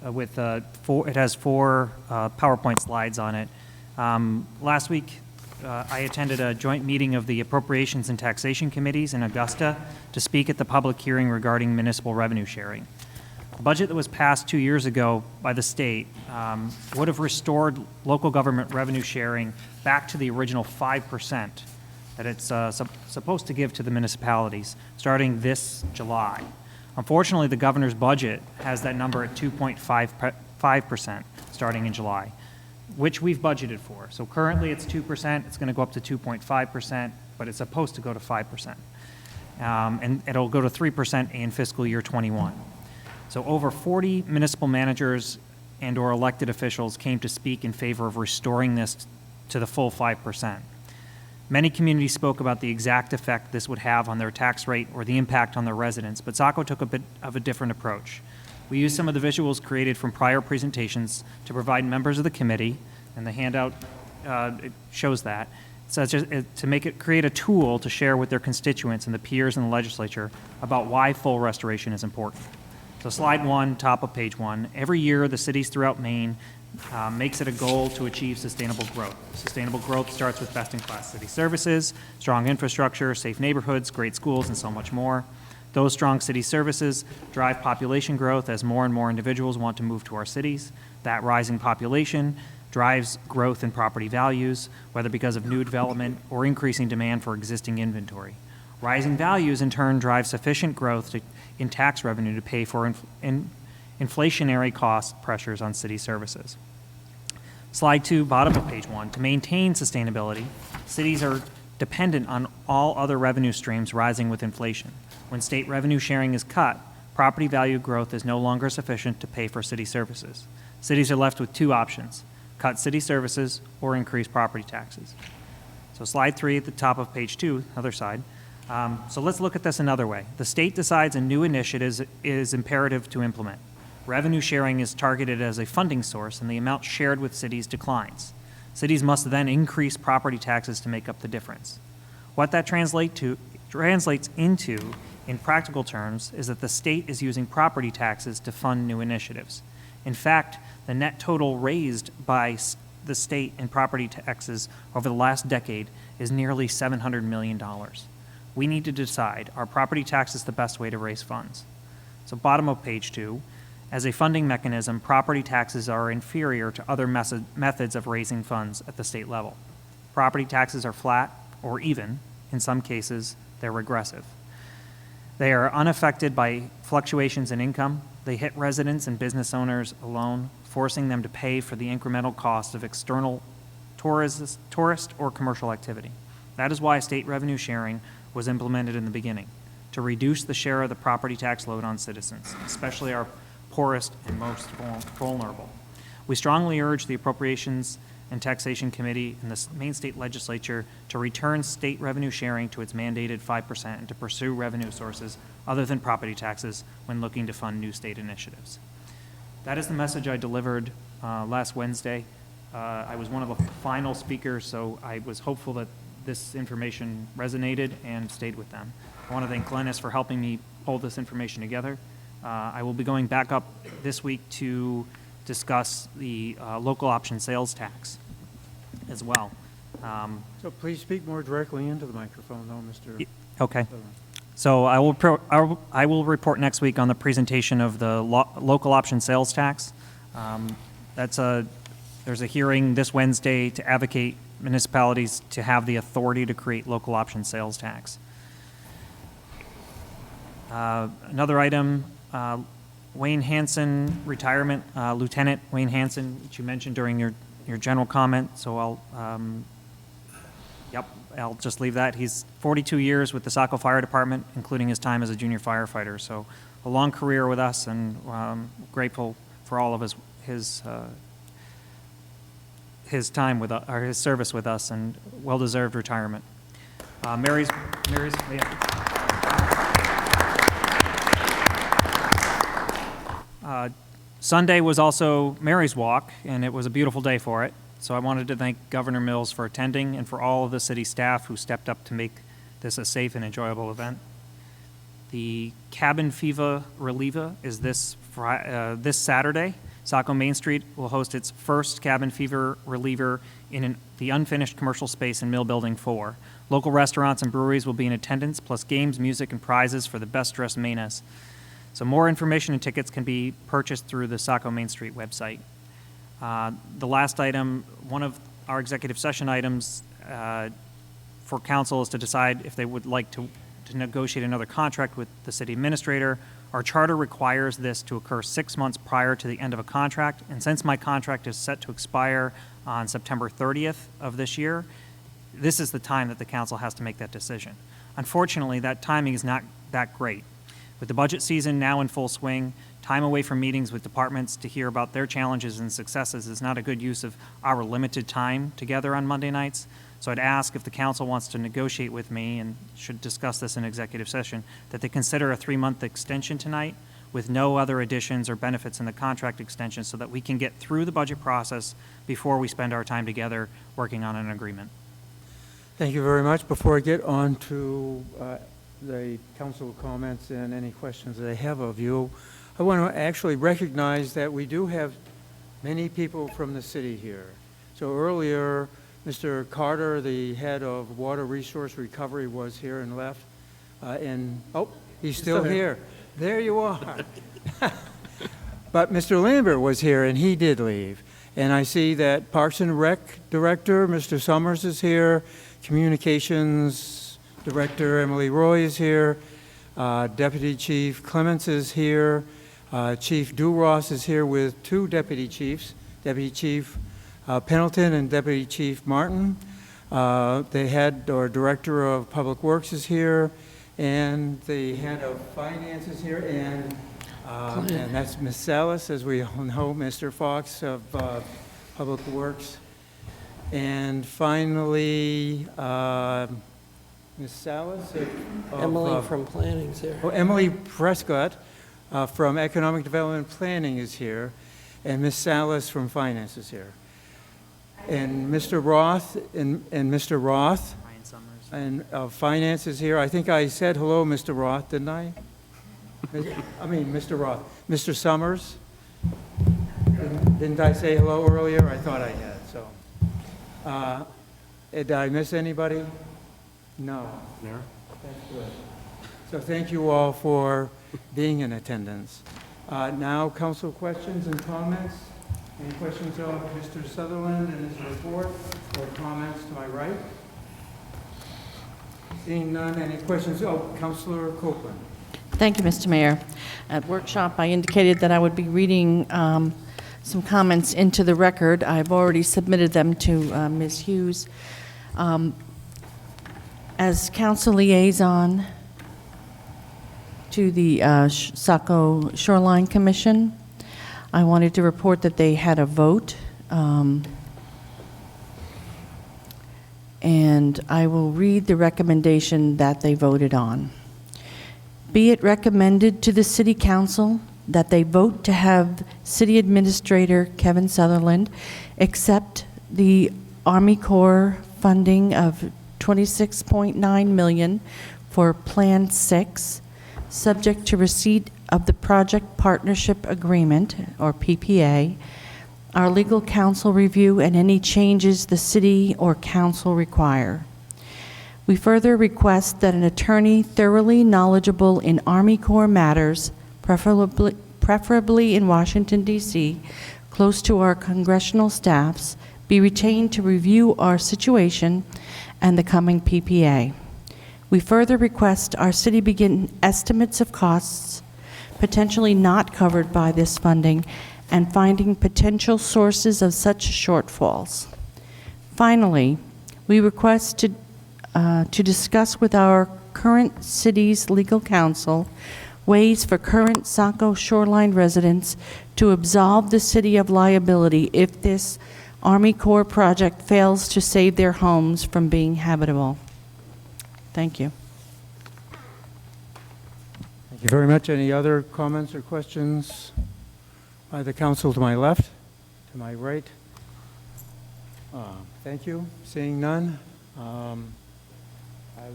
with it has four PowerPoint slides on it. Last week, I attended a joint meeting of the Appropriations and Taxation Committees in Augusta to speak at the public hearing regarding municipal revenue sharing. The budget that was passed 2 years ago by the state would have restored local government revenue sharing back to the original 5% that it's supposed to give to the municipalities starting this July. Unfortunately, the governor's budget has that number at 2.5% starting in July, which we've budgeted for. So currently it's 2%, it's going to go up to 2.5%, but it's supposed to go to 5%. And it'll go to 3% in fiscal year 21. So over 40 municipal managers and or elected officials came to speak in favor of restoring this to the full 5%. Many communities spoke about the exact effect this would have on their tax rate or the impact on their residents, but Saco took a bit of a different approach. We used some of the visuals created from prior presentations to provide members of the committee, and the handout it shows that, such as to create a tool to share with their constituents and the peers in the legislature about why full restoration is important. So slide 1, top of page 1. Every year, the cities throughout Maine makes it a goal to achieve sustainable growth. Sustainable growth starts with best-in-class city services, strong infrastructure, safe neighborhoods, great schools, and so much more. Those strong city services drive population growth as more and more individuals want to move to our cities. That rising population drives growth in property values, whether because of new development or increasing demand for existing inventory. Rising values in turn drive sufficient growth in tax revenue to pay for inflationary cost pressures on city services. Slide 2, bottom of page 1. To maintain sustainability, cities are dependent on all other revenue streams rising with inflation. When state revenue sharing is cut, property value growth is no longer sufficient to pay for city services. Cities are left with two options: cut city services or increase property taxes. So slide 3 at the top of page 2, other side. So let's look at this another way. The state decides a new initiative is imperative to implement. Revenue sharing is targeted as a funding source, and the amount shared with cities declines. Cities must then increase property taxes to make up the difference. What that translates into, in practical terms, is that the state is using property taxes to fund new initiatives. In fact, the net total raised by the state in property taxes over the last decade is nearly $700 million. We need to decide, are property taxes the best way to raise funds? So bottom of page 2, as a funding mechanism, property taxes are inferior to other methods of raising funds at the state level. Property taxes are flat or even. In some cases, they're regressive. They are unaffected by fluctuations in income. They hit residents and business owners alone, forcing them to pay for the incremental cost of external tourist or commercial activity. That is why state revenue sharing was implemented in the beginning, to reduce the share of the property tax load on citizens, especially our poorest and most vulnerable. We strongly urge the Appropriations and Taxation Committee and the Maine State Legislature to return state revenue sharing to its mandated 5% and to pursue revenue sources other than property taxes when looking to fund new state initiatives. That is the message I delivered last Wednesday. I was one of the final speakers, so I was hopeful that this information resonated and stayed with them. I want to thank Glennis for helping me pull this information together. I will be going back up this week to discuss the local option sales tax as well. So please speak more directly into the microphone, though, Mr. Okay. So I will report next week on the presentation of the local option sales tax. There's a hearing this Wednesday to advocate municipalities to have the authority to create local option sales tax. Another item, Wayne Hanson retirement, Lieutenant Wayne Hanson, which you mentioned during your general comment. So I'll just leave that. He's 42 years with the Saco Fire Department, including his time as a junior firefighter. So a long career with us, and grateful for all of his time with or his service with us, and well-deserved retirement. Mary's. Sunday was also Mary's Walk, and it was a beautiful day for it. So I wanted to thank Governor Mills for attending and for all of the city staff who stepped up to make this a safe and enjoyable event. The Cabin Fever Reliever is this Saturday. Saco Main Street will host its first Cabin Fever Reliever in the unfinished commercial space in Mill Building 4. Local restaurants and breweries will be in attendance, plus games, music, and prizes for the best-dressed Mainers. So more information and tickets can be purchased through the Saco Main Street website. The last item, one of our executive session items for council is to decide if they would like to negotiate another contract with the city administrator. Our charter requires this to occur 6 months prior to the end of a contract, and since my contract is set to expire on September 30th of this year, this is the time that the council has to make that decision. Unfortunately, that timing is not that great. With the budget season now in full swing, time away from meetings with departments to hear about their challenges and successes is not a good use of our limited time together on Monday nights. So I'd ask if the council wants to negotiate with me, and should discuss this in executive session, that they consider a 3-month extension tonight with no other additions or benefits in the contract extension, so that we can get through the budget process before we spend our time together working on an agreement. Thank you very much. Before I get on to the council comments and any questions that I have of you, I want to actually recognize that we do have many people from the city here. So earlier, Mr. Carter, the head of Water Resource Recovery, was here and left. He's still here. There you are. But Mr. Lambert was here, and he did leave. And I see that Parks and Rec Director, Mr. Summers, is here. Communications Director Emily Roy is here. Deputy Chief Clements is here. Chief Duross is here with two deputy chiefs, Deputy Chief Pendleton and Deputy Chief Martin. The head or Director of Public Works is here, and the head of Finance is here, and that's Ms. Salas, as we all know, Mr. Fox of Public Works. And finally, Ms. Salas of Emily from Planning's here. Oh, Emily Prescott from Economic Development Planning is here, and Ms. Salas from Finance is here. And Mr. Roth and Mr. Roth and Finance is here. I think I said hello, Mr. Roth, didn't I? I mean, Mr. Roth. Mr. Summers? Didn't I say hello earlier? I thought I had, so. Did I miss anybody? No. No. That's good. So thank you all for being in attendance. Now, council questions and comments. Any questions of Mr. Sutherland and his report, or comments to my right? Seeing none, any questions? Oh, Councilor Copeland. Thank you, Mr. Mayor. At workshop, I indicated that I would be reading some comments into the record. I've already submitted them to Ms. Hughes. As council liaison to the Saco Shoreline Commission, I wanted to report that they had a vote, and I will read the recommendation that they voted on. Be it recommended to the City Council that they vote to have City Administrator Kevin Sutherland accept the Army Corps funding of $26.9 million for Plan 6, subject to receipt of the Project Partnership Agreement, or PPA, our legal counsel review, and any changes the city or council require. We further request that an attorney thoroughly knowledgeable in Army Corps matters, preferably in Washington, D.C., close to our congressional staffs, be retained to review our situation and the coming PPA. We further request our city begin estimates of costs potentially not covered by this funding and finding potential sources of such shortfalls. Finally, we request to discuss with our current city's legal counsel ways for current Saco Shoreline residents to absolve the city of liability if this Army Corps project fails to save their homes from being habitable. Thank you. Thank you very much. Any other comments or questions by the council to my left, to my right? Thank you. Seeing none, I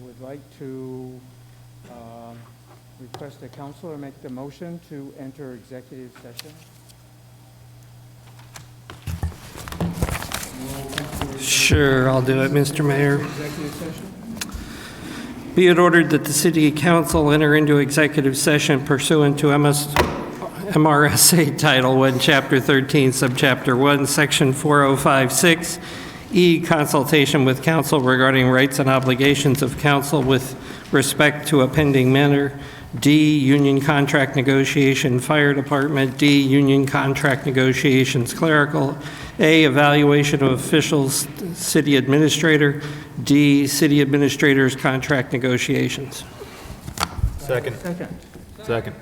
would like to request the councilor make the motion to enter executive session. Sure, I'll do it, Mr. Mayor. Executive session. Be it ordered that the City Council enter into executive session pursuant to MRSA Title 1, Chapter 13, Subchapter 1, Section 4056, E, consultation with counsel regarding rights and obligations of counsel with respect to a pending matter. D, union contract negotiation, fire department. D, union contract negotiations, clerical. A, evaluation of officials, city administrator. D, city administrator's contract negotiations. Second. Second.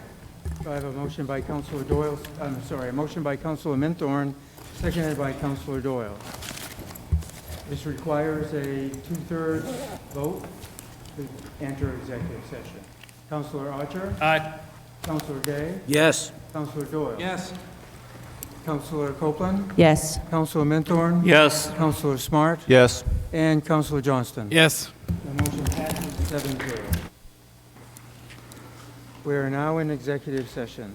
I have a motion by Councilor Doyle, a motion by Councilor Minthorn, seconded by Councilor Doyle. This requires a two-thirds vote to enter executive session. Councilor Archer? Aye. Councilor Day? Yes. Councilor Doyle? Yes. Councilor Copeland? Yes. Councilor Minthorn? Yes. Councilor Smart? Yes. And Councilor Johnston? Yes. The motion passes 7-0. We are now in executive session.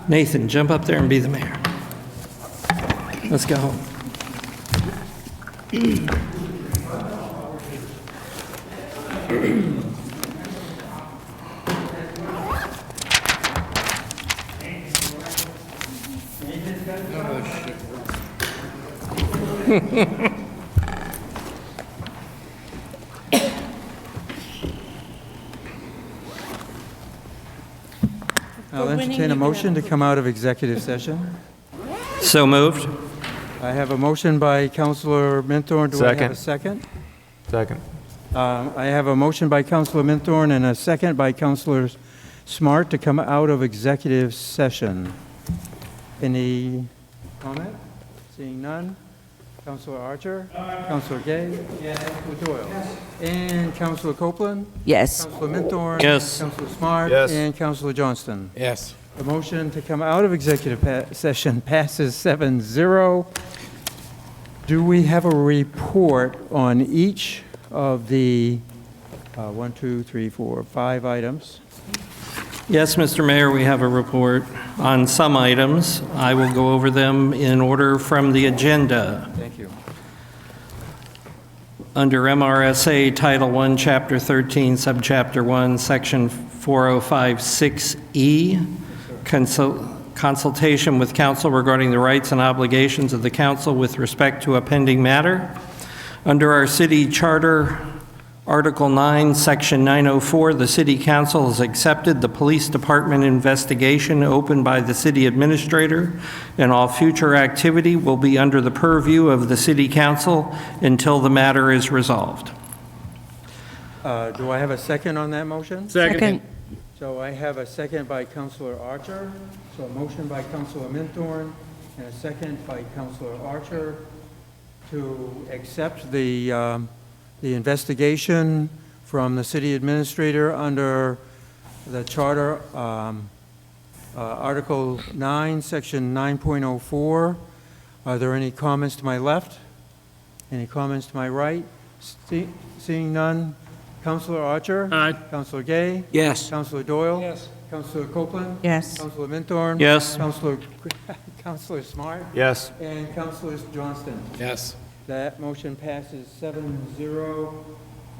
Nathan, jump up there and be the mayor. Let's go home. I'll entertain a motion to come out of executive session. So moved. I have a motion by Councilor Minthorn. Do I have a second? Second. I have a motion by Councilor Minthorn and a second by Councilor Smart to come out of executive session. Any comment? Seeing none. Councilor Archer? Councilor Gay? Yes. Councilor Doyle? Yes. And Councilor Copeland? Yes. Councilor Minthorn? Yes. Councilor Smart? Yes. And Councilor Johnston? Yes. The motion to come out of executive session passes 7-0. Do we have a report on each of the 1, 2, 3, 4, 5 items? Yes, Mr. Mayor, we have a report on some items. I will go over them in order from the agenda. Thank you. Under MRSA Title I, Chapter 13, Subchapter 1, Section 4056E, consultation with counsel regarding the rights and obligations of the council with respect to a pending matter. Under our city charter, Article 9, Section 904, the City Council has accepted the Police Department investigation opened by the City Administrator, and all future activity will be under the purview of the City Council until the matter is resolved. Do I have a second on that motion? Second. So I have a second by Councilor Archer. So a motion by Councilor Minthorn and a second by Councilor Archer to accept the investigation from the city administrator under the charter, Article 9, Section 9.04. Are there any comments to my left? Any comments to my right? Seeing none. Councilor Archer? Aye. Councilor Gay? Yes. Councilor Doyle? Yes. Councilor Copeland? Yes. Councilor Minthorn? Yes. Councilor Smart? Yes. And Councilor Johnston? Yes. That motion passes 7-0.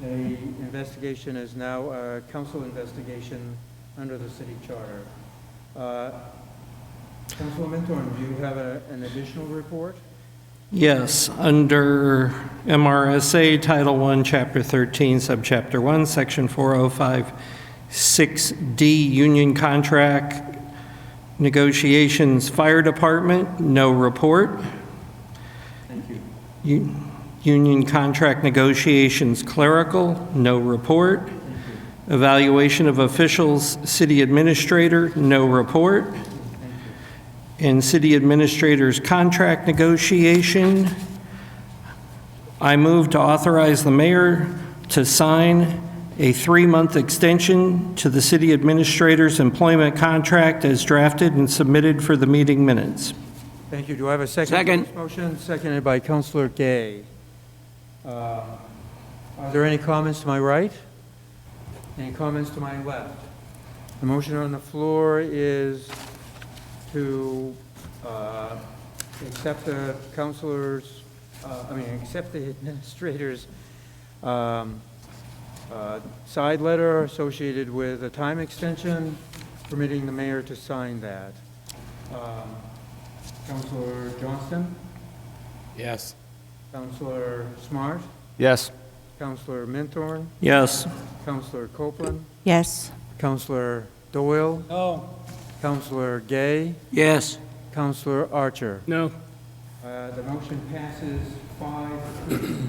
The investigation is now a council investigation under the city charter. Councilor Minthorn, do you have an additional report? Yes, under MRSA Title I, Chapter 13, Subchapter 1, Section 4056D, Union Contract Negotiations, Fire Department, no report. Thank you. Union Contract Negotiations, Clerical, no report. Evaluation of Officials, City Administrator, no report. In City Administrator's contract negotiation, I move to authorize the mayor to sign a 3-month extension to the City Administrator's employment contract as drafted and submitted for the meeting minutes. Thank you. Do I have a second? Second. to this motion? Seconded by Councilor Gay. Are there any comments to my right? Any comments to my left? The motion on the floor is to accept the counselor's, accept the administrator's side letter associated with a time extension, permitting the mayor to sign that. Councilor Johnston? Yes. Councilor Smart? Yes. Councilor Minthorn? Yes. Councilor Copeland? Yes. Councilor Doyle? No. Councilor Gay? Yes. Councilor Archer? No. The motion passes 5-2.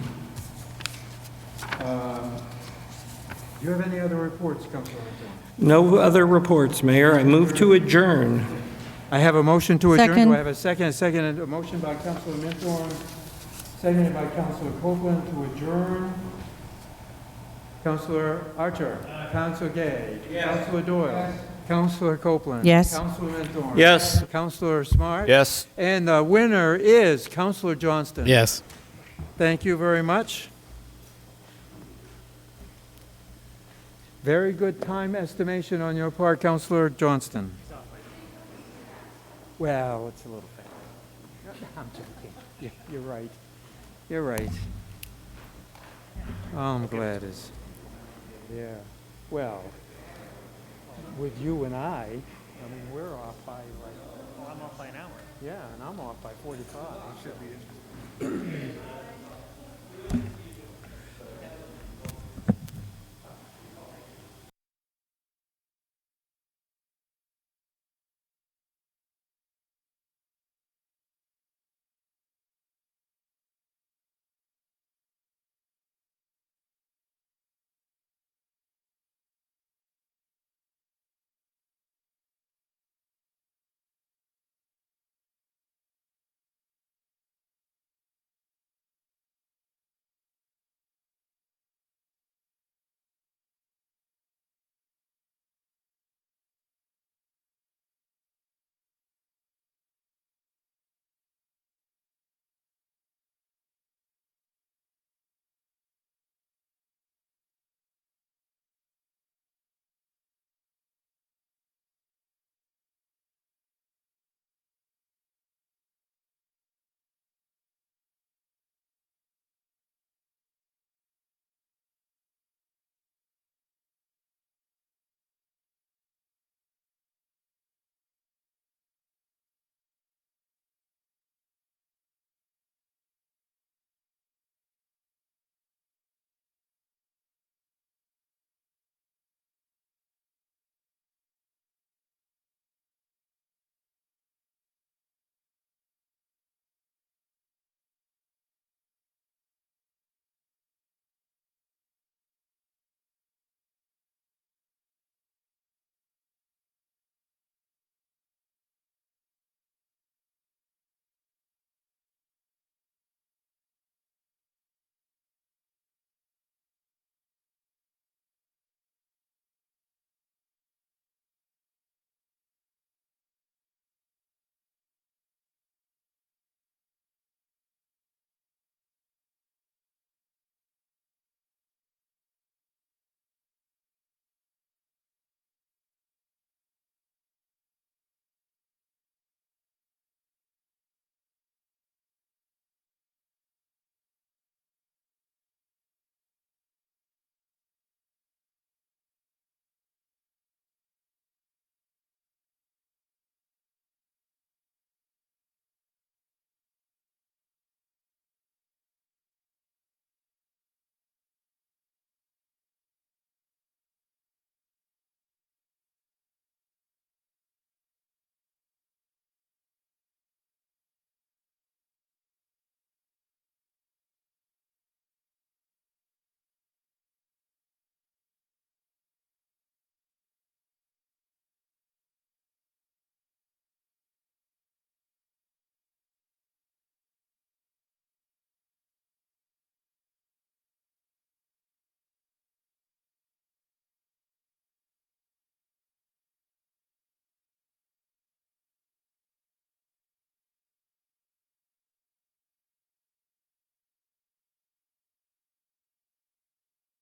Do you have any other reports, Councilor Minthorn? No other reports, Mayor. I move to adjourn. I have a motion to adjourn. Second. Do I have a second? A second. A motion by Councilor Minthorn, seconded by Councilor Copeland to adjourn. Councilor Archer? Councilor Gay? Councilor Doyle? Councilor Copeland? Yes. Councilor Minthorn? Yes. Councilor Smart? Yes. And the winner is Councilor Johnston. Yes. Thank you very much. Very good time estimation on your part, Counselor Johnston. Well, it's a little fast. I'm joking. Yeah, you're right. You're right. I'm glad it's, yeah. Well, with you and I mean, we're off by like... I'm off by an hour. Yeah, and I'm off by 45. Should be interesting.